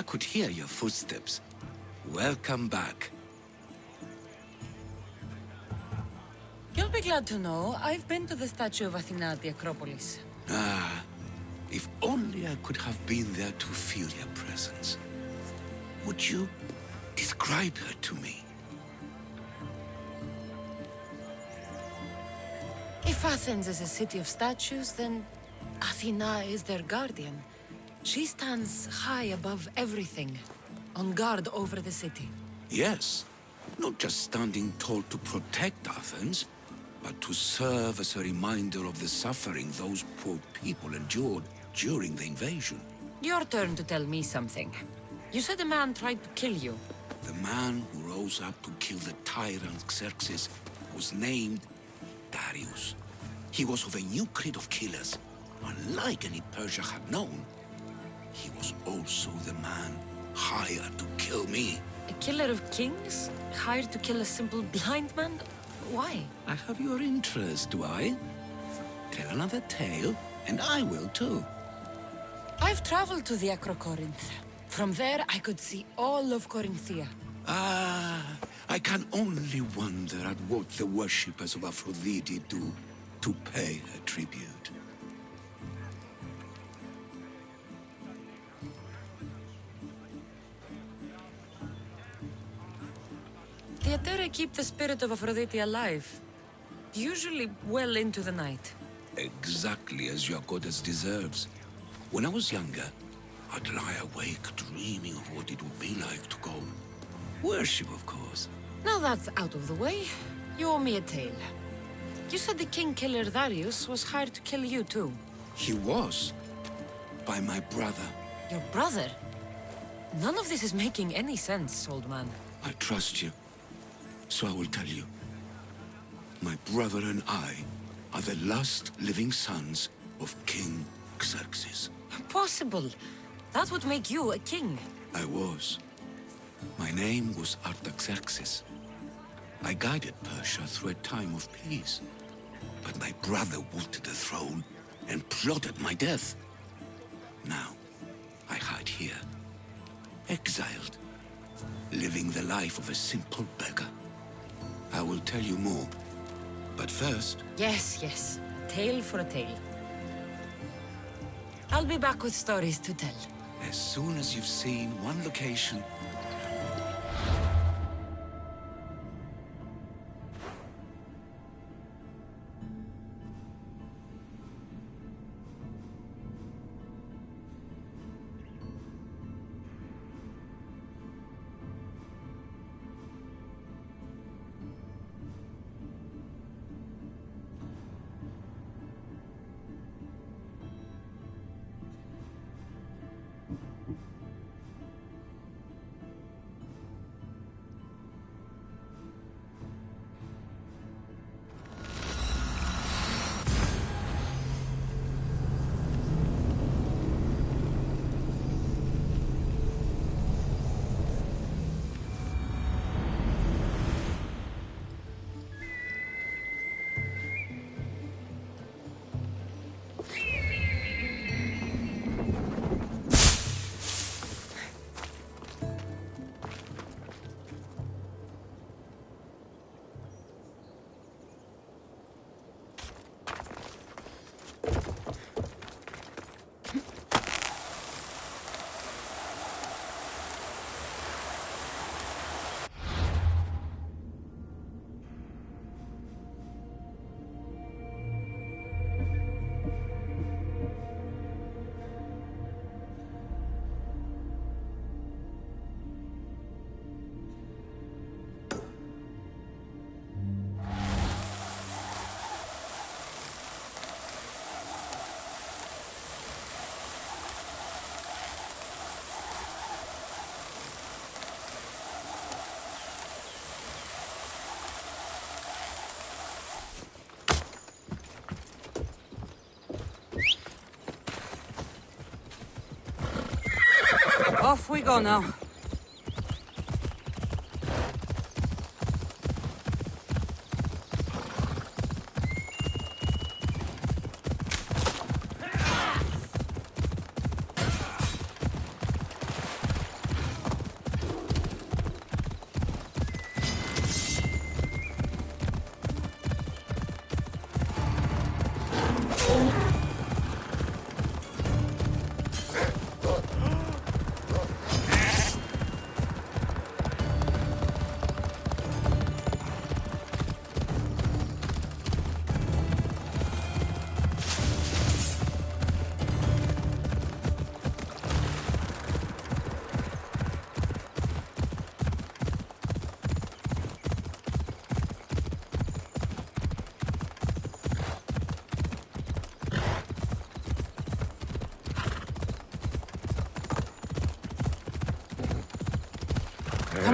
could hear your footsteps. Welcome back.
You'll be glad to know I've been to the statue of Athena at the Acropolis.
Ah, if only I could have been there to feel your presence. Would you describe her to me?
If Athens is a city of statues, then Athena is their guardian. She stands high above everything, on guard over the city.
Yes, not just standing tall to protect Athens, but to serve as a reminder of the suffering those poor people endured during the invasion.
Your turn to tell me something. You said a man tried to kill you.
The man who rose up to kill the tyrant Xerxes was named Darius. He was of a new creed of killers, unlike any Persia had known. He was also the man hired to kill me.
A killer of kings? Hired to kill a simple blind man? Why?
I have your interest, do I? Tell another tale, and I will too.
I've traveled to the Acrocorinth. From there, I could see all of Corinthia.
Ah, I can only wonder at what the worshippers of Aphrodite do to pay her tribute.
The Aether keep the spirit of Aphrodite alive, usually well into the night.
Exactly as your goddess deserves. When I was younger, I'd lie awake dreaming of what it would be like to go. Worship, of course.
Now that's out of the way, you owe me a tale. You said the king killer Darius was hired to kill you too.
He was. By my brother.
Your brother? None of this is making any sense, old man.
I trust you, so I will tell you. My brother and I are the last living sons of King Xerxes.
Impossible. That would make you a king.
I was. My name was Artaxerxes. I guided Persia through a time of peace. But my brother wanted the throne and plotted my death. Now, I hide here, exiled, living the life of a simple beggar. I will tell you more, but first...
Yes, yes. A tale for a tale. I'll be back with stories to tell.
As soon as you've seen one location...
Off we go now.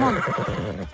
on.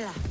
Ella.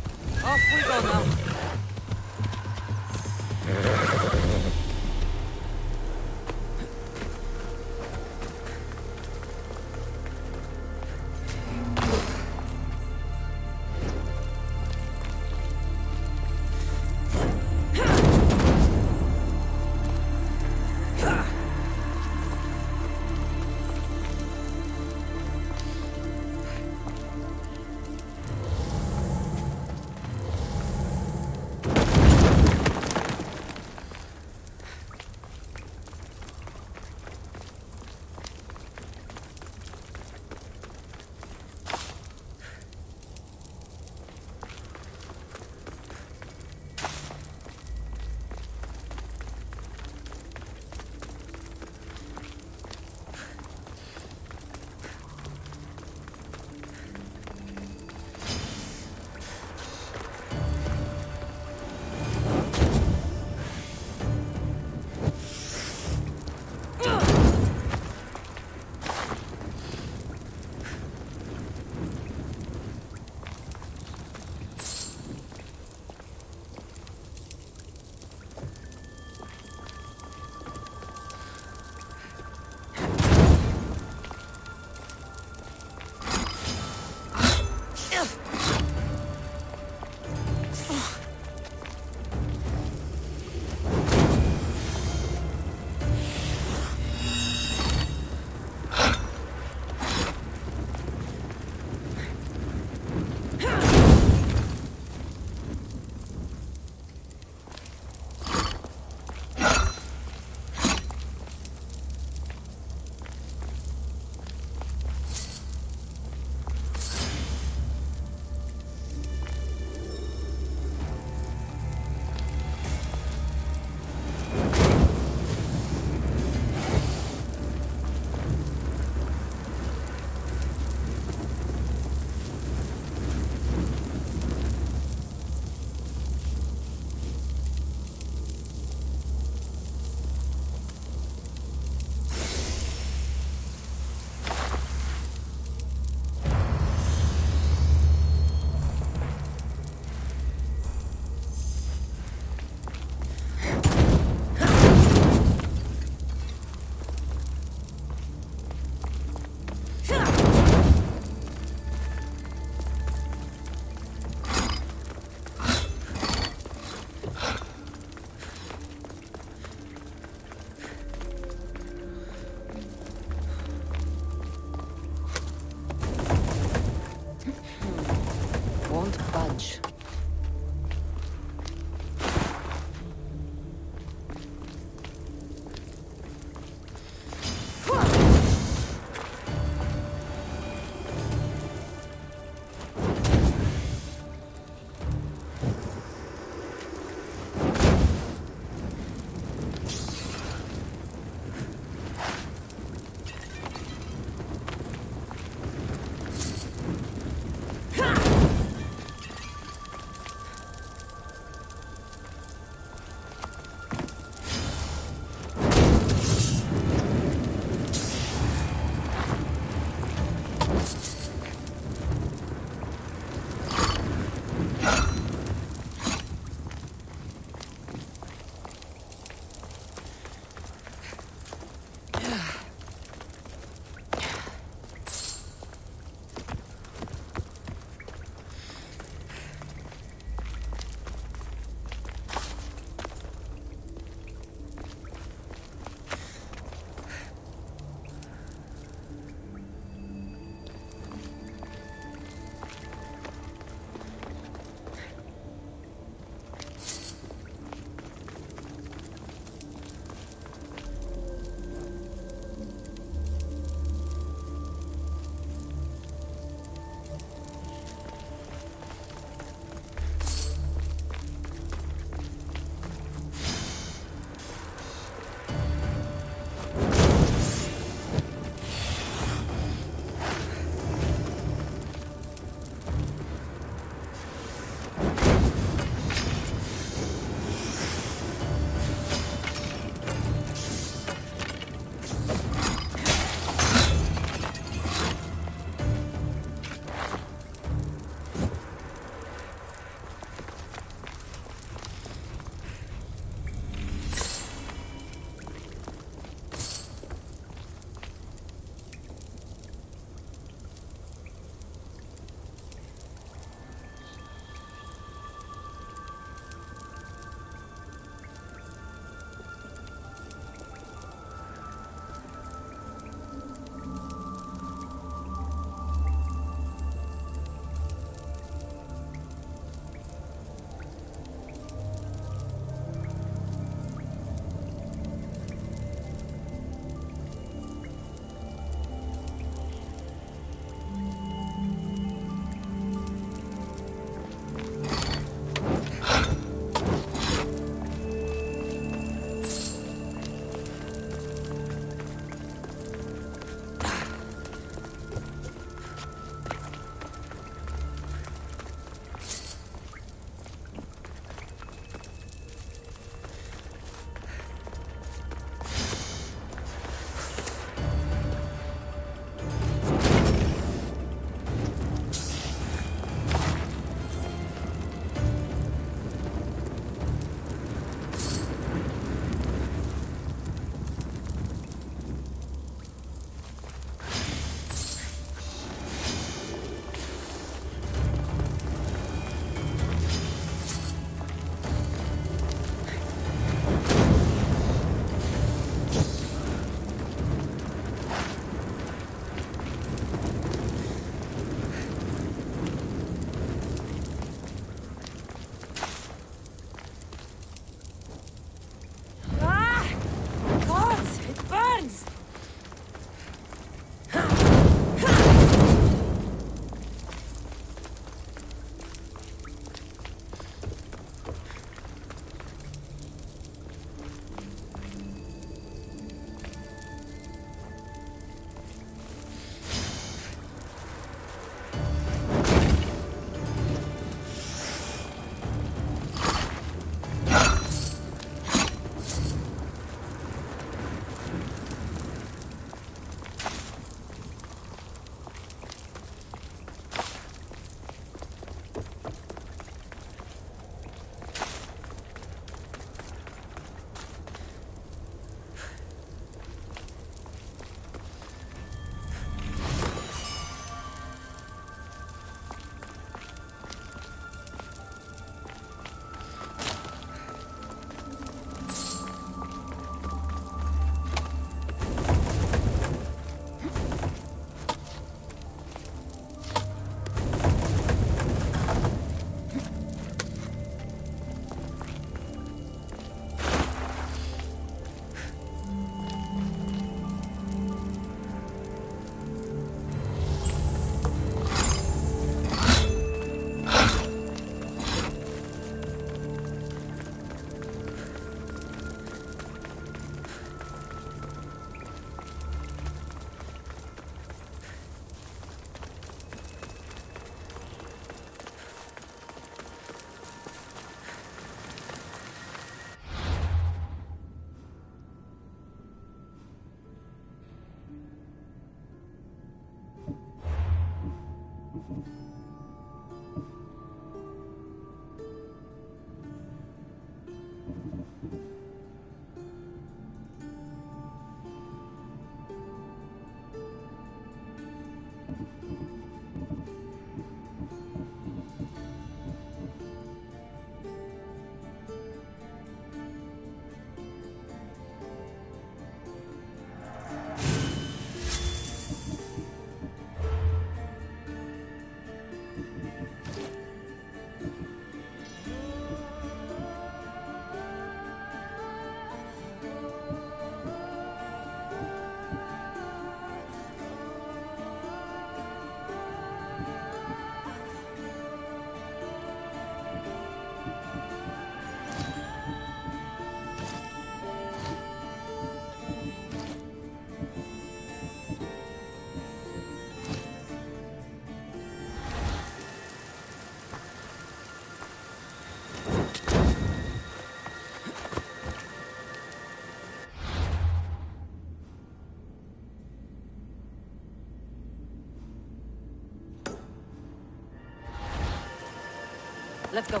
Let's go.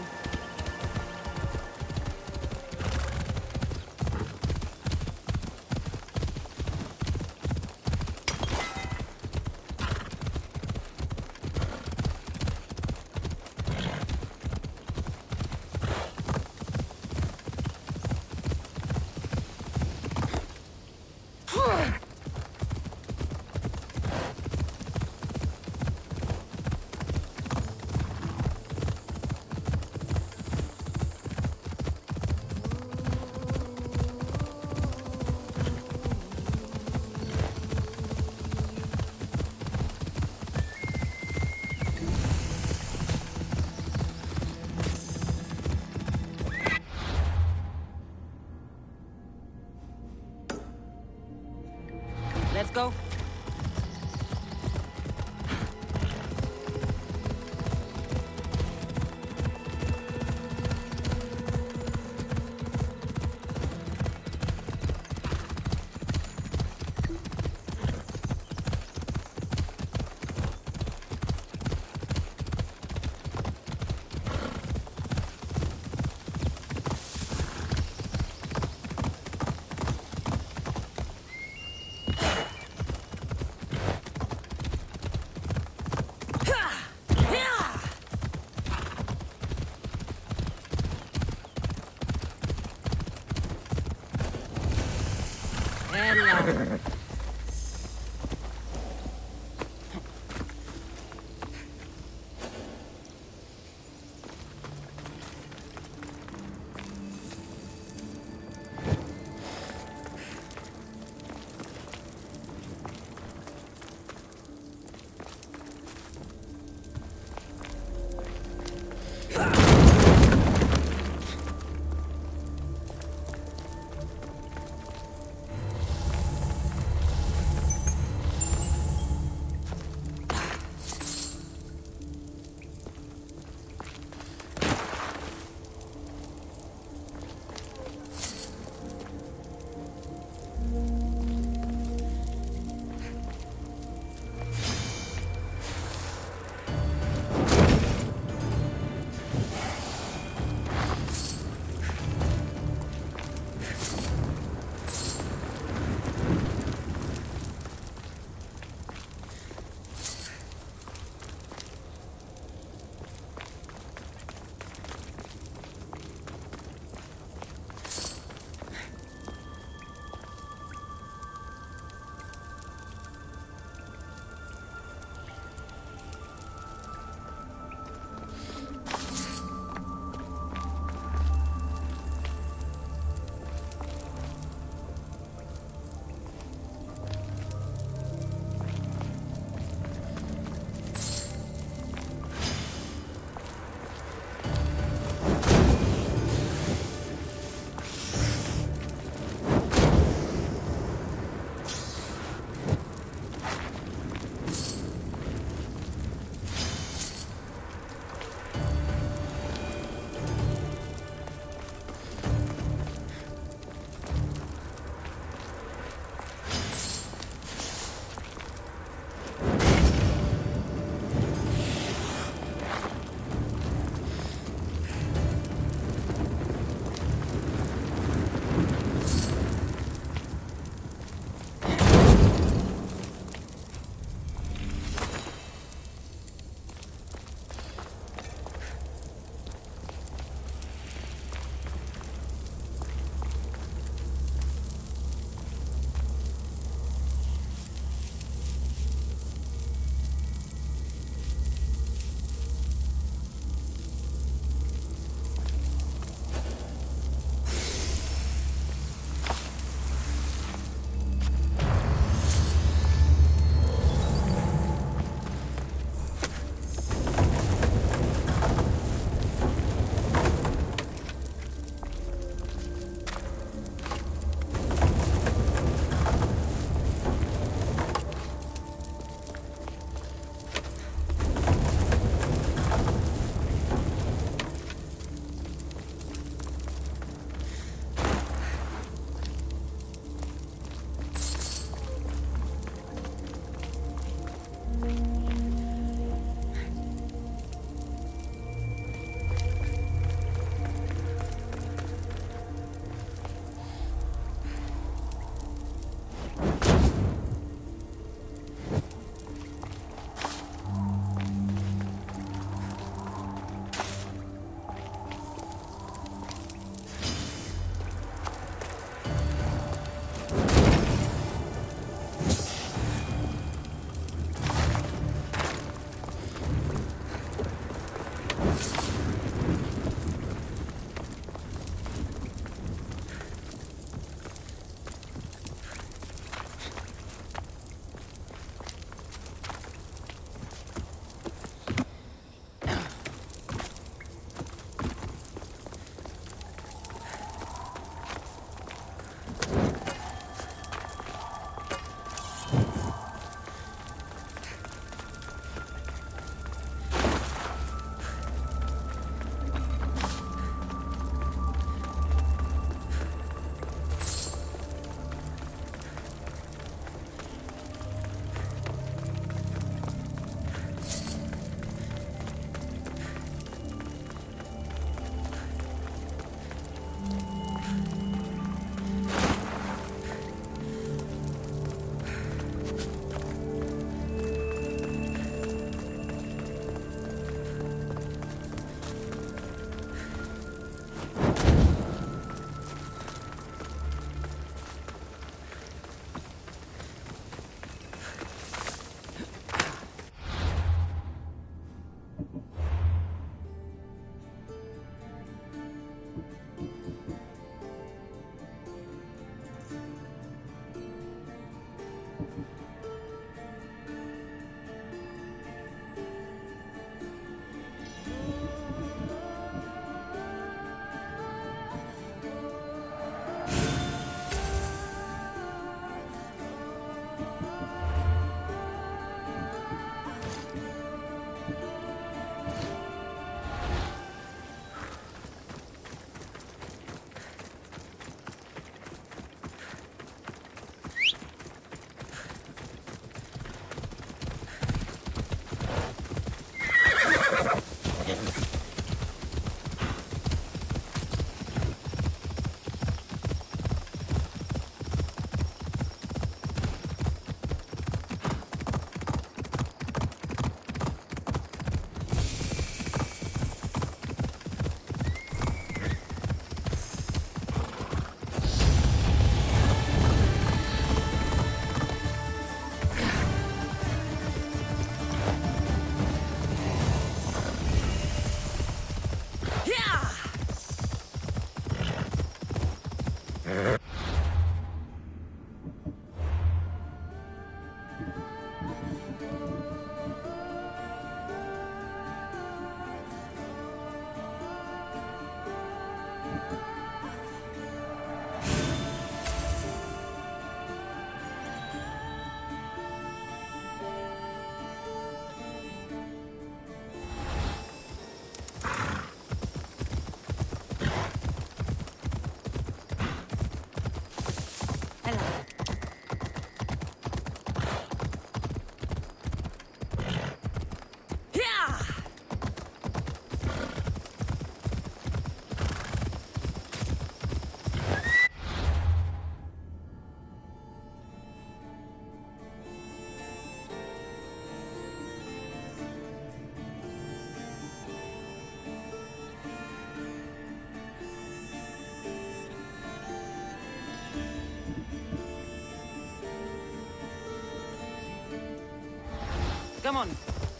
Come on.